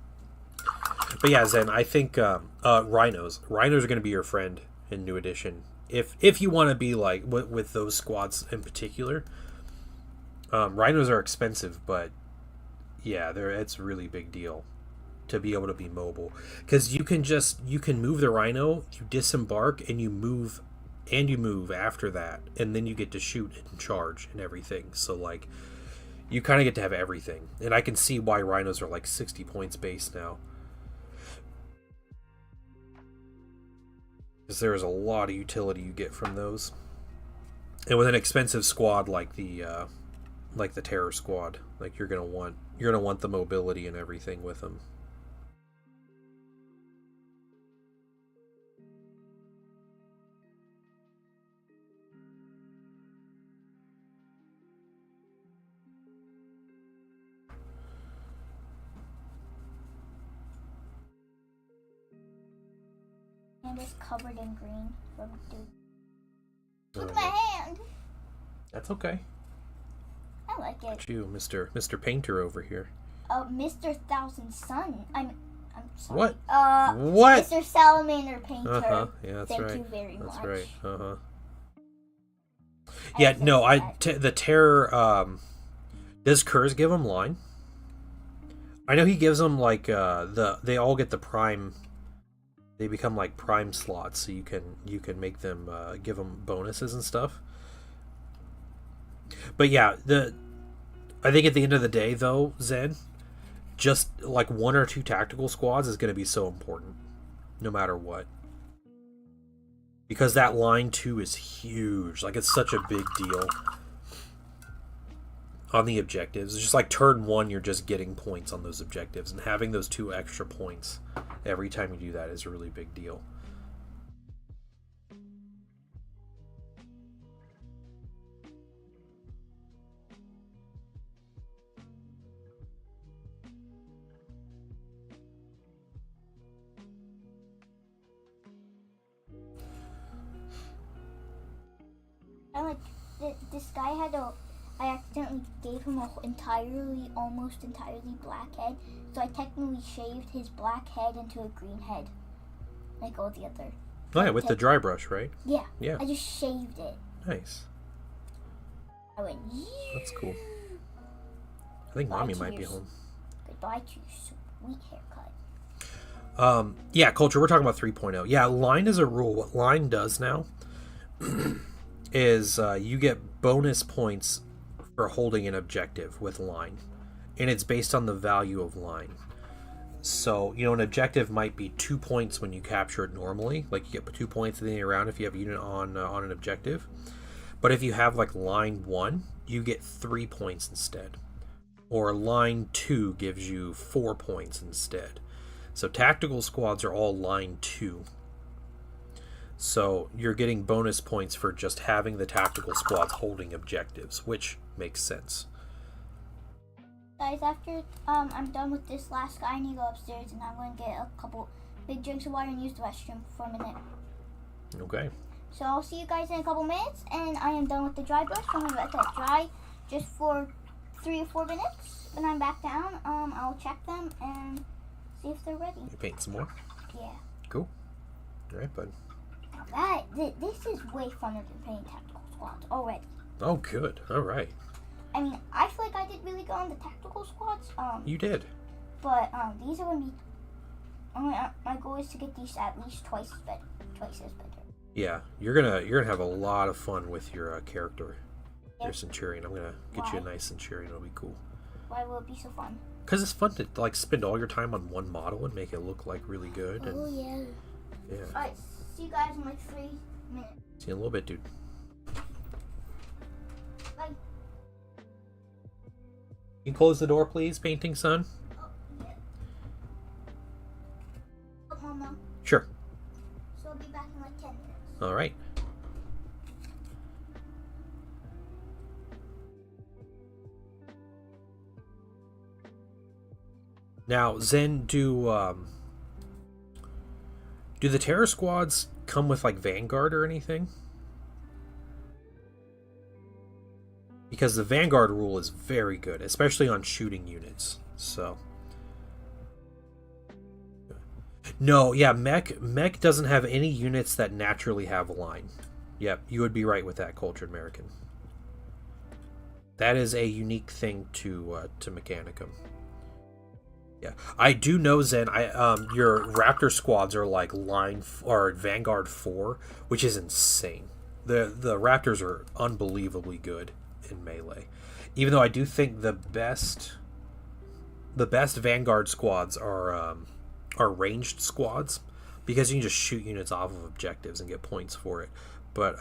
But yeah, Zen, I think rhinos. Rhinos are going to be your friend in New Edition. If you want to be like with those squads in particular. Rhinos are expensive, but yeah, it's a really big deal to be able to be mobile, because you can move the rhino, you disembark, and you move after that, and then you get to shoot and charge and everything. So like you kind of get to have everything, and I can see why rhinos are like 60 points base now. because there's a lot of utility you get from those. And with an expensive squad like the terror squad, like you're gonna want the mobility and everything with them. And it's covered in green from dude. Look at my hand. That's okay. I like it. It's you, Mr. Painter over here. Mr. ThePaintingSon. I'm sorry. What? What? Mr. Salamander Painter. Yeah, that's Thank right. you very much. That's right. Yeah, no, the terror. Does Kurz give him line? I know he gives them like they all get the prime. They become like prime slots, so you can make them give them bonuses and stuff. But yeah, I think at the end of the day, though, Zen, just like 1 or 2 tactical squads is going to be so important, no matter what. Because that line 2 is huge. Like, it's such a big deal on the objectives. It's just like turn 1, you're just getting points on those objectives. And having those 2 extra points every time you do that is a really big deal. This guy I accidentally gave him almost entirely black head, so I technically shaved his black head into a green head, like all the other. Oh yeah, with the dry brush, right? Yeah. Yeah. I just shaved it. Nice. I went. That's cool. I think Mommy might be home. Goodbye to your sweet haircut. Yeah, culture. We're talking about 3.0. Yeah, line is a rule. What line does now is you get bonus points for holding an objective with line, and it's based on the value of line. So, an objective might be 2 points when you capture it normally, like you get 2 points at the end of the round if you have a unit on an objective. But if you have like line 1, you get 3 points instead, or line 2 gives you 4 points instead. So tactical squads are all line 2. So you're getting bonus points for just having the tactical squads holding objectives, which makes sense. Guys, after I'm done with this last guy, I need to go upstairs and I'm going to get a couple big drinks of water and use the restroom for a minute. Okay. So I'll see you guys in a couple minutes, and I am done with the dry brush. I'm going to let that dry just for 3 or 4 minutes. When I'm back down, I'll check them and see if they're ready. You paint some more? Yeah. Cool. All right, bud. This is way funner than painting tactical squads already. Oh, good. All right. I mean, I feel like I did really good on the tactical squads. You did. But these are going to be. My goal is to get these at least twice as better. Yeah, you're gonna have a lot of fun with your character, your centurion. I'm gonna get you a nice centurion. It'll be cool. Why will it be so fun? Because it's fun to like spend all your time on one model and make it look like really good. Oh yeah. Yeah. All right. See you guys in like 3 minutes. See you in a little bit, dude. Bye. You can close the door, please, ThePaintingSon? Oh, yeah. Oh, Mama. Sure. So I'll be back in like 10 minutes. All right. Now, Zen, do the terror squads come with like Vanguard or anything? Because the Vanguard rule is very good, especially on shooting units. So, no, yeah, mech doesn't have any units that naturally have a line. Yep, you would be right with that, Cultured American. That is a unique thing to Mechanicum. Yeah, I do know, Zen. Your Raptor squads are like or Vanguard 4, which is insane. The Raptors are unbelievably good in melee. Even though I do think the best Vanguard squads are ranged squads, because you can just shoot units off of objectives and get points for it. But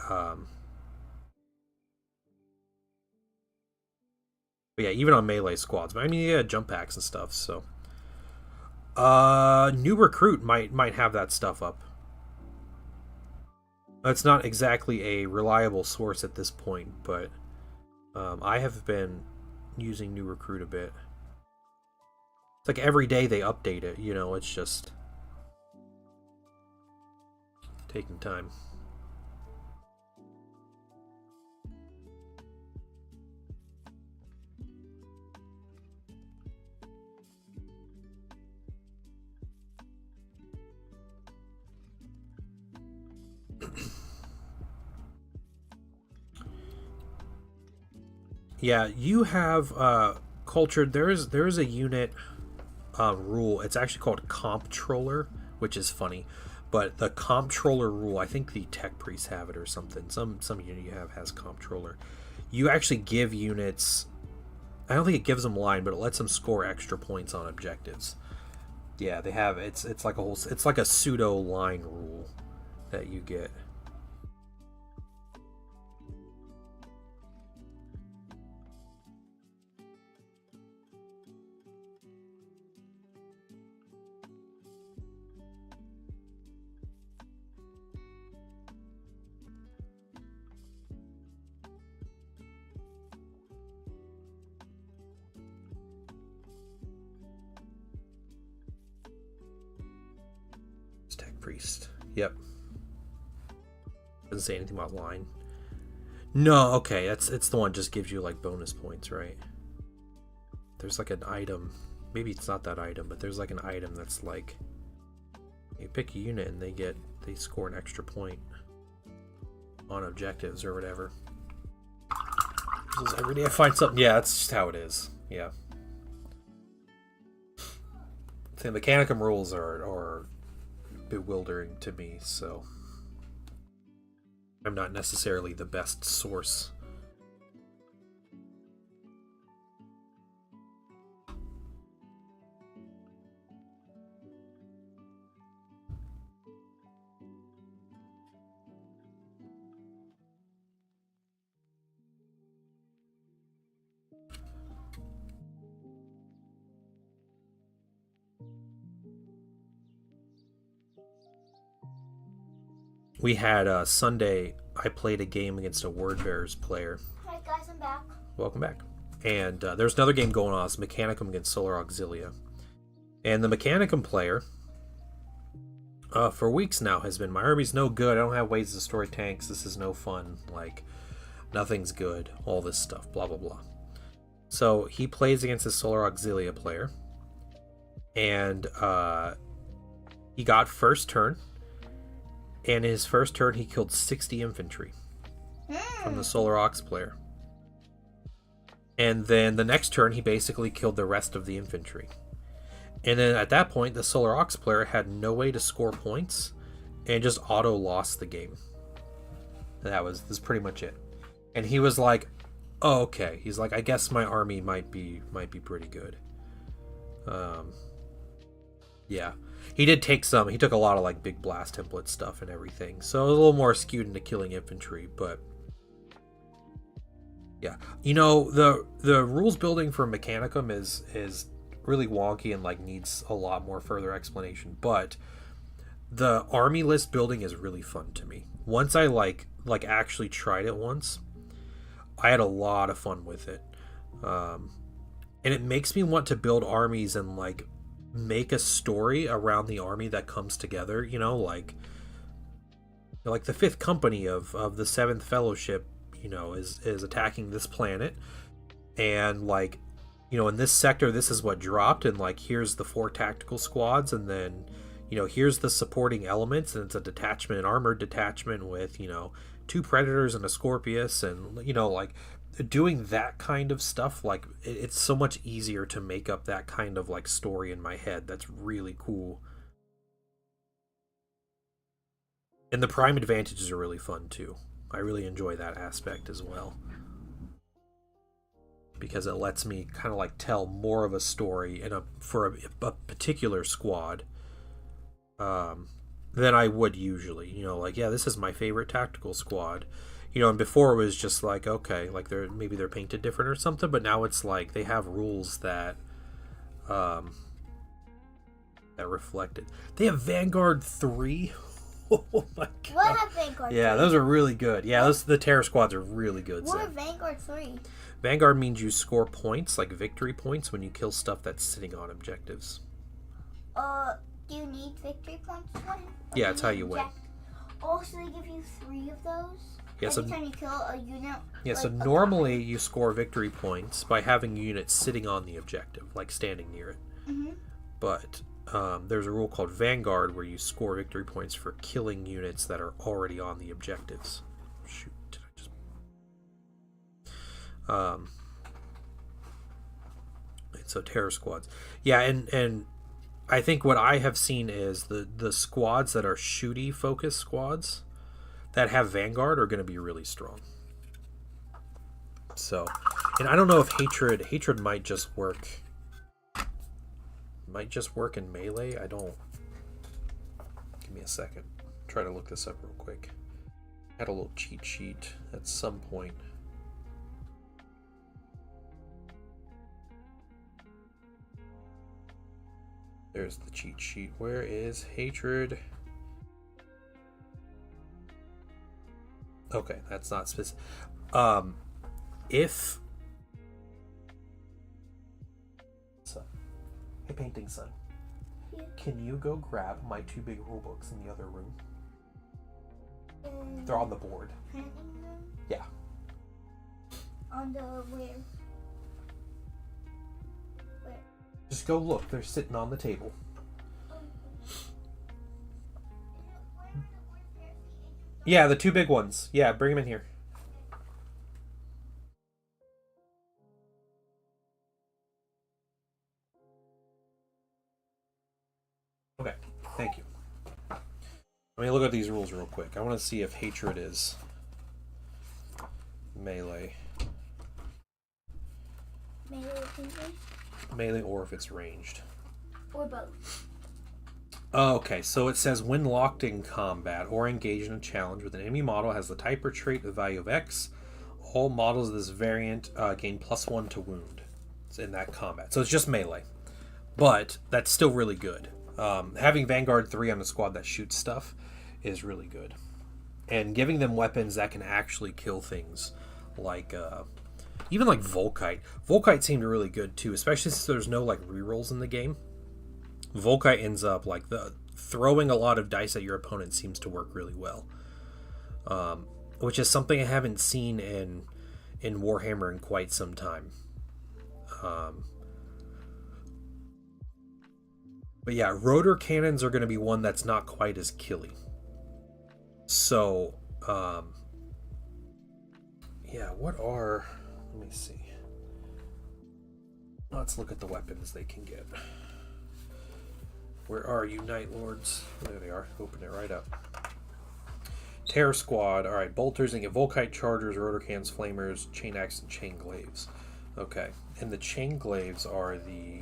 yeah, even on melee squads. But I mean, yeah, jump packs and stuff. So, new recruit might have that stuff up. It's not exactly a reliable source at this point, but I have been using new recruit a bit. It's like every day they update it. You know, it's just taking time. Yeah, you have cultured. There is a unit rule. It's actually called Comptroller, which is funny. But the Comptroller rule, I think the Tech Priests have it or something. Some unit you have has Comptroller. You actually give units. I don't think it gives them line, but it lets them score extra points on objectives. Yeah, they have. It's like a whole. It's like a pseudo line rule that you get. Tech Priest. Yep. Doesn't say anything about line. No, okay, it's the one just gives you like bonus points, right? There's like an item. Maybe it's not that item, but there's like an item that's like you pick a unit and they score an extra point on objectives or whatever. Every day I find something. Yeah, that's just how it is. Yeah. The Mechanicum rules are bewildering to me, so I'm not necessarily the best source. We had Sunday, I played a game against a Wordbearers player. Hi guys, I'm back. Welcome back. And there's another game going on. It's Mechanicum against Solar Auxilia. And the Mechanicum player, for weeks now, has been, my army's no good. I don't have ways to destroy tanks. This is no fun. Like, nothing's good. All this stuff. Blah, blah, blah. So he plays against the Solar Auxilia player. And he got first turn. And in his first turn, he killed 60 infantry from the Solar Aux player. And then the next turn, he basically killed the rest of the infantry. And then at that point, the Solar Aux player had no way to score points and just auto lost the game. And that's pretty much it. And he was like, "Oh, okay." He's like, "I guess my army might be pretty good." Yeah. He did take some. He took a lot of like big blast template stuff and everything. So it was a little more skewed into killing infantry, but yeah. You know, the rules building for Mechanicum is really wonky and like needs a lot more further explanation, but the army list building is really fun to me. Once I like actually tried it once, I had a lot of fun with it. And it makes me want to build armies and like make a story around the army that comes together, you know, like the 5th company of the 7th fellowship, you know, is attacking this planet, and like, you know, in this sector this is what dropped, and like here's the 4 tactical squads, and then, you know, here's the supporting elements, and it's a detachment, an armored detachment with, you know, 2 predators and a Scorpius, and, you know, like doing that kind of stuff, like it's so much easier to make up that kind of like story in my head. That's really cool. And the prime advantages are really fun too. I really enjoy that aspect as well, because it lets me kind of like tell more of a story for a particular squad, than I would usually. You know, like, yeah, this is my favorite tactical squad. You know, and before it was just like, okay, like maybe they're painted different or something, but now it's like they have rules that that reflect it. They have Vanguard 3. Oh my god. What have Vanguard 3? Yeah, those are really good. Yeah, the terror squads are really good. What are Vanguard 3? Vanguard means you score points, like victory points, when you kill stuff that's sitting on objectives. Do you need victory points? Yeah, it's how you win. Oh, so they give you 3 of those? Yeah, Every time you kill a unit? Yeah, so normally you score victory points by having units sitting on the objective, like standing near it. Mm-hmm. But there's a rule called Vanguard where you score victory points for killing units that are already on the objectives. Shoot, did I just... And so terror squads. Yeah, and I think what I have seen is the squads that are shooty focus squads that have Vanguard are going to be really strong. So, and I don't know if hatred might just work. Might just work in melee. I don't. Give me a second. Try to look this up real quick. Had a little cheat sheet at some point. There's the cheat sheet. Where is hatred? Okay, that's not specific. If so, hey, ThePaintingSon, Yeah. can you go grab my 2 big rule books in the other room? They're on the board. Printing them? Yeah. On the where? Where? Just go look. They're sitting on the table. Yeah, the 2 big ones. Yeah, bring them in here. Okay, thank you. Let me look at these rules real quick. I want to see if hatred is melee. Melee or if it's ranged. Or both. Okay, so it says when locked in combat or engaged in a challenge with an enemy model has the type or trait of the value of X, all models of this variant gain +1 to wound. It's in that combat. So it's just melee. But that's still really good. Having Vanguard 3 on the squad that shoots stuff is really good. And giving them weapons that can actually kill things like even like Volkite. Volkite seemed really good too, especially since there's no like rerolls in the game. Volkite ends up like throwing a lot of dice at your opponent seems to work really well, which is something I haven't seen in Warhammer in quite some time. But yeah, rotor cannons are going to be one that's not quite as killy. So yeah, what are? Let me see. Let's look at the weapons they can get. Where are you, Night Lords? There they are. Open it right up. Terror Squad. Alright, bolters and get Volkite chargers, rotor cannons, flamers, chain axe, and chain glaives. Okay. And the chain glaives are the...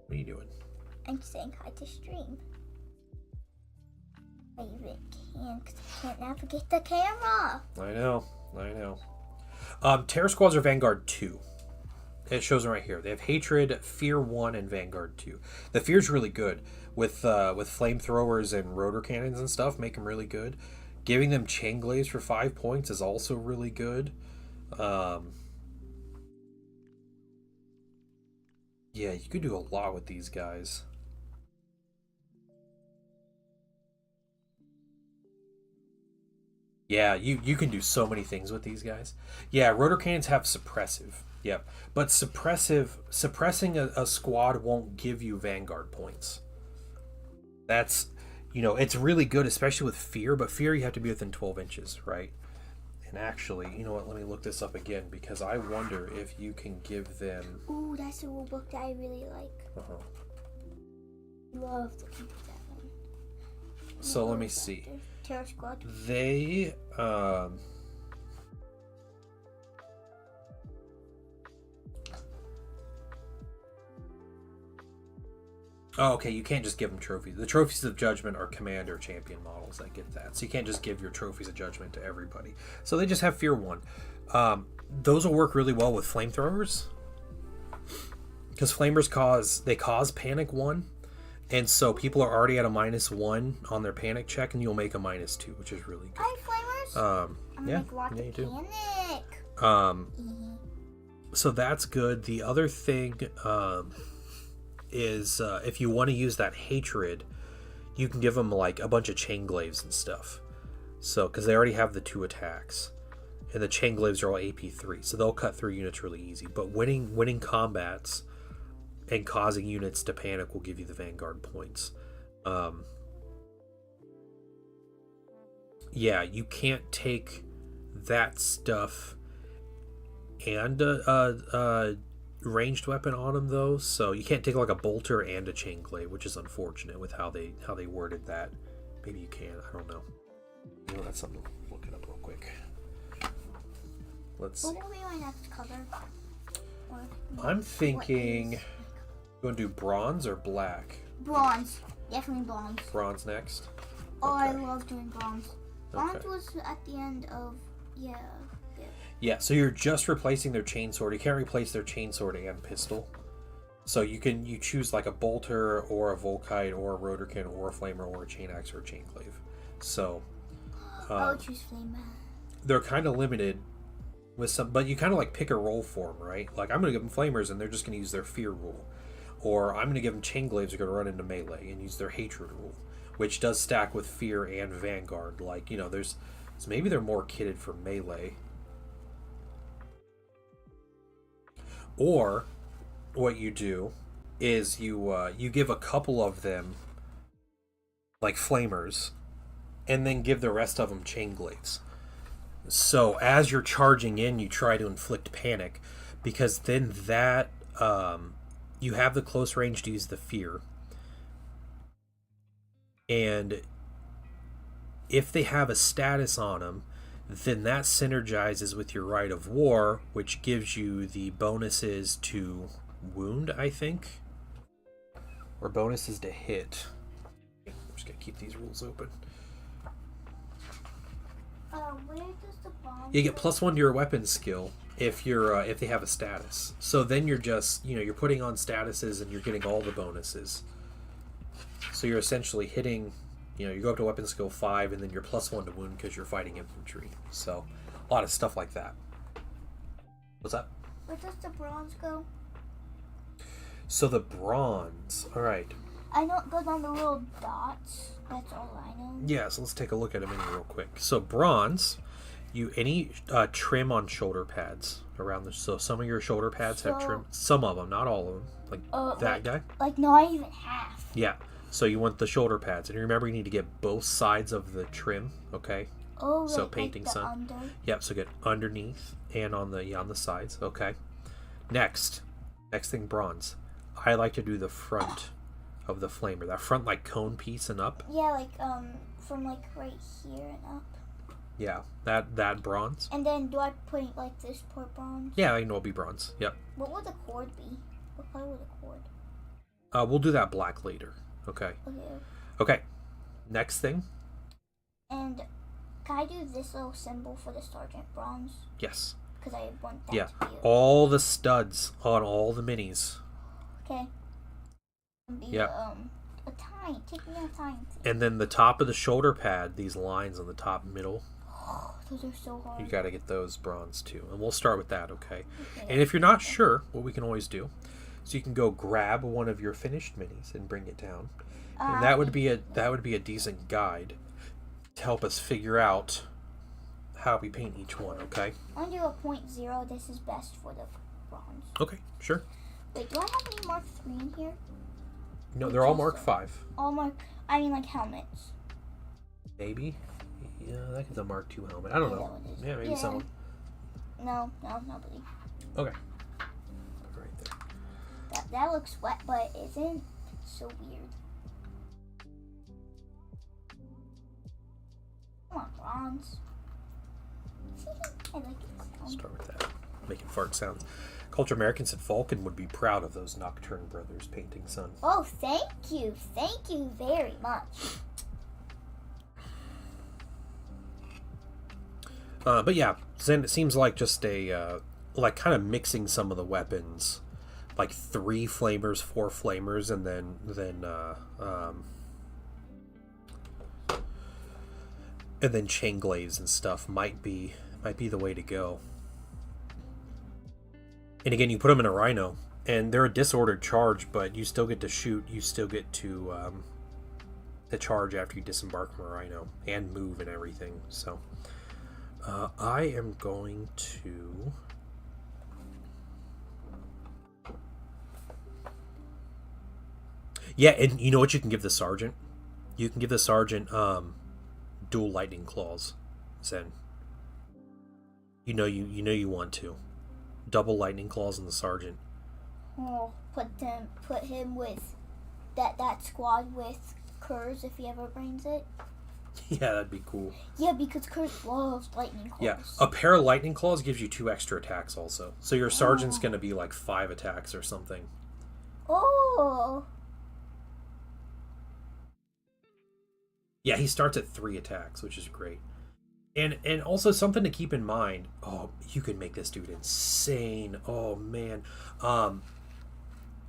What are you doing? I'm saying hi to stream. I even can because I can't navigate the camera. I know. Terror Squads are Vanguard 2. It shows them right here. They have Hatred, Fear 1, and Vanguard 2. The Fear's really good. With flamethrowers and rotor cannons and stuff, make them really good. Giving them chain glaives for 5 points is also really good. Yeah, you could do a lot with these guys. Yeah, you can do so many things with these guys. Yeah, rotor cannons have suppressive. Yep. But suppressing a squad won't give you Vanguard points. That's, it's really good, especially with Fear, but Fear you have to be within 12 inches, right? And actually, you know what, let me look this up again, because I wonder if you can give them... Ooh, that's a rule book that I really like. Love looking at that one. So let me see. Terror Squad. They, Oh, okay, you can't just give them trophies. The trophies of judgment are commander champion models that get that. So you can't just give your trophies of judgment to everybody. So they just have fear 1. Those will work really well with flamethrowers. Because flamers cause panic 1. And so people are already at a -1 on their panic check, and you'll make a -2, which is really good. Hi, flamers. Yeah, yeah, you do. Panic. So that's good. The other thing is if you want to use that hatred, you can give them like a bunch of chain glaives and stuff. So because they already have the 2 attacks, and the chain glaives are all AP3, so they'll cut through units really easy. But winning combats and causing units to panic will give you the Vanguard points. Yeah, you can't take that stuff and a ranged weapon on them though, so you can't take like a bolter and a chain glaive, which is unfortunate with how they worded that. Maybe you can, I don't know. You know, that's something to look it up real quick. Let's see. What will be my next color? I'm thinking you want to do bronze or black? Bronze. Definitely bronze. Bronze next? Oh, Okay. I love doing bronze. Bronze was at the end of, Yeah, so you're just replacing their chainsword. You can't replace their chainsword and pistol. So you choose like a bolter or a volkite or a rotorkin or a flamer or a chain axe or a chain glaive. So I would choose flamer. They're kind of limited with some, but you kind of like pick a role for them, right? Like I'm going to give them flamers and they're just going to use their fear rule. Or I'm going to give them chain glaives, are going to run into melee and use their hatred rule, which does stack with fear and vanguard. Like, you know, so maybe they're more kitted for melee. Or what you do is you give a couple of them like flamers and then give the rest of them chain glaives. So as you're charging in, you try to inflict panic, because then that you have the close range to use the fear, and if they have a status on them, then that synergizes with your Rite of War, which gives you the bonuses to wound, I think, or bonuses to hit. I'm just gonna keep these rules open. Where does the bomb You get +1 to your weapon skill if they have a status. So then you're just, you're putting on statuses and you're getting all the bonuses. So you're essentially hitting, you go up to weapon skill 5 and then you're +1 to wound because you're fighting infantry. So a lot of stuff like that. What's that? Where does the bronze go? So the bronze, all right. I know it goes on the little dots. That's all I know. Yeah, so let's take a look at them real quick. So bronze, any trim on shoulder pads around the. So some of your shoulder pads have trim. Some of them, not all of them. Like that guy. Like not even half. Yeah. So you want the shoulder pads, and remember you need to get both sides of the trim. Okay. Oh, so like PaintingSon. Under? Yep. So get underneath and on the sides. Okay. Next thing, bronze. I like to do the front of the flamer. That front like cone piece and up. Yeah, like from like right here and up. Yeah, that bronze. And then do I put like this part bronze? Yeah, I know it'll be bronze. Yep. What would the cord be? What color would the cord? We'll do that black later. Okay. Okay. Next thing. And can I do this little symbol for the sergeant bronze? Yes. Because I want that to be all the studs on all the minis. Okay. Yep. A tiny. Take me a tiny. And then the top of the shoulder pad, these lines on the top middle. Oh, those are so hard. You got to get those bronze too. And we'll start with that, okay? And if you're not sure, what we can always do is you can go grab one of your finished minis and bring it down. And that would be a decent guide to help us figure out how we paint each one, okay? I'm gonna do a 0.0. This is best for the bronze. Okay, sure. Wait, do I have any Mark 3 in here? No, they're all Mark 5. All Mark, I mean like helmets. Maybe. Yeah, that is a Mark 2 helmet. I don't know. Yeah, maybe someone. No, nobody. Okay. Right there. That looks wet, but it isn't. It's so weird. Come on, bronze. I like it. Start with that. Making fart sounds. Culture American said Falcon would be proud of those Nocturne Brothers painting, son. Oh, thank you. Thank you very much. But yeah, Zen, it seems like just a, like kind of mixing some of the weapons. Like 3 flamers, 4 flamers, and then chain glaives and stuff might be the way to go. And again, you put them in a rhino, and they're a disordered charge, but you still get to shoot. You still get to charge after you disembark from a rhino and move and everything. So I am going to. Yeah, and you know what you can give the sergeant? You can give the sergeant dual lightning claws, Zen. You know you want to. Double lightning claws on the sergeant. Oh, put him with that squad with Kurz if he ever brings it. Yeah, that'd be cool. Yeah, because Kurz loves lightning claws. Yeah, a pair of lightning claws gives you 2 extra attacks also. So your sergeant's gonna be like 5 attacks or something. Oh. Yeah, he starts at 3 attacks, which is great. And also something to keep in mind. Oh, you can make this dude insane. Oh man.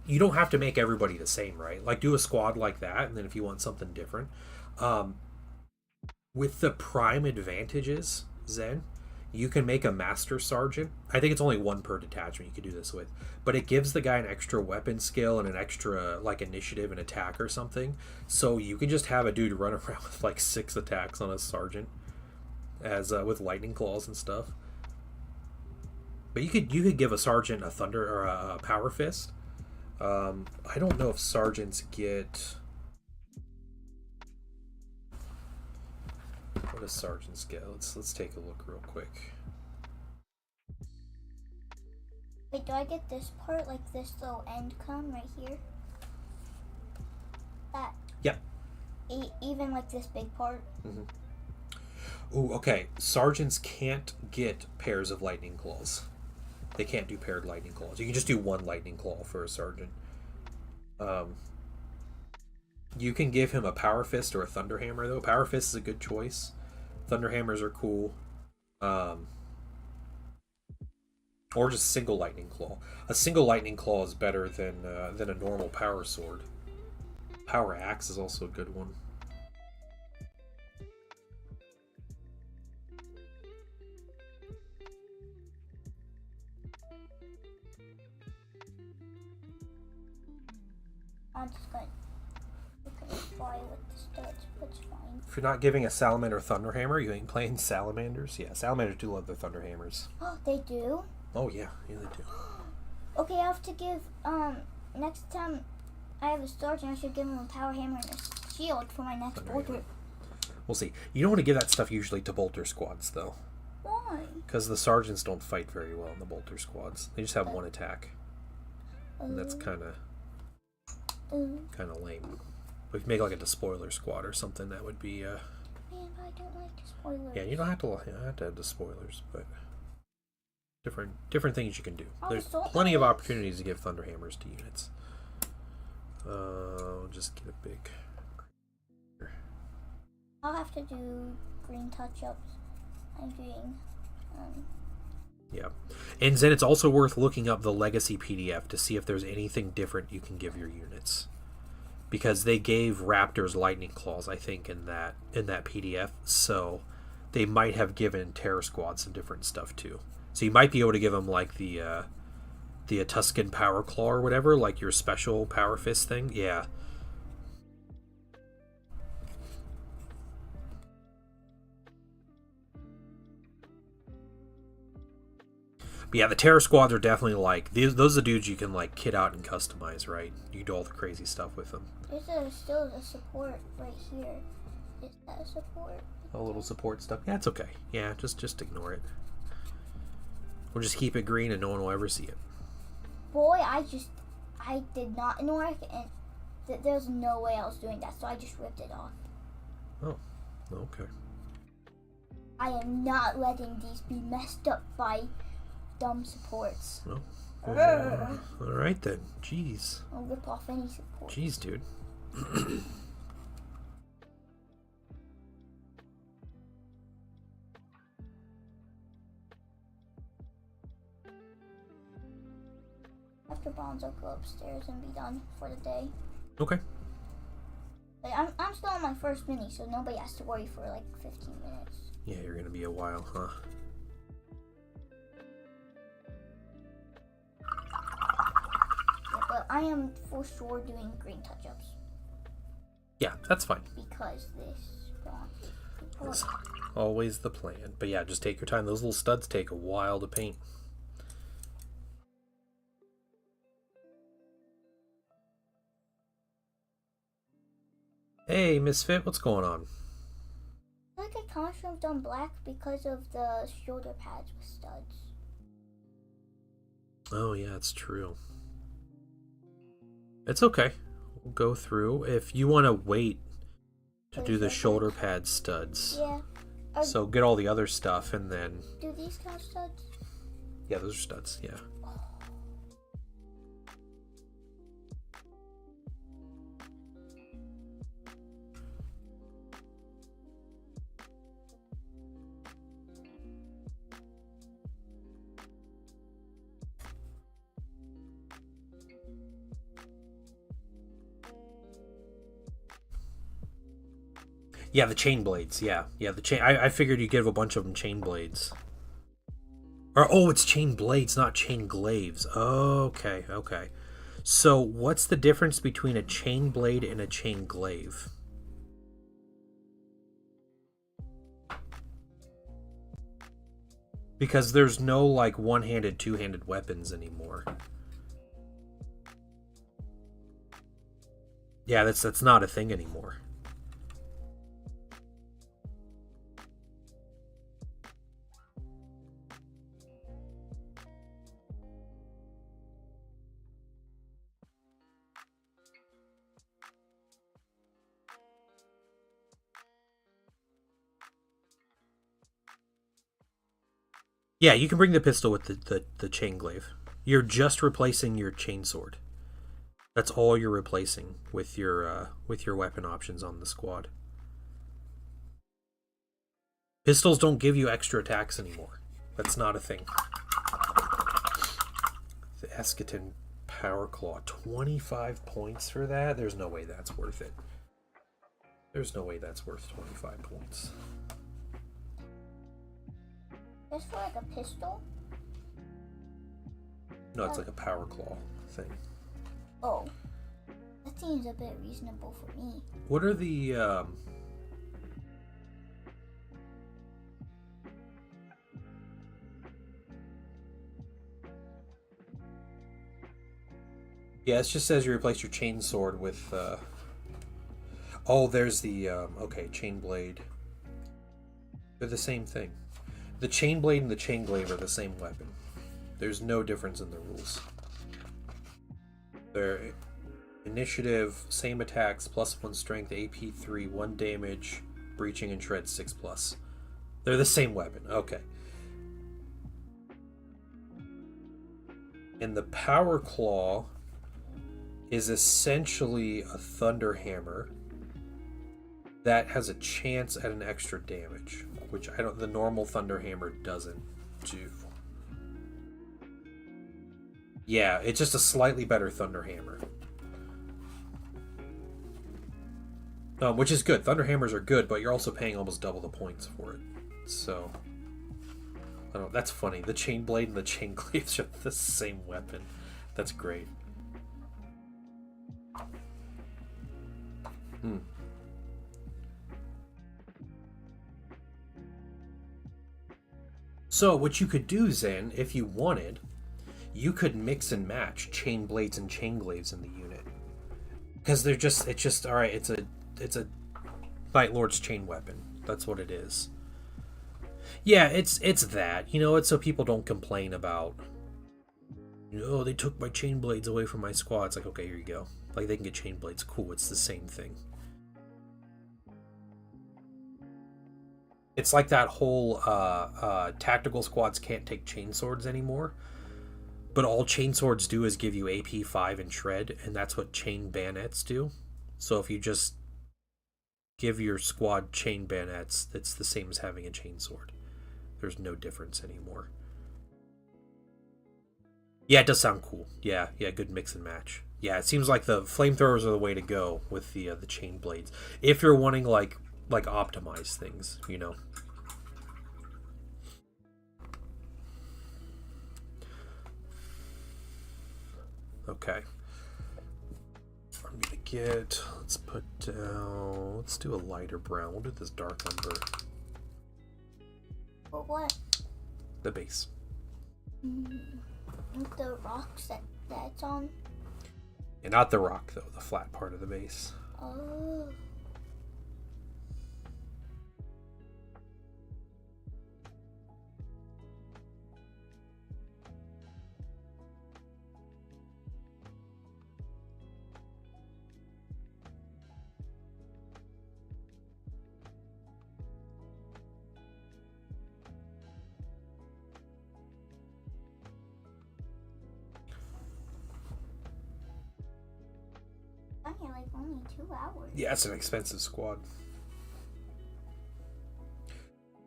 You don't have to make everybody the same, right? Like do a squad like that, and then if you want something different. With the prime advantages, Zen, you can make a master sergeant. I think it's only 1 per detachment you can do this with. But it gives the guy an extra weapon skill and an extra like initiative and attack or something. So you can just have a dude run around with like 6 attacks on a sergeant. As with lightning claws and stuff. But you could give a sergeant a thunder or a power fist. I don't know if sergeants get. What does sergeants get? Let's take a look real quick. Wait, do I get this part, like this little end cone right here? That. Yep. Even like this big part. Mm-hmm. Ooh, okay. Sergeants can't get pairs of lightning claws. They can't do paired lightning claws. You can just do 1 lightning claw for a sergeant. You can give him a power fist or a thunder hammer though. Power fist is a good choice. Thunder hammers are cool. Or just single lightning claw. A single lightning claw is better than a normal power sword. Power axe is also a good one. I'm just going to fly with the studs, but it's fine. If you're not giving a salamander thunder hammer, you ain't playing salamanders. Yeah, salamanders do love their thunder hammers. Oh, they do? Oh yeah, they do. Okay, I have to give, next time I have a sergeant, I should give him a power hammer and a shield for my next bolter. We'll see. You don't want to give that stuff usually to bolter squads, though. Why? Because the sergeants don't fight very well in the bolter squads. They just have 1 attack. And that's kind of lame. But if you make like a despoiler squad or something, that would be. Man, I don't like despoilers. Yeah, you don't have to have despoilers, but different things you can do. There's plenty of opportunities to give thunder hammers to units. I'll just get a big. I'll have to do green touch-ups. I'm doing. Yeah, and then it's also worth looking up the Legacy PDF to see if there's anything different you can give your units, because they gave Raptors lightning claws, I think, in that PDF. So they might have given Terror Squad some different stuff too. So you might be able to give them like the Tuscan Power Claw or whatever, like your special Power Fist thing. Yeah. But yeah, the Terror Squads are definitely like those are the dudes you can like kit out and customize, right? You do all the crazy stuff with them. There's still a support right here. Is that a support? A little support stuff. Yeah, it's okay. Yeah, just ignore it. We'll just keep it green and no one will ever see it. Boy, I did not ignore it, and there's no way I was doing that, so I just ripped it off. Oh, okay. I am not letting these be messed up by dumb supports. Well, Alright then. Jeez. I'll rip off any support. Jeez, dude. After bombs, I'll go upstairs and be done for the day. Okay. Like, I'm still on my first mini, so nobody has to worry for like 15 minutes. Yeah, you're gonna be a while, huh? Yeah, but I am for sure doing green touch-ups. Yeah, that's fine. Because this bronze is That's important. always the plan. But yeah, just take your time. Those little studs take a while to paint. Hey, Misfit, what's going on? I feel like I kind of should have done black because of the shoulder pads with studs. Oh, yeah, it's true. It's okay. We'll go through. If you want to wait to do the shoulder pad studs. Yeah. So get all the other stuff and then... Do these count studs? Yeah, those are studs, yeah. Yeah, the chain blades. Yeah, the chain. I figured you'd give a bunch of them chain blades. Or it's chain blades, not chain glaives. Okay. So what's the difference between a chain blade and a chain glaive? Because there's no like one-handed, two-handed weapons anymore. Yeah, that's not a thing anymore. Yeah, you can bring the pistol with the chain glaive. You're just replacing your chainsword. That's all you're replacing with your weapon options on the squad. Pistols don't give you extra attacks anymore. That's not a thing. The Eschaton Power Claw, 25 points for that? There's no way that's worth it. There's no way that's worth 25 points. Just for like a pistol? No, it's like a Power Claw thing. Oh. That seems a bit reasonable for me. What are the... Yeah, it just says you replace your chain sword with... Oh, there's the... Okay, chain blade. They're the same thing. The chain blade and the chain glaive are the same weapon. There's no difference in the rules. They're initiative, same attacks, +1 strength, AP 3, 1 damage, breaching and shred 6+. They're the same weapon. Okay. And the Power Claw is essentially a thunder hammer that has a chance at an extra damage, which the normal thunder hammer doesn't do. Yeah, it's just a slightly better thunder hammer. Which is good. Thunder hammers are good, but you're also paying almost double the points for it. So, I don't know. That's funny. The chain blade and the chain glaives are the same weapon. That's great. So what you could do, Zen, if you wanted, you could mix and match chain blades and chain glaives in the unit, because it's just all right. It's a Night Lord's chain weapon. That's what it is. Yeah, it's that. It's so people don't complain about. They took my chain blades away from my squad. It's like, okay, here you go. Like, they can get chain blades. Cool. It's the same thing. It's like that whole tactical squads can't take chainswords anymore. But all chain swords do is give you AP 5 and shred, and that's what chain bayonets do. So if you just give your squad chain bayonets, it's the same as having a chain sword. There's no difference anymore. Yeah, it does sound cool. Yeah, good mix and match. Yeah, it seems like the flamethrowers are the way to go with the chain blades. If you're wanting like optimize things, you know. Okay. I'm gonna get, let's put down, let's do a lighter brown. We'll do this dark umber. For what? The base. The rocks that's on? And not the rock though, the flat part of the base. Oh. Like only 2 hours. Yeah, it's an expensive squad.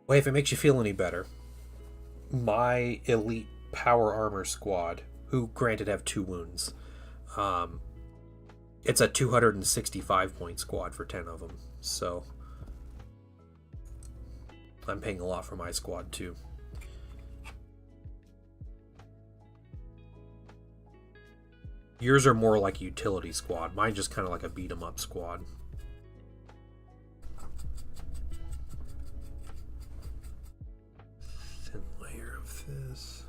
Well, if it makes you feel any better, my elite power armor squad, who granted have 2 wounds, it's a 265 point squad for 10 of them. So I'm paying a lot for my squad too. Yours are more like a utility squad. Mine just kind of like a beat 'em up squad. Thin layer of this.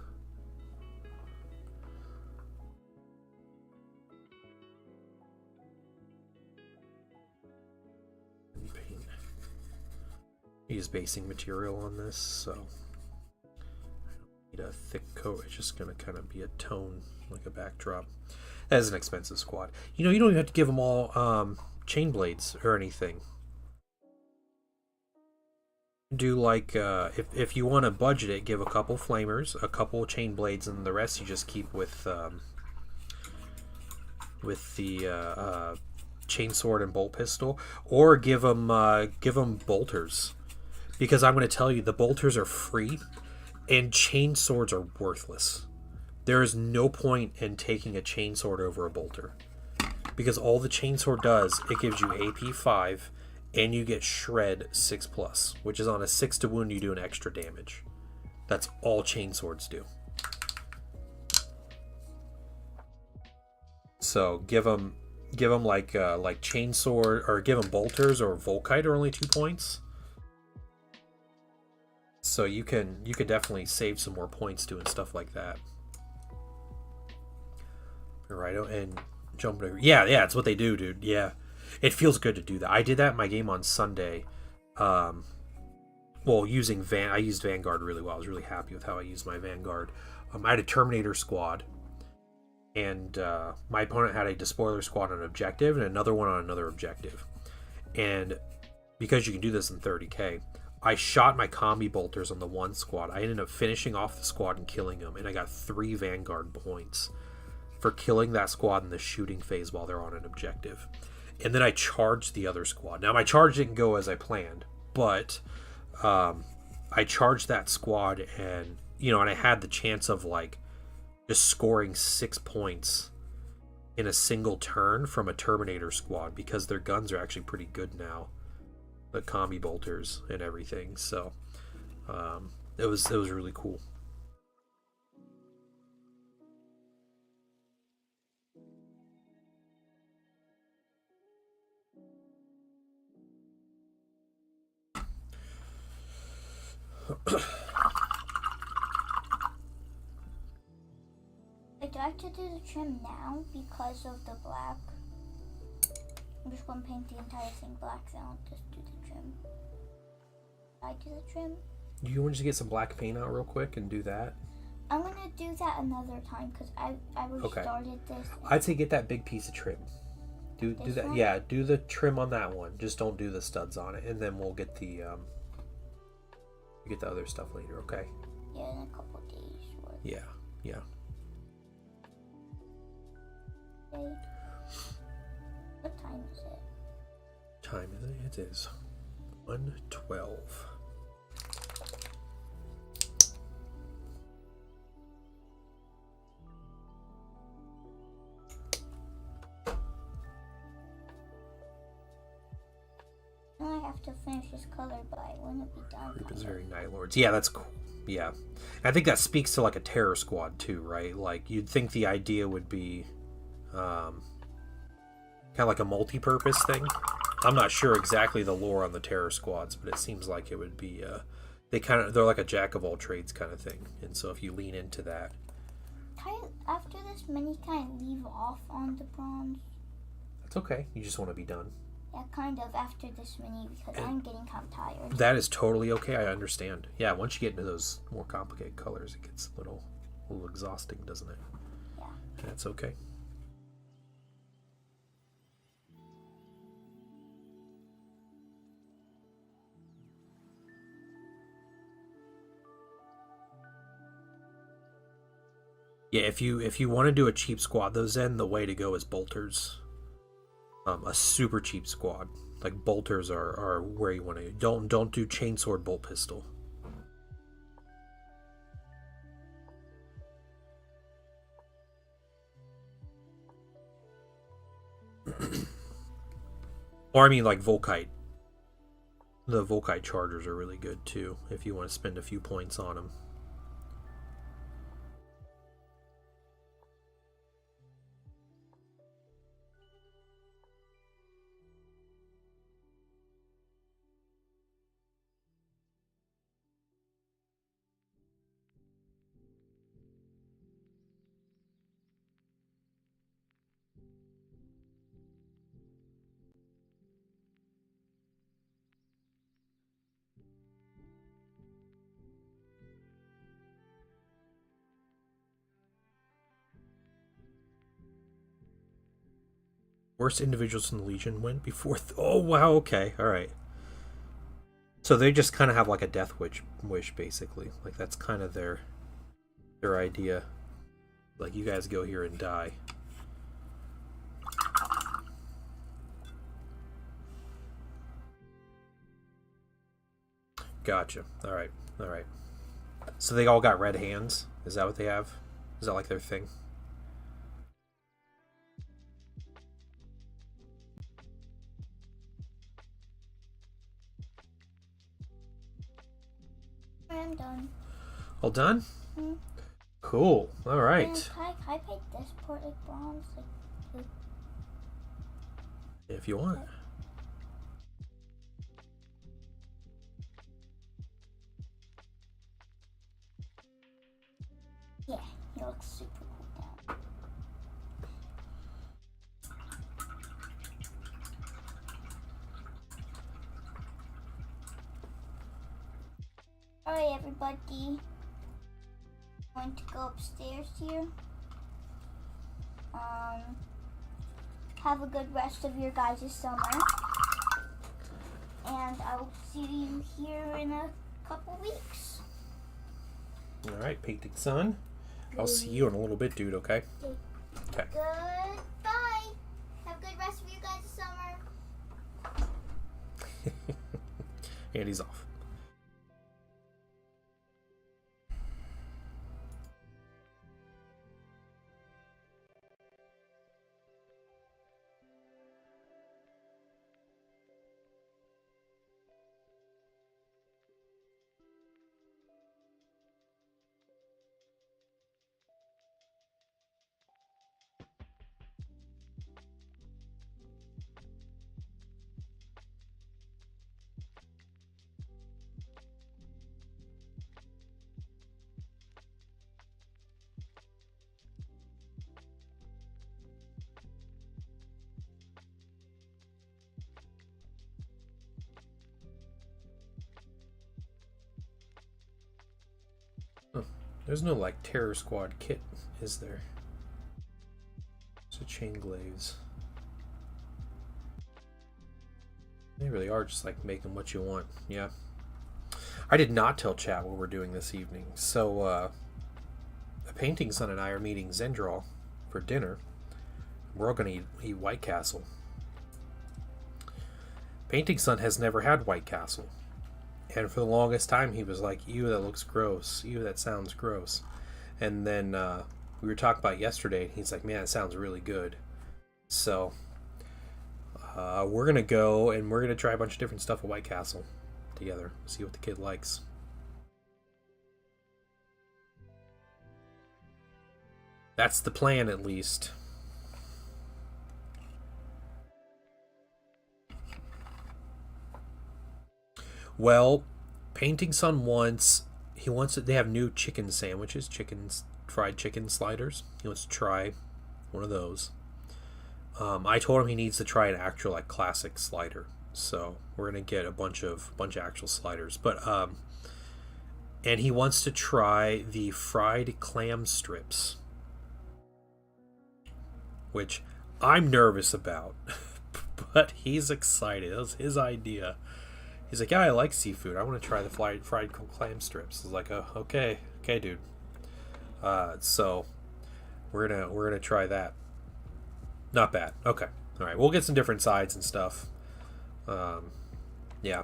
And paint. Use basing material on this, so I don't need a thick coat. It's just going to kind of be a tone, like a backdrop. As an expensive squad. You know, you don't even have to give them all chain blades or anything. Do like, if you want to budget it, give a couple flamers, a couple chain blades, and the rest you just keep with the chain sword and bolt pistol. Or give them bolters. Because I'm going to tell you, the bolters are free, and chain swords are worthless. There is no point in taking a chainsword over a bolter. Because all the chainsword does, it gives you AP 5 and you get shred 6+, which is on a 6 to wound you do an extra damage. That's all chainswords do. So give them like chainsword, or give them bolters or Volkite are only 2 points. So you could definitely save some more points doing stuff like that. Right, and jump over. Yeah, it's what they do, dude. Yeah, it feels good to do that. I did that in my game on Sunday. Well, I used Vanguard really well. I was really happy with how I used my Vanguard. I had a Terminator squad, and my opponent had a Despoiler squad on an objective and another one on another objective. And because you can do this in 30k, I shot my combi bolters on the one squad. I ended up finishing off the squad and killing them, and I got 3 Vanguard points for killing that squad in the shooting phase while they're on an objective. And then I charged the other squad. Now my charge didn't go as I planned, but I charged that squad, and and I had the chance of like just scoring 6 points in a single turn from a Terminator squad, because their guns are actually pretty good now, the combi bolters and everything. So it was really cool. I like to do the trim now because of the black. I'm just going to paint the entire thing black, then I'll just do the trim. I do the trim. You want to just get some black paint out real quick and do that? I'm going to do that another time because I restarted this. I'd say get that big piece of trim. Do that. One? Yeah, do the trim on that one. Just don't do the studs on it, and then we'll get the other stuff later, okay? Yeah, in a couple days. Yeah. today. What time is it? Time is it? It is 1:12. I have to finish this color, but I wouldn't be done. Ruben's very Night Lords. Yeah, that's cool. Yeah. I think that speaks to like a terror squad too, right? Like you'd think the idea would be kind of like a multi-purpose thing. I'm not sure exactly the lore on the terror squads, but it seems like it would be they're like a jack of all trades kind of thing. And so if you lean into that, After this mini, can I leave off on the bronze? that's okay. You just want to be done. Yeah, kind of after this mini because I'm getting kind of tired. That is totally okay. I understand. Yeah, once you get into those more complicated colors, it gets a little exhausting, doesn't it? Yeah. That's okay. Yeah, if you want to do a cheap squad, though, Zen, the way to go is bolters. A super cheap squad. Like bolters are where you want to. Don't do chainsword bolt pistol. Or I mean like Volkite. The Volkite chargers are really good too if you want to spend a few points on them. Worst individuals in the Legion went before. Oh wow, okay, all right. So they just kind of have like a death wish, basically. Like that's kind of their idea. Like you guys go here and die. Gotcha. All right, all right. So they all got red hands. Is that what they have? Is that like their thing? I'm done. All done? Mm-hmm. Cool. All right. Can I paint this part like bronze? Like... If you want. Yeah, it looks super cool now. Alright, everybody. I'm going to go upstairs here. Have a good rest of your guys' summer. And I will see you here in a couple weeks. All right, PaintingSon. I'll see you in a little bit, dude, okay? Okay. Goodbye. Have a good rest of your guys' summer. And he's off. Oh, there's no like Terror Squad kit, is there? It's a chain glaze. They really are just like making what you want. Yeah. I did not tell chat what we're doing this evening. So, ThePaintingSon and I are meeting Zendral for dinner. We're all gonna eat White Castle. PaintingSon has never had White Castle. And for the longest time, he was like, ew, that looks gross. Ew, that sounds gross. And then we were talking about it yesterday, and he's like, man, it sounds really good. So we're going to go, and we're going to try a bunch of different stuff at White Castle together. See what the kid likes. That's the plan, at least. Well, PaintingSon wants they have new chicken sandwiches, fried chicken sliders. He wants to try one of those. I told him he needs to try an actual like classic slider. So we're gonna get a bunch of actual sliders. But and he wants to try the fried clam strips, which I'm nervous about, but he's excited. That was his idea. He's like, yeah, I like seafood. I want to try the fried clam strips. I was like, oh, okay, dude. So we're gonna try that. Not bad. Okay, all right. We'll get some different sides and stuff. Yeah.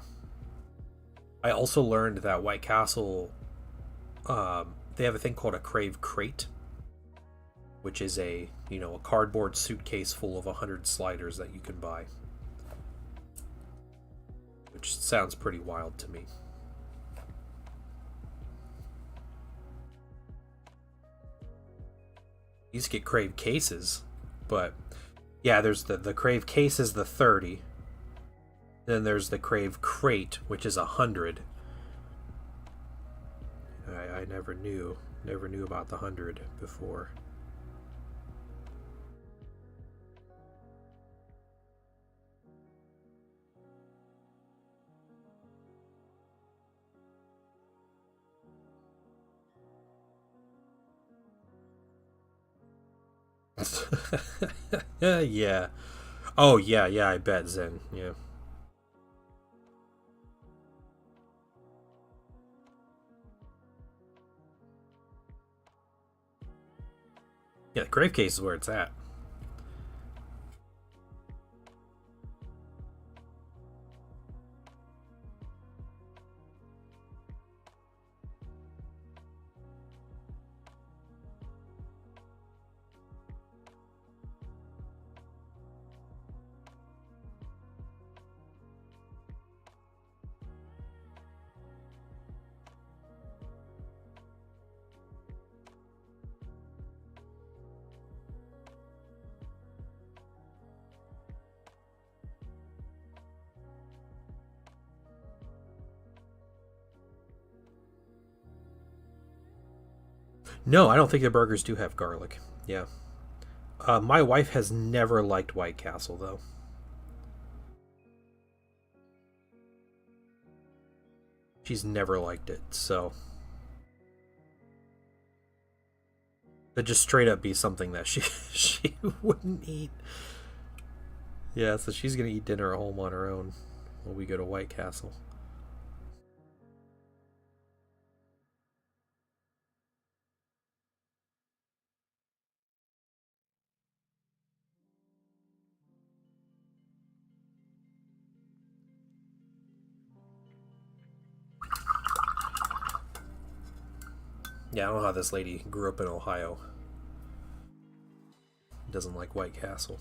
I also learned that White Castle, they have a thing called a Crave Crate, which is a cardboard suitcase full of 100 sliders that you can buy. Which sounds pretty wild to me. You used to get Crave cases, but yeah, there's the Crave case is the 30. Then there's the Crave Crate, which is 100. I never knew about the 100 before. Yeah. Oh, yeah, I bet, Zen. Yeah. Yeah, the Crave case is where it's at. No, I don't think the burgers do have garlic. Yeah. My wife has never liked White Castle, though. She's never liked it, so. It'd just straight up be something that she wouldn't eat. Yeah, so she's gonna eat dinner at home on her own when we go to White Castle. Yeah, I don't know how this lady grew up in Ohio. Doesn't like White Castle.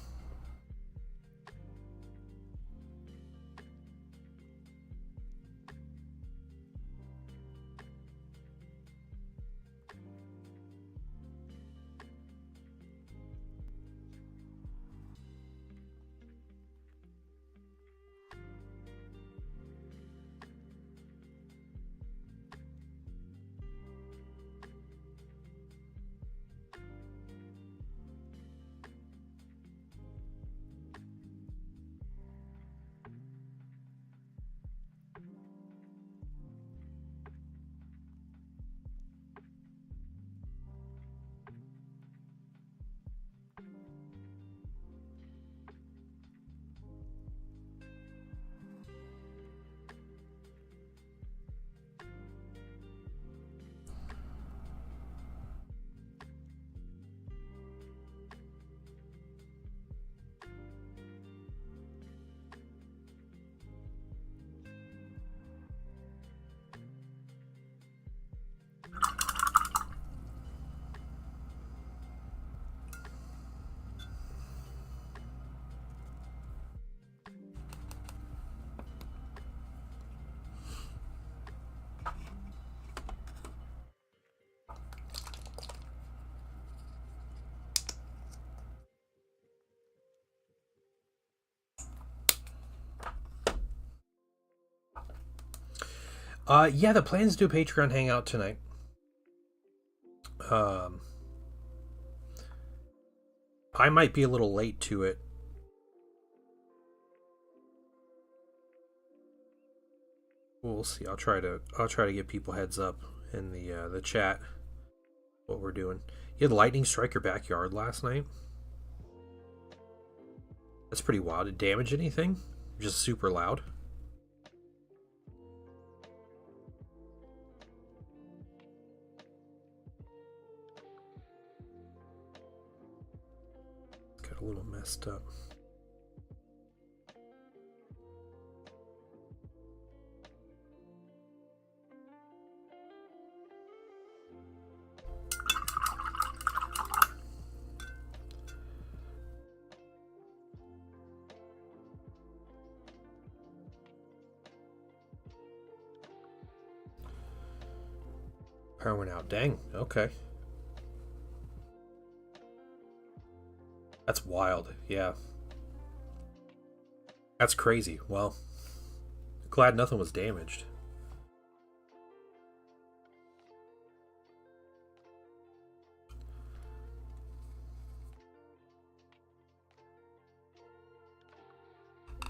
Yeah, the plans to do a Patreon hangout tonight. I might be a little late to it. We'll see. I'll try to give people heads up in the chat what we're doing. You had lightning strike your backyard last night. That's pretty wild. Did it damage anything? Just super loud. Got a little messed up. Power went out. Dang. Okay. That's wild. Yeah. That's crazy. Well, glad nothing was damaged.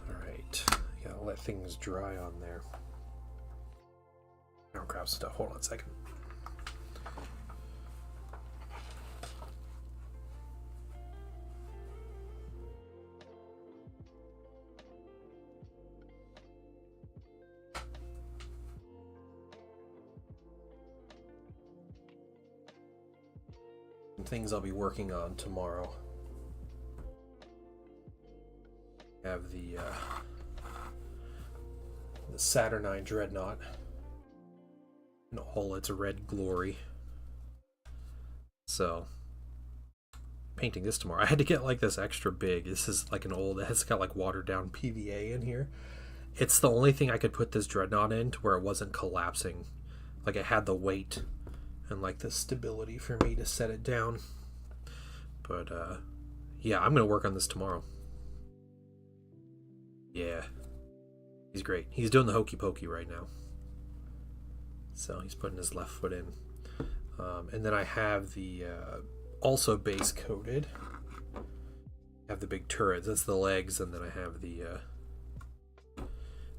Alright. Gotta let things dry on there. I'll grab stuff. Hold on a second. Things I'll be working on tomorrow. Have the Saturnine Dreadnought in all its red glory. So painting this tomorrow. I had to get like this extra big. This is like an old, it's got like watered down PVA in here. It's the only thing I could put this Dreadnought in to where it wasn't collapsing. Like it had the weight and like the stability for me to set it down. But yeah, I'm gonna work on this tomorrow. Yeah, he's great. He's doing the hokey pokey right now, so he's putting his left foot in. And then I have the also base coated. I have the big turrets. That's the legs, and then I have the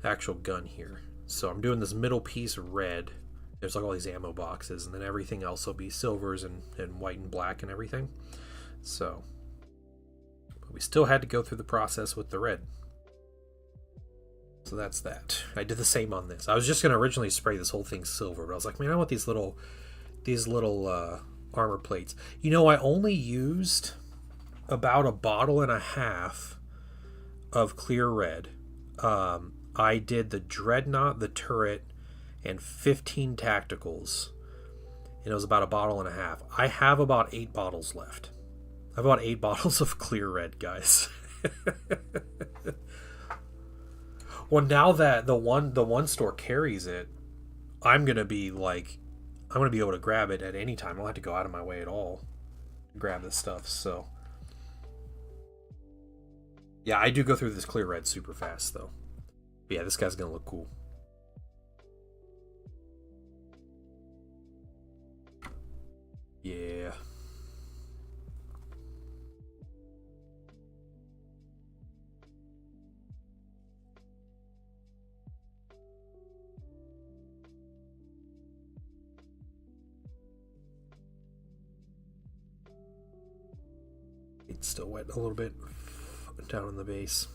actual gun here. So I'm doing this middle piece red. There's like all these ammo boxes, and then everything else will be silvers and white and black and everything. So, but we still had to go through the process with the red. So that's that. I did the same on this. I was just gonna originally spray this whole thing silver, but I was like, man, I want these little armor plates. You know, I only used about a bottle and a half of clear red. I did the Dreadnought, the turret, and 15 tacticals, and it was about a bottle and a half. I have about 8 bottles left. I have about 8 bottles of clear red, guys. Well, now that the one store carries it, I'm gonna be able to grab it at any time. I don't have to go out of my way at all to grab this stuff. So yeah, I do go through this clear red super fast though. But yeah, this guy's gonna look cool. Yeah. It's still wet a little bit down on the base.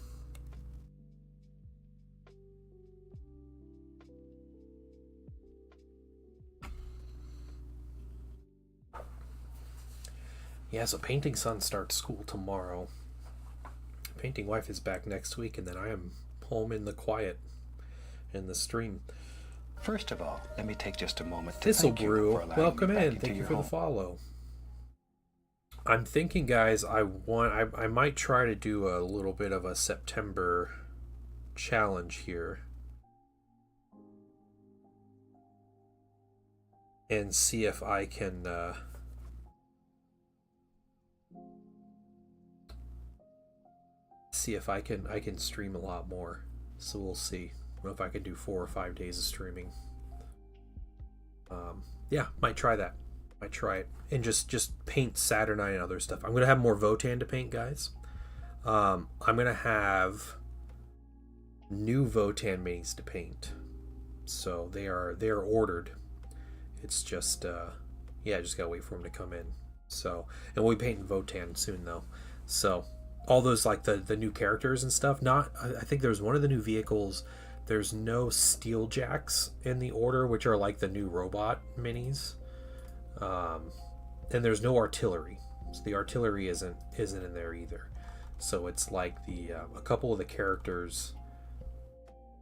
Yeah, so ThePaintingSon starts school tomorrow. Painting Wife is back next week, and then I am home in the quiet in the stream. First of all, let me take just a moment to Thistle thank you Brew, for allowing welcome me back in. into Thank you your for the home. follow. I'm thinking, guys, I might try to do a little bit of a September challenge here and see if I can I can stream a lot more. So we'll see. I don't know if I can do 4 or 5 days of streaming. Yeah, might try that. Might try it and just paint Saturnine and other stuff. I'm gonna have more Votan to paint, guys. I'm gonna have new Votan minis to paint, so they are ordered. It's just yeah, just gotta wait for them to come in. So, and we'll be painting Votan soon though. So all those like the new characters and stuff. Not I think there's one of the new vehicles. There's no steel jacks in the order, which are like the new robot minis. And there's no artillery, so the artillery isn't in there either. So it's like the a couple of the characters,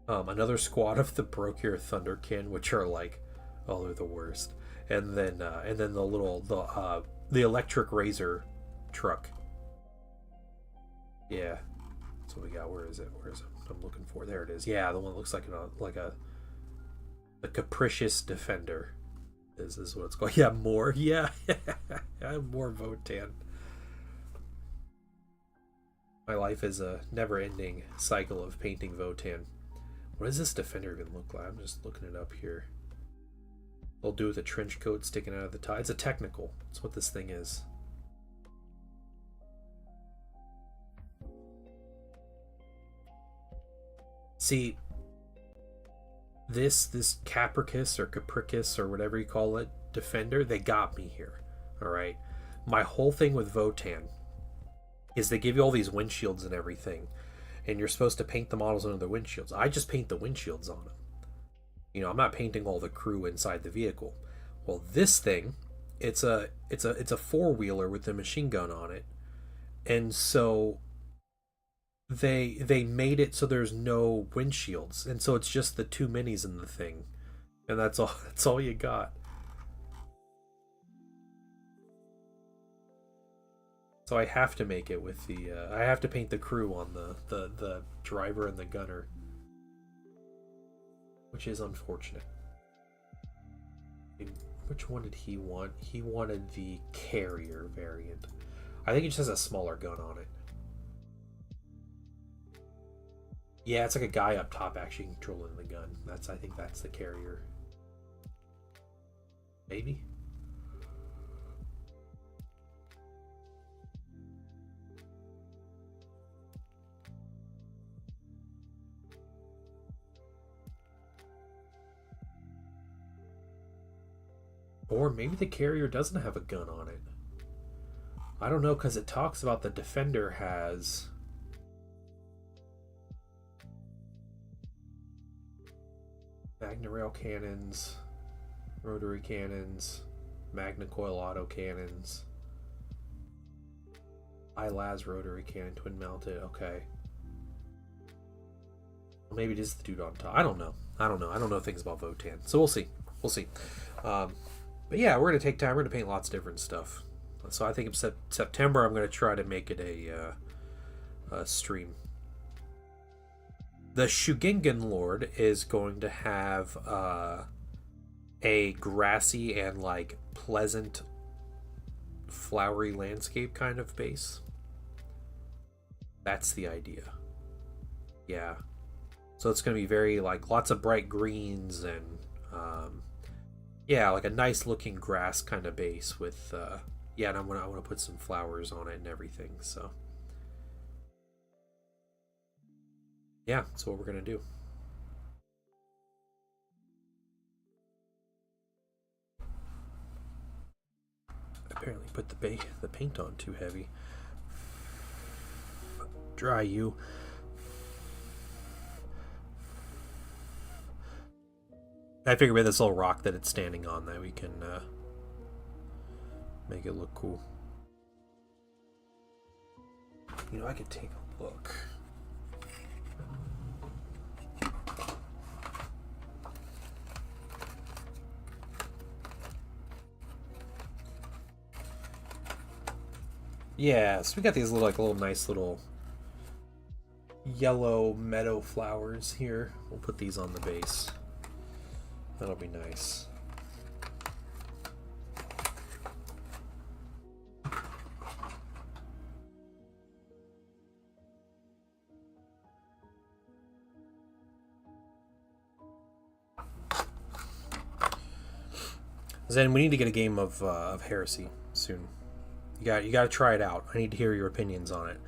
another squad of the Brokir Thunderkin, which are like, oh, they're the worst. And then the electric razor truck. Yeah, that's what we got. Where is it? I'm looking for. There it is. Yeah, the one that looks like a capricious defender. Is what it's called. Yeah, more. Yeah, more Votan. My life is a never-ending cycle of painting Votan. What does this defender even look like? I'm just looking it up here. They'll do with a trench coat sticking out of the tie. It's a technical. That's what this thing is. See, this Capricus or Capricus or whatever you call it, defender, they got me here. All right. My whole thing with Votan is they give you all these windshields and everything, and you're supposed to paint the models under the windshields. I just paint the windshields on them. You know, I'm not painting all the crew inside the vehicle. Well, this thing, it's a four-wheeler with a machine gun on it, and so they made it so there's no windshields, and so it's just the two minis in the thing, and that's all. That's all you got. So I have to make it with the. I have to paint the crew on the driver and the gunner, which is unfortunate. Which one did he want? He wanted the carrier variant. I think it just has a smaller gun on it. Yeah, it's like a guy up top actually controlling the gun. I think that's the carrier. Maybe? Or maybe the carrier doesn't have a gun on it. I don't know, because it talks about the defender has... Magna rail cannons, rotary cannons, Magna coil auto cannons, ILAS rotary cannon, twin mounted. Okay. Well, maybe it is the dude on top. I don't know. I don't know things about Votan. So we'll see. But yeah, we're gonna take time. We're gonna paint lots of different stuff. So I think in September I'm gonna try to make it a stream. The Shugingen Lord is going to have a grassy and like pleasant flowery landscape kind of base. That's the idea. Yeah. So it's going to be very like lots of bright greens and yeah, like a nice looking grass kind of base with yeah, and I want to put some flowers on it and everything. So yeah, that's what we're gonna do. Apparently put the paint on too heavy. Dry you. I figured with this little rock that it's standing on that we can make it look cool. You know, I could take a look. Yeah, so we got these little nice little yellow meadow flowers here. We'll put these on the base. That'll be nice. Zen, we need to get a game of Heresy soon. You got to try it out. I need to hear your opinions on it.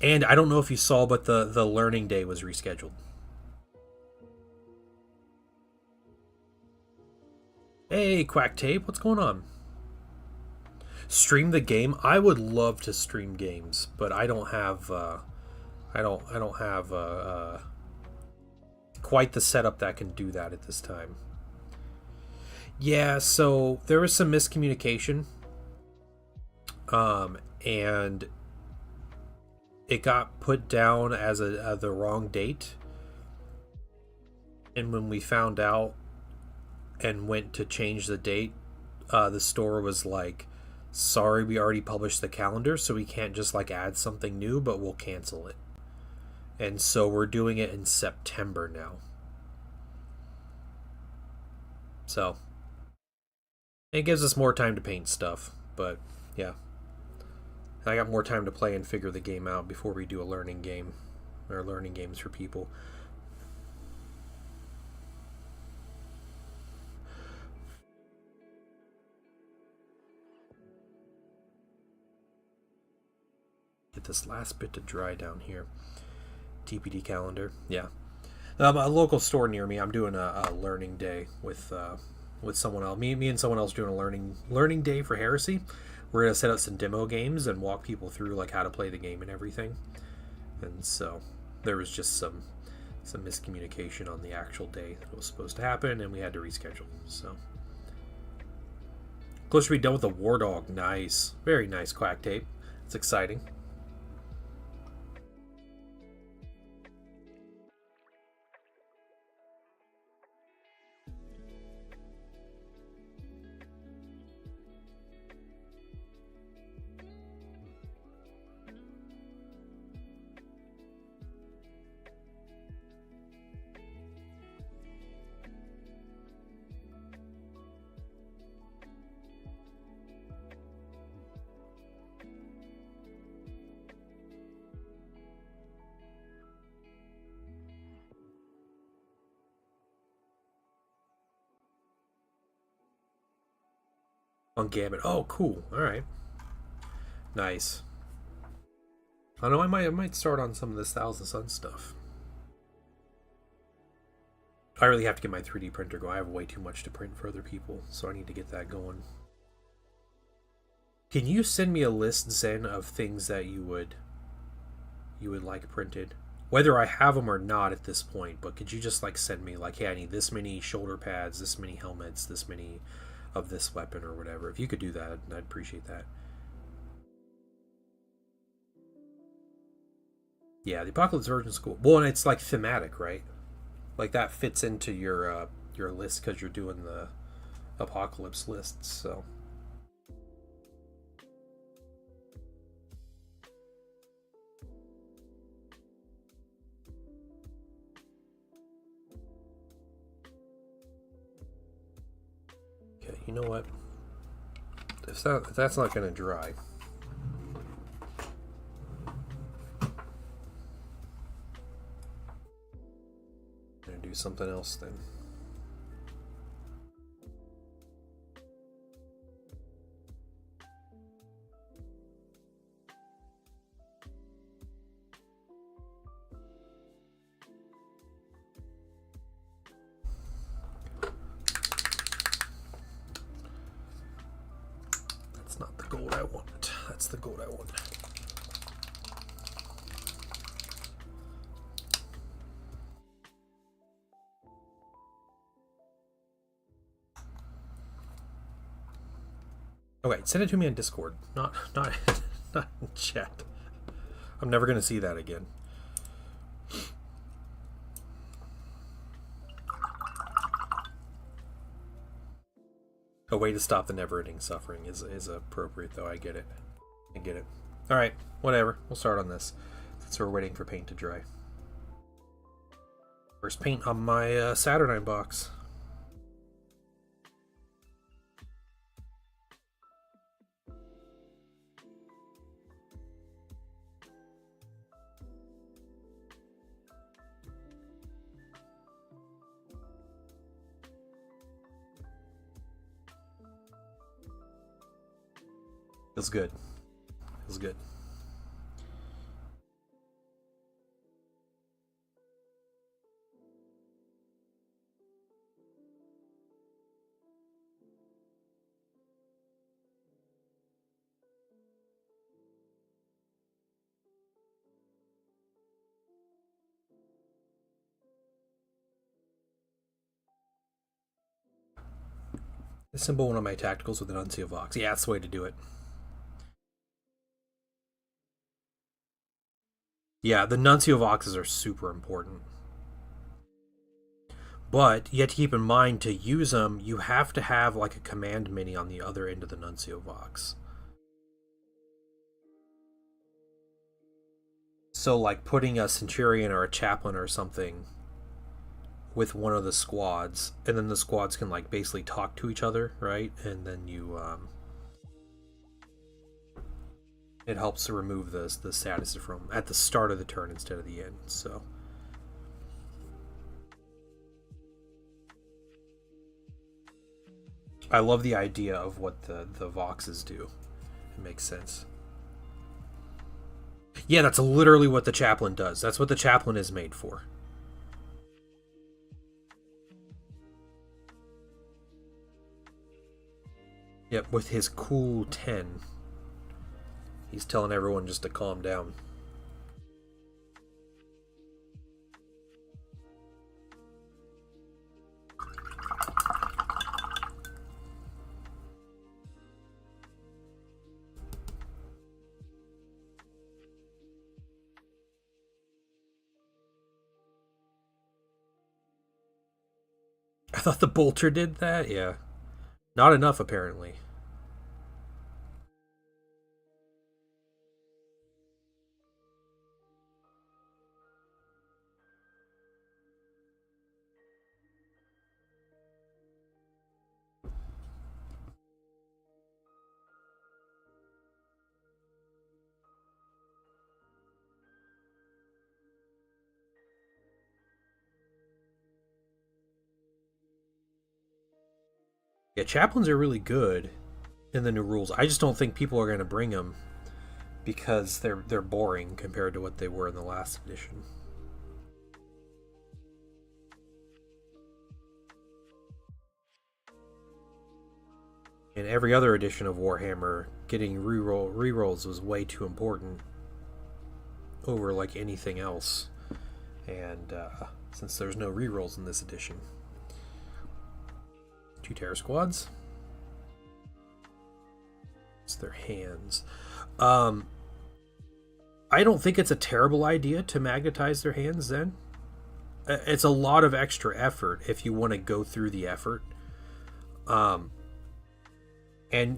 And I don't know if you saw, but the learning day was rescheduled. Hey, Quack Tape, what's going on? Stream the game? I would love to stream games, but I don't have I don't have quite the setup that can do that at this time. Yeah, so there was some miscommunication, and it got put down as the wrong date. And when we found out and went to change the date, the store was like, sorry, we already published the calendar, so we can't just like add something new, but we'll cancel it. And so we're doing it in September now. So it gives us more time to paint stuff, but yeah. I got more time to play and figure the game out before we do a learning game, or learning games for people. Get this last bit to dry down here. TPD calendar, yeah. A local store near me, I'm doing a learning day with someone else. Me and someone else doing a learning day for Heresy. We're gonna set up some demo games and walk people through like how to play the game and everything. And so there was just some miscommunication on the actual day that was supposed to happen, and we had to reschedule. So close to be done with the War Dog. Nice, very nice, Quack Tape. It's exciting. On Gambit. Oh, cool. All right. Nice. I know I might start on some of this Thousand Sun stuff. I really have to get my 3D printer going. I have way too much to print for other people, so I need to get that going. Can you send me a list, Zen, of things that you would like printed? Whether I have them or not at this point, but could you just like send me like, hey, I need this many shoulder pads, this many helmets, this many of this weapon or whatever. If you could do that, I'd appreciate that. Yeah, the Apocalypse version's cool. Well, and it's like thematic, right? Like that fits into your list because you're doing the Apocalypse lists. So okay, you know what? If that's not going to dry. I'm going to do something else then. That's not the gold I want. That's the gold I want. Okay, send it to me on Discord, not not in chat. I'm never gonna see that again. A way to stop the never-ending suffering is appropriate, though. I get it. I get it. All right, whatever. We'll start on this since we're waiting for paint to dry. First paint on my Saturnine box. Feels good. Feels good. Assemble one of my tacticals with an Nuncio Vox. Yeah, that's the way to do it. Yeah, the Nuncio Voxes are super important. But you have to keep in mind, to use them, you have to have like a command mini on the other end of the Nuncio Vox. So like putting a Centurion or a Chaplain or something with one of the squads, and then the squads can like basically talk to each other, right? And then you it helps to remove the status from at the start of the turn instead of the end. So I love the idea of what the Voxes do. It makes sense. Yeah, that's literally what the Chaplain does. That's what the Chaplain is made for. Yep, with his cool 10. He's telling everyone just to calm down. I thought the Bolter did that? Yeah. Not enough, apparently. Yeah, Chaplains are really good in the new rules. I just don't think people are going to bring them because they're boring compared to what they were in the last edition. In every other edition of Warhammer, getting rerolls was way too important over like anything else. And since there's no rerolls in this edition, 2 Terror Squads. It's their hands. I don't think it's a terrible idea to magnetize their hands then. It's a lot of extra effort if you want to go through the effort. And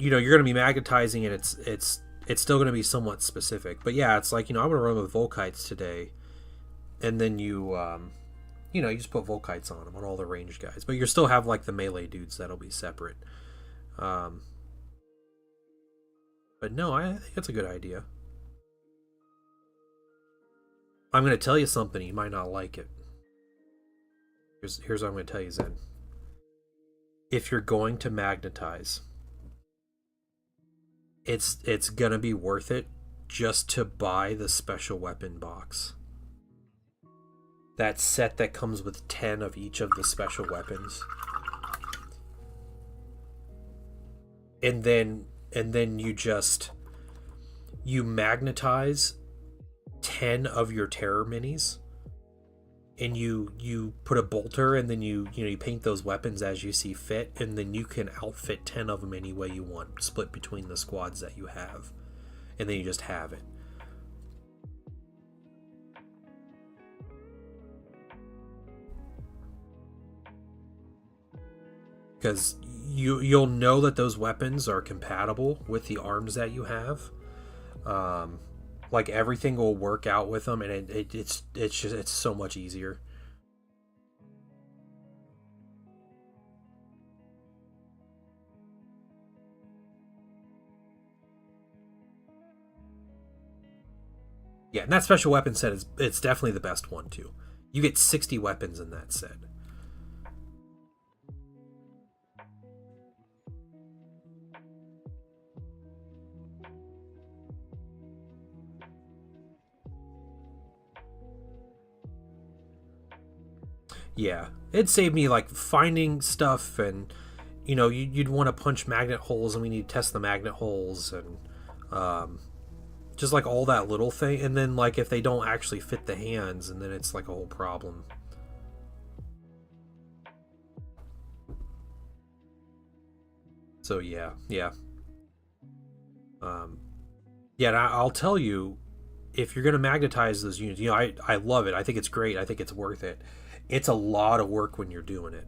you know you're going to be magnetizing, and it's still going to be somewhat specific. But yeah, it's like, you know, I'm going to run with Volkites today, and then you just put Volkites on them, on all the ranged guys. But you still have like the melee dudes that'll be separate. But no, I think that's a good idea. I'm going to tell you something, you might not like it. Here's what I'm going to tell you, Zen. If you're going to magnetize, it's going to be worth it just to buy the special weapon box. That set that comes with 10 of each of the special weapons. And then you magnetize 10 of your terror minis, and you put a bolter, and then you paint those weapons as you see fit, and then you can outfit 10 of them any way you want, split between the squads that you have, and then you just have it. Because you'll know that those weapons are compatible with the arms that you have. Like everything will work out with them, and it's so much easier. Yeah, and that special weapon set it's definitely the best one too. You get 60 weapons in that set. . Yeah, it saved me like finding stuff, and you know, you'd want to punch magnet holes, and we need to test the magnet holes, and just like all that little thing. And then like if they don't actually fit the hands, and then it's like a whole problem. So yeah. Yeah, and I'll tell you, if you're gonna magnetize those units, you know, I love it. I think it's great. I think it's worth it. It's a lot of work when you're doing it.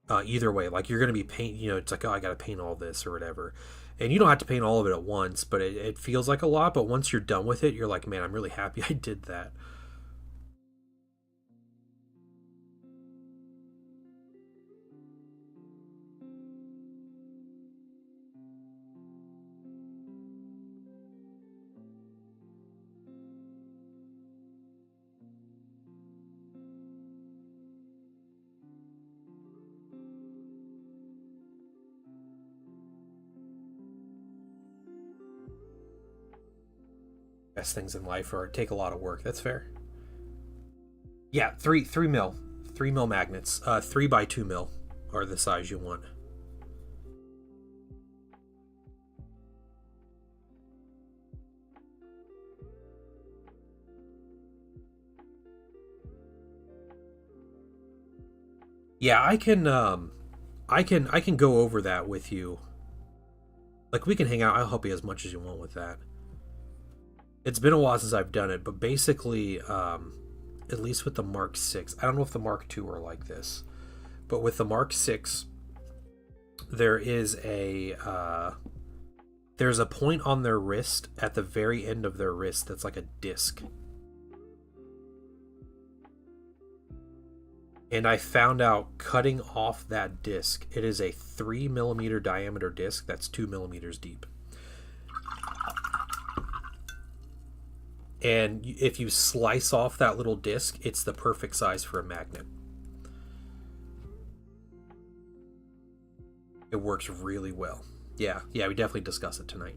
Either way, like you're gonna be paint. You know, it's like, oh, I gotta paint all this or whatever, and you don't have to paint all of it at once, but it feels like a lot. But once you're done with it, you're like, man, I'm really happy I did that. Best things in life are take a lot of work. That's fair. Yeah, 3 mil magnets. 3 by 2 mil are the size you want. Yeah, I can go over that with you. Like we can hang out. I'll help you as much as you want with that. It's been a while since I've done it, but basically, at least with the Mark 6, I don't know if the Mark 2 are like this, but with the Mark 6, there is there's a point on their wrist at the very end of their wrist that's like a disc. And I found out cutting off that disc, it is a 3 millimeter diameter disc that's 2 millimeters deep. And if you slice off that little disc, it's the perfect size for a magnet. It works really well. Yeah, we definitely discuss it tonight.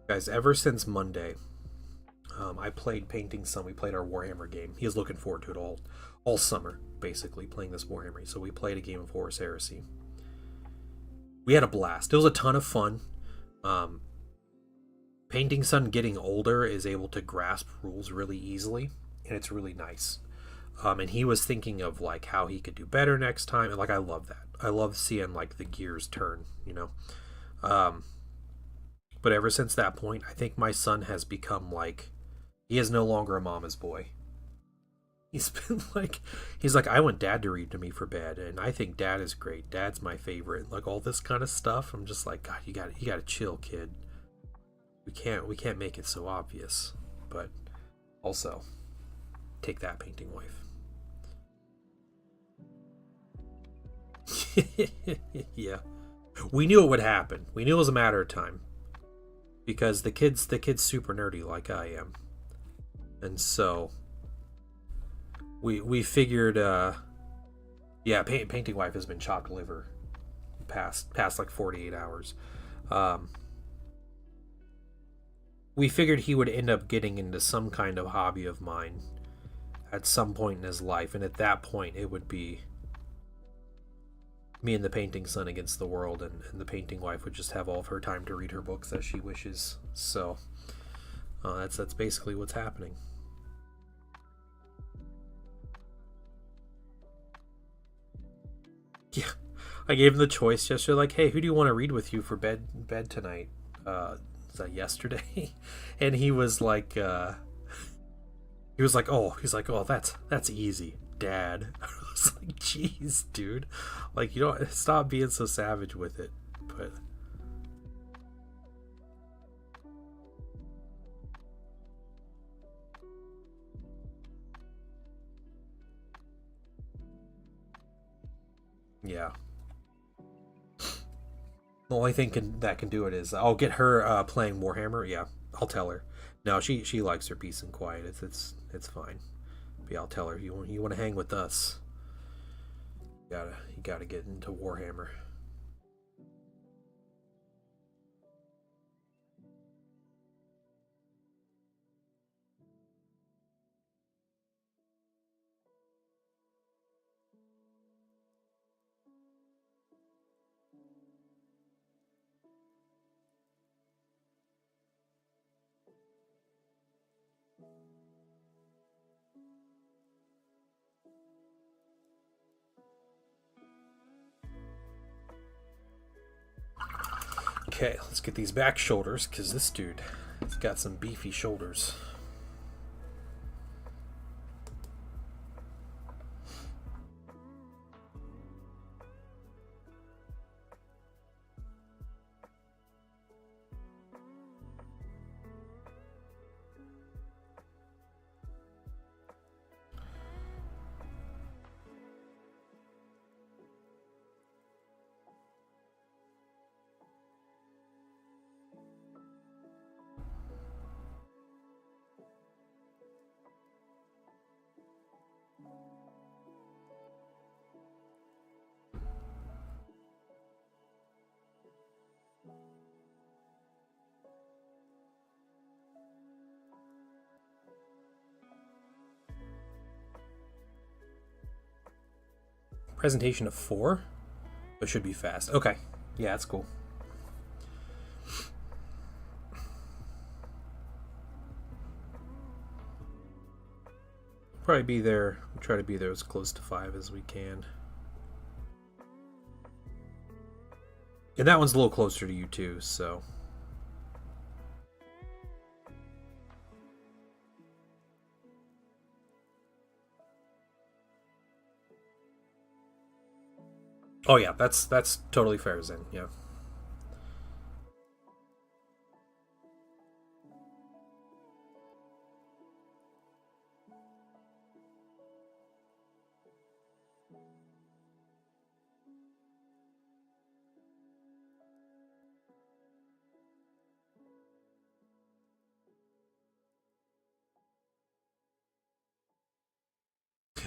Guys, ever since Monday, I played PaintingSon. We played our Warhammer game. He was looking forward to it all summer, basically, playing this Warhammer. So we played a game of Horus Heresy. We had a blast. It was a ton of fun. PaintingSon getting older is able to grasp rules really easily, and it's really nice. And he was thinking of like how he could do better next time, and like I love that. I love seeing like the gears turn, you know. But ever since that point, I think my son has become like, he is no longer a mama's boy. He's like, I want dad to read to me for bed, and I think dad is great. Dad's my favorite. Like all this kind of stuff. I'm just like, God, you gotta chill, kid. We can't make it so obvious. But also, take that, painting wife. Yeah. We knew it would happen. We knew it was a matter of time. Because the kid's super nerdy like I am. And so we figured painting wife has been chopped liver past like 48 hours. We figured he would end up getting into some kind of hobby of mine at some point in his life, and at that point it would be me and the painting son against the world, and the painting wife would just have all of her time to read her books as she wishes. So that's basically what's happening. Yeah, I gave him the choice yesterday, like, hey, who do you want to read with you for bed tonight? Was that yesterday? And he was like, oh, that's easy, Dad. I was like, jeez, dude, like, you don't stop being so savage with it. But Yeah. The only thing that can do it is I'll get her playing Warhammer. Yeah, I'll tell her. No, she likes her peace and quiet. It's fine. But yeah, I'll tell her you want to hang with us. You gotta get into Warhammer. Okay, let's get these back shoulders, because this dude has got some beefy shoulders. Presentation of 4? It should be fast. Okay. Yeah, that's cool. Probably be there. We'll try to be there as close to 5 as we can. And that one's a little closer to you too, so. Oh yeah, that's totally fair, Zen. Yeah.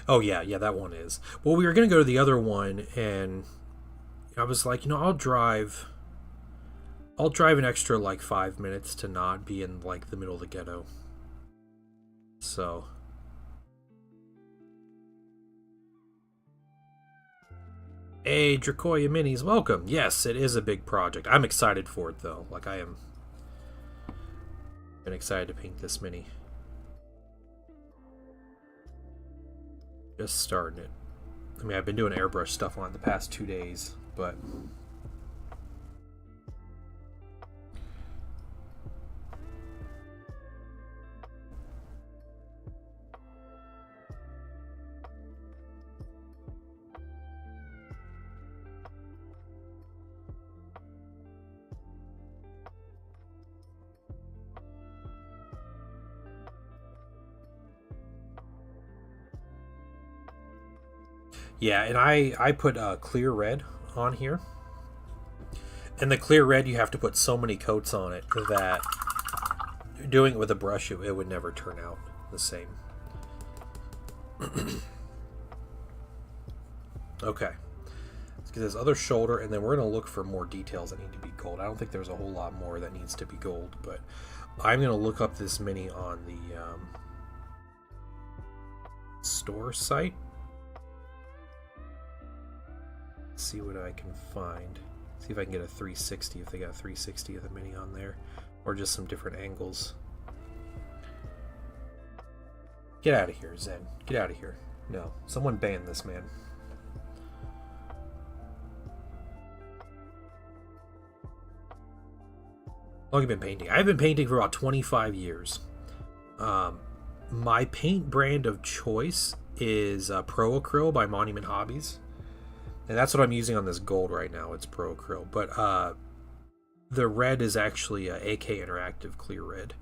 Oh yeah, that one is. Well, we were gonna go to the other one, and I was like, I'll drive an extra like 5 minutes to not be in like the middle of the ghetto. So. Hey, Dracoya Minis, welcome. Yes, it is a big project. I'm excited for it though. Like I am. Been excited to paint this mini. Just starting it. I mean, I've been doing airbrush stuff on it the past 2 days, but yeah, and I put clear red on here. And the clear red, you have to put so many coats on it that doing it with a brush, it would never turn out the same. Okay. Let's get this other shoulder, and then we're going to look for more details that need to be gold. I don't think there's a whole lot more that needs to be gold, but I'm going to look up this mini on the store site. See what I can find. See if I can get a 360, if they got a 360 of the mini on there, or just some different angles. Get out of here, Zen. Get out of here. No, someone ban this man. How long have you been painting? I've been painting for about 25 years. My paint brand of choice is Pro Acryl by Monument Hobbies. And that's what I'm using on this gold right now. It's Pro Acryl. But the red is actually AK Interactive Clear Red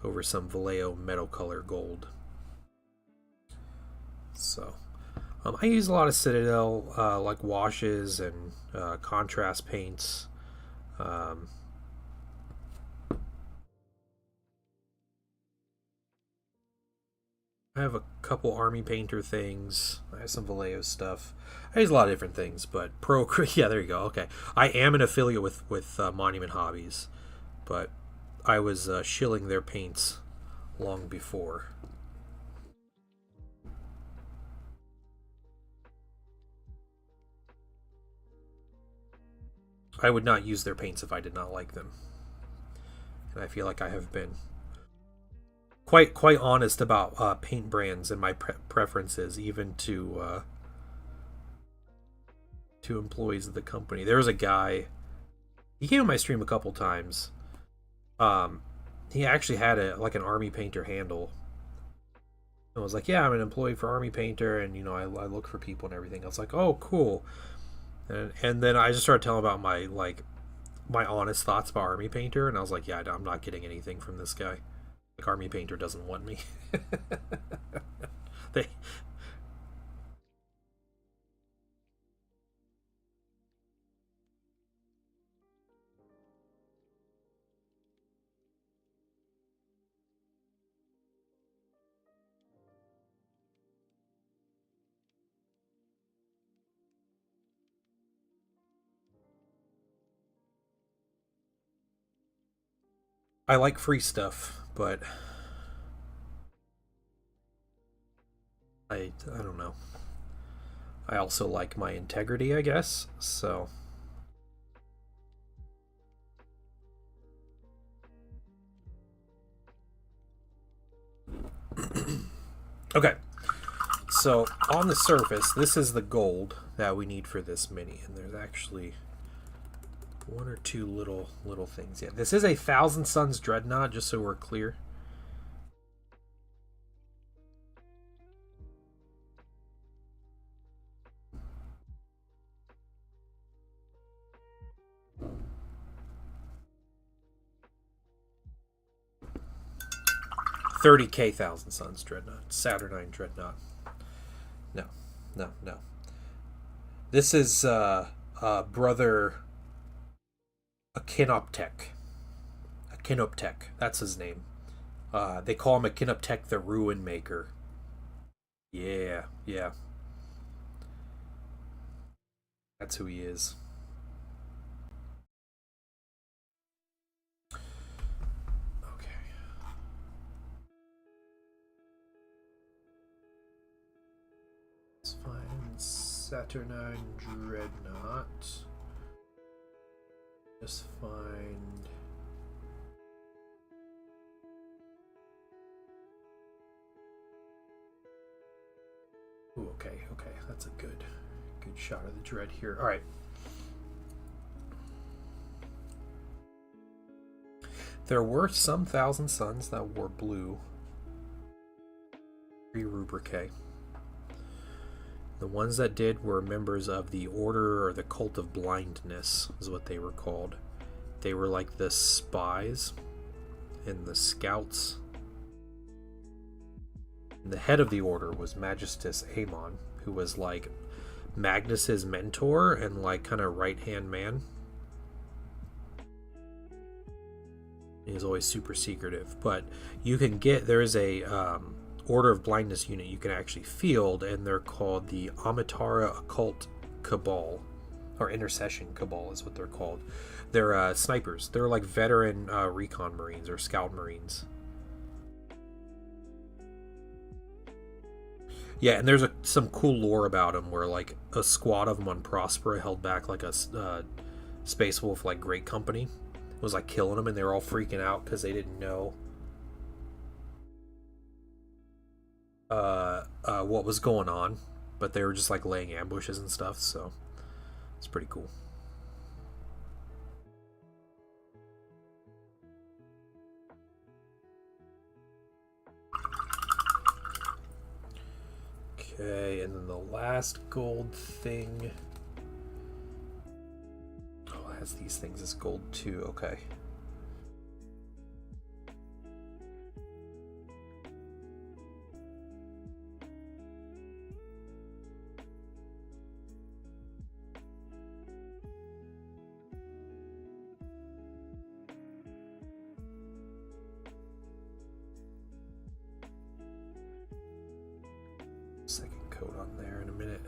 over some Vallejo Metal Color Gold. So, I use a lot of Citadel, like washes and contrast paints. Um, I have a couple Army Painter things. I have some Vallejo stuff. I use a lot of different things, but Pro, yeah, there you go. Okay, I am an affiliate with Monument Hobbies, but I was shilling their paints long before. I would not use their paints if I did not like them, and I feel like I have been quite honest about paint brands and my preferences, even to employees of the company. There was a guy. He came on my stream a couple times. Um, he actually had an Army Painter handle. I was like, yeah, I'm an employee for Army Painter, and I look for people and everything. I was like, oh, cool. And then I just started telling about my honest thoughts about Army Painter, and I was like, yeah, I'm not getting anything from this guy. Like, Army Painter doesn't want me. they I like free stuff, but I don't know. I also like my integrity, I guess. So okay. So on the surface, this is the gold that we need for this mini, and there's actually one or two little things. Yeah, this is a Thousand Suns Dreadnought, just so we're clear. $30K Thousand Suns Dreadnought, Saturnine Dreadnought. No, no. This is brother Akinoptek. Akinoptek, that's his name. They call him Akinoptek the Ruin Maker. Yeah. That's who he is. Okay. Let's find Saturnine Dreadnought. Just find. Ooh, okay. That's a good shot of the dread here. All right. There were some Thousand Suns that wore blue pre-rubrique. The ones that did were members of the Order or the Cult of Blindness, is what they were called. They were like the spies and the scouts. And the head of the order was Magistus Aemon, who was like Magnus's mentor and like kind of right-hand man. He's always super secretive, but you can there is a Order of Blindness unit you can actually field, and they're called the Amatara Occult Cabal, or Intercession Cabal is what they're called. They're snipers. They're like veteran recon marines or scout marines. Yeah, and there's some cool lore about them where like a squad of them on Prospera held back like a Space Wolf like Great Company. It was like killing them, and they were all freaking out because they didn't know what was going on, but they were just like laying ambushes and stuff, so it's pretty cool. Okay, and then the last gold thing. Oh, it has these things as gold too. Okay. code on there in a minute.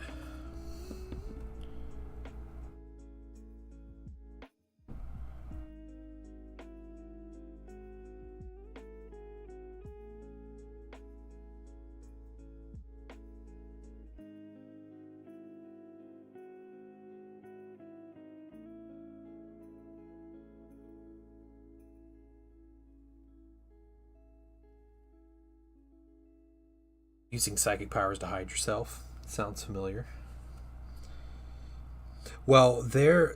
Using psychic powers to hide yourself. Sounds familiar. Well,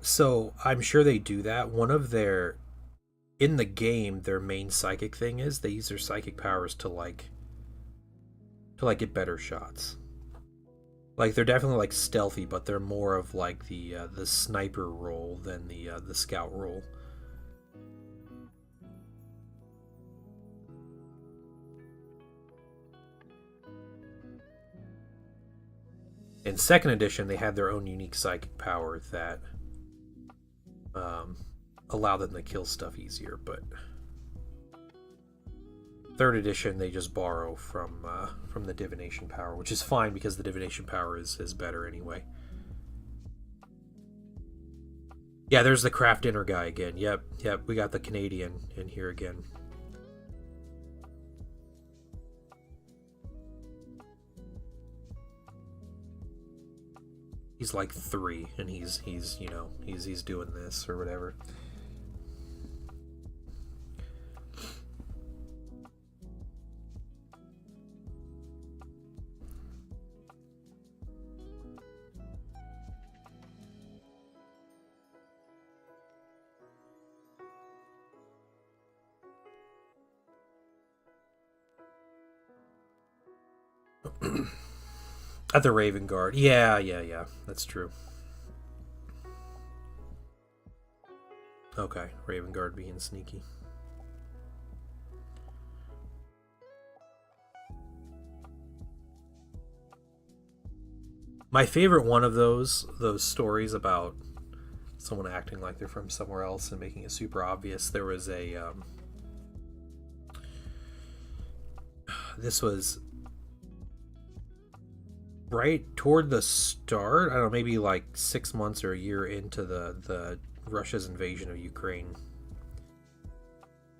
so I'm sure they do that. One of their, in the game, their main psychic thing is they use their psychic powers to get better shots. Like, they're definitely like stealthy, but they're more of like the sniper role than the scout role. In second edition, they had their own unique psychic power that allowed them to kill stuff easier, but third edition they just borrow from the divination power, which is fine because the divination power is better anyway. Yeah, there's the craft dinner guy again. Yep, we got the Canadian in here again. He's like 3, and he's doing this or whatever. At the Raven Guard. Yeah. That's true. Okay, Raven Guard being sneaky. My favorite one of those stories about someone acting like they're from somewhere else and making it super obvious. There was this was right toward the start, I don't know, maybe like 6 months or a year into the Russia's invasion of Ukraine,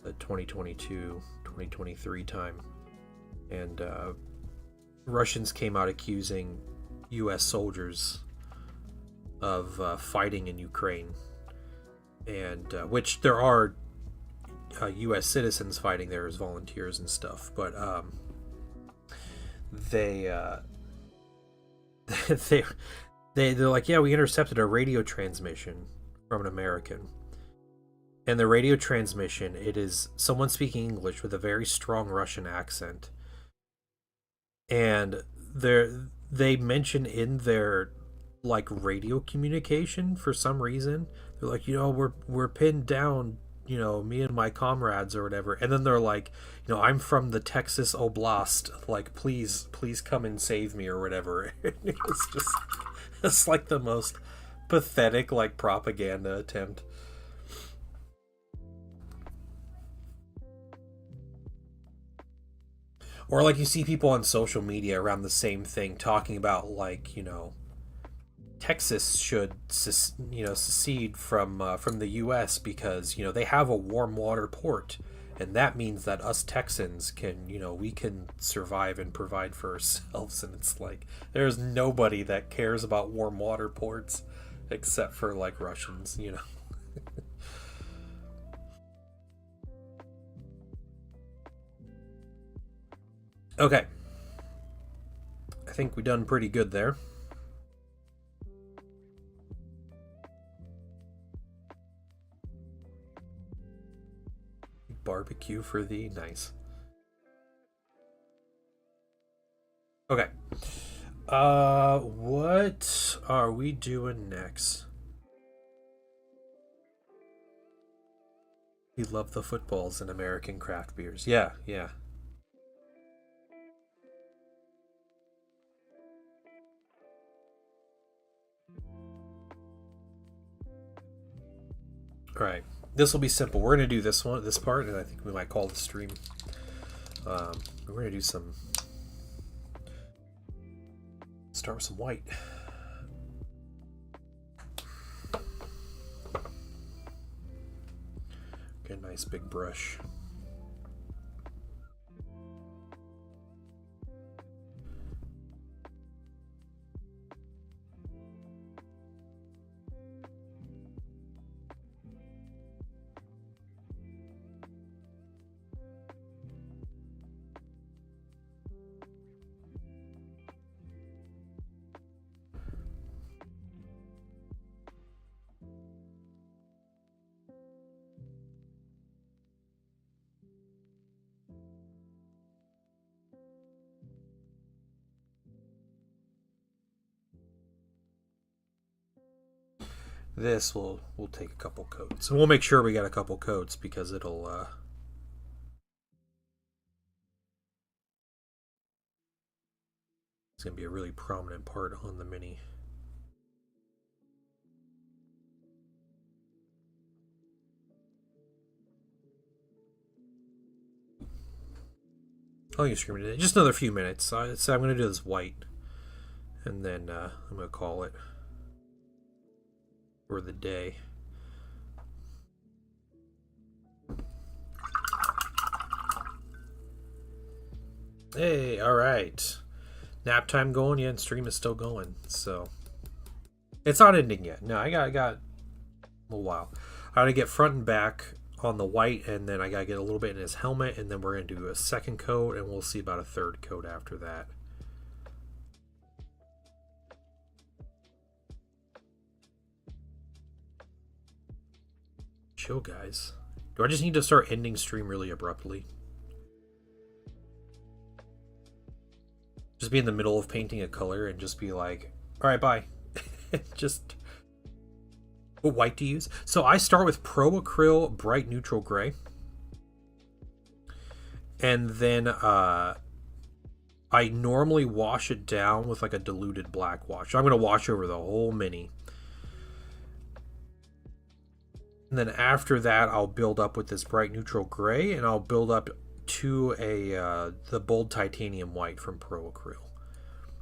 the 2022-2023 time, and Russians came out accusing U.S. soldiers of fighting in Ukraine, and which there are U.S. citizens fighting there as volunteers and stuff, but they're like, yeah, we intercepted a radio transmission from an American. And the radio transmission, it is someone speaking English with a very strong Russian accent. And they mention in their like radio communication, for some reason, they're like, we're pinned down, me and my comrades or whatever. And then they're like, I'm from the Texas Oblast, like, please come and save me or whatever. It's like the most pathetic like propaganda attempt. Or like you see people on social media around the same thing talking about like, Texas should secede from the U.S. because they have a warm water port, and that means that us Texans can we can survive and provide for ourselves. And it's like there's nobody that cares about warm water ports except for like Russians. Okay, I think we done pretty good there. Barbecue for thee. Nice. Okay. What are we doing next? We love the footballs and American craft beers. Yeah. All right. This will be simple. We're going to do this part, and I think we might call the stream. We're going to do some Start with some white. Get a nice big brush. This we'll take a couple coats, and we'll make sure we got a couple coats because it'll it's gonna be a really prominent part on the mini. Oh, you're screaming it. Just another few minutes. So I'm gonna do this white, and then I'm gonna call it for the day. Hey, all right. Nap time going, yeah, and stream is still going. So it's not ending yet. No, I got a little while. I gotta get front and back on the white, and then I gotta get a little bit in his helmet, and then we're gonna do a second coat, and we'll see about a third coat after that. Chill, guys. Do I just need to start ending stream really abruptly? Just be in the middle of painting a color and just be like, all right, bye. Just what white to use. So I start with Pro Acryl Bright Neutral Gray. And then I normally wash it down with like a diluted black wash. So I'm going to wash over the whole mini. And then after that, I'll build up with this Bright Neutral Gray, and I'll build up to the Bold Titanium White from Pro Acryl.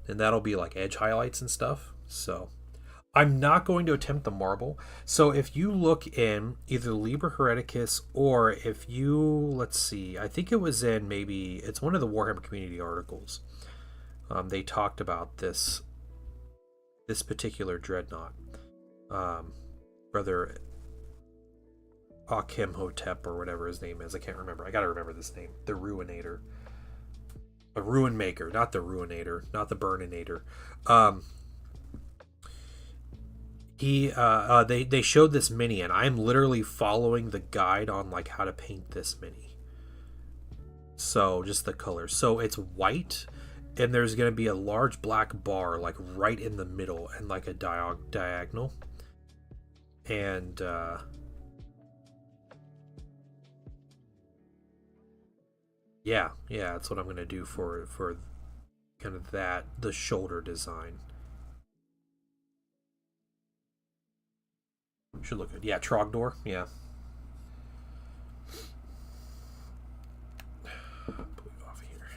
And that'll be like edge highlights and stuff. So I'm not going to attempt the marble. So if you look in either Liber Hereticus, or if you, let's see, I think it was in it's one of the Warhammer community articles. They talked about this particular dreadnought. Brother Akim Hotep, or whatever his name is. I can't remember. I gotta remember this name. The Ruinator. A Ruin Maker, not the Ruinator, not the Burninator. They showed this mini, and I'm literally following the guide on like how to paint this mini. So just the colors. So it's white, and there's gonna be a large black bar like right in the middle, and like a diagonal. And yeah, that's what I'm gonna do for kind of the shoulder design. Should look good. Yeah, Trogdor. Yeah. Put you off here.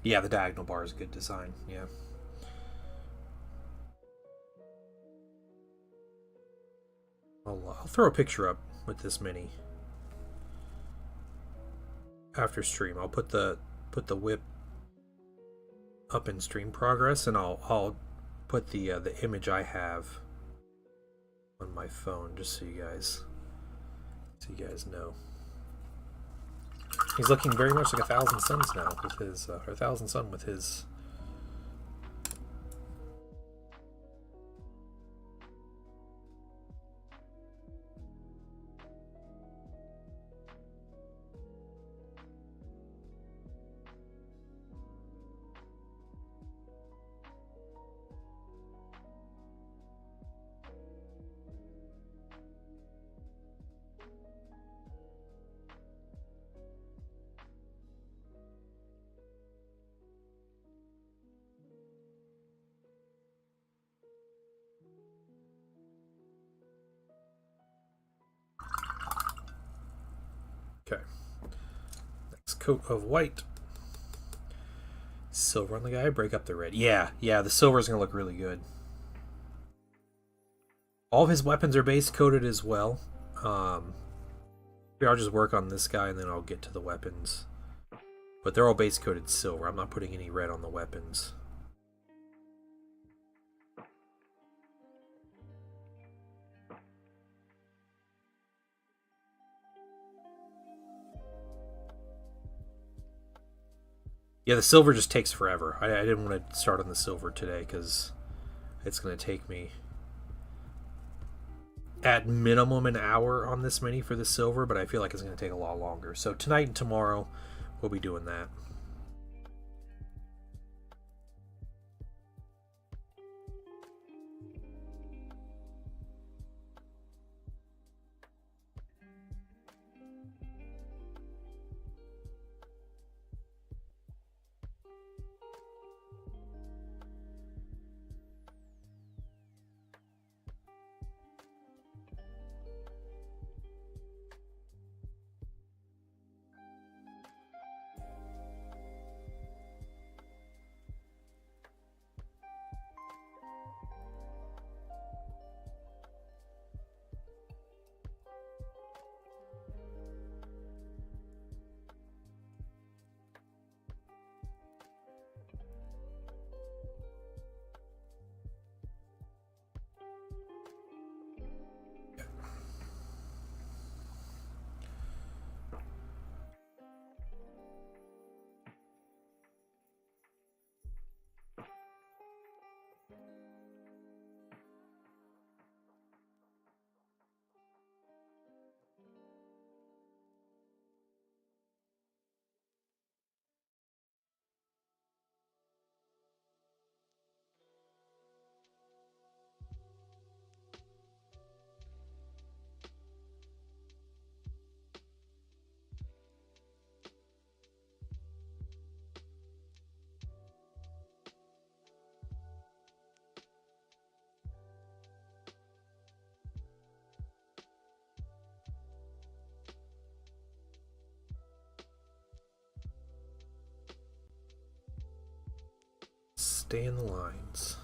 Yeah, the diagonal bar is a good design. Yeah. I'll throw a picture up with this mini after stream. I'll put the whip up in stream progress, and I'll put the image I have on my phone just so you guys know. He's looking very much like a Thousand Suns now with his, or Thousand Sun with his. Okay. Next coat of white. Silver on the guy, break up the red. Yeah, the silver is going to look really good. All of his weapons are base coated as well. Here, I'll just work on this guy and then I'll get to the weapons. But they're all base coated silver. I'm not putting any red on the weapons. Yeah, the silver just takes forever. I didn't want to start on the silver today because it's going to take me at minimum an hour on this mini for the silver, but I feel like it's going to take a lot longer. So tonight and tomorrow, we'll be doing that. Stay in the lines.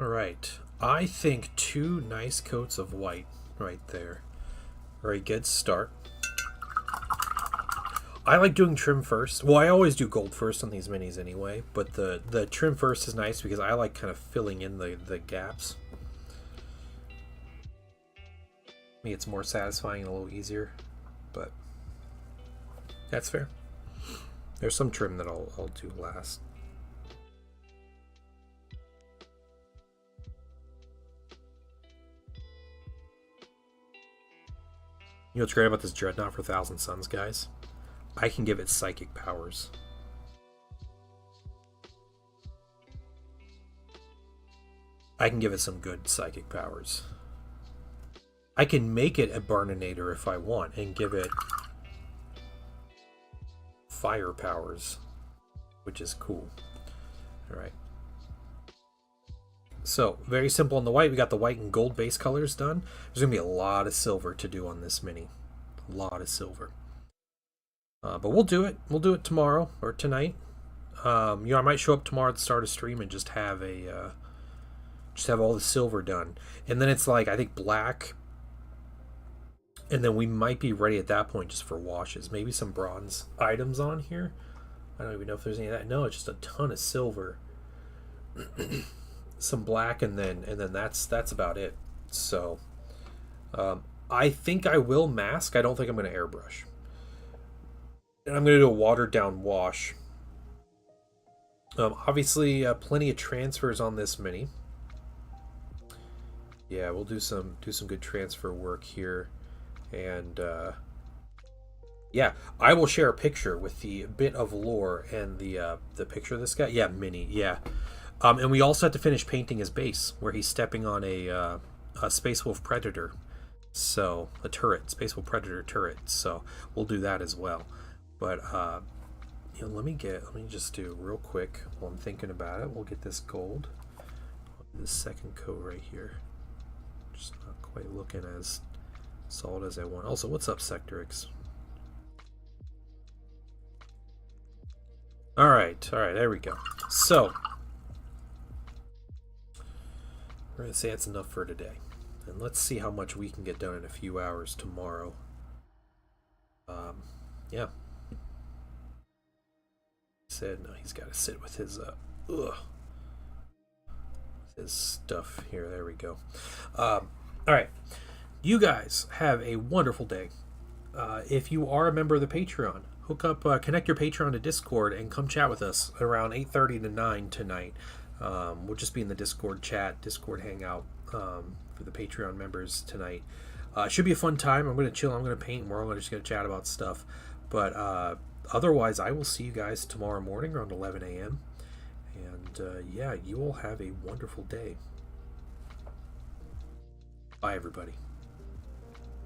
Alright, I think 2 nice coats of white right there. Very good start. I like doing trim first. Well, I always do gold first on these minis anyway, but the trim first is nice because I like kind of filling in the gaps. I mean, it's more satisfying and a little easier, but that's fair. There's some trim that I'll do last. You know what's great about this Dreadnought for Thousand Suns, guys? I can give it psychic powers. I can give it some good psychic powers. I can make it a Burninator if I want and give it fire powers, which is cool. Alright. So, very simple on the white. We got the white and gold base colors done. There's going to be a lot of silver to do on this mini. A lot of silver. But we'll do it. We'll do it tomorrow or tonight. I might show up tomorrow at the start of stream and just have all the silver done, and then it's like I think black, and then we might be ready at that point just for washes. Maybe some bronze items on here. I don't even know if there's any of that. No, it's just a ton of silver, some black, and then that's about it. So I think I will mask. I don't think I'm going to airbrush, and I'm going to do a watered down wash. Obviously, plenty of transfers on this mini. Yeah, we'll do some good transfer work here, and yeah, I will share a picture with the bit of lore and the picture of this guy. Yeah, mini. Yeah, and we also have to finish painting his base where he's stepping on a Space Wolf Predator, so a turret, Space Wolf Predator turret. So we'll do that as well, but. Let me just do real quick while I'm thinking about it. We'll get this gold. This second coat right here. Just not quite looking as solid as I want. Also, what's up, Sectorix? Alright, there we go. So, we're going to say that's enough for today. And let's see how much we can get done in a few hours tomorrow. Yeah. Said no, he's got to sit with his his stuff here. There we go. All right, you guys have a wonderful day. If you are a member of the Patreon, hook up, connect your Patreon to Discord, and come chat with us around 8:30 to 9 tonight. We'll just be in the Discord chat, Discord hangout for the Patreon members tonight. Should be a fun time. I'm going to chill. I'm going to paint. We're all just going to chat about stuff, but. Otherwise, I will see you guys tomorrow morning around 11 a.m. And yeah, you all have a wonderful day. Bye, everybody.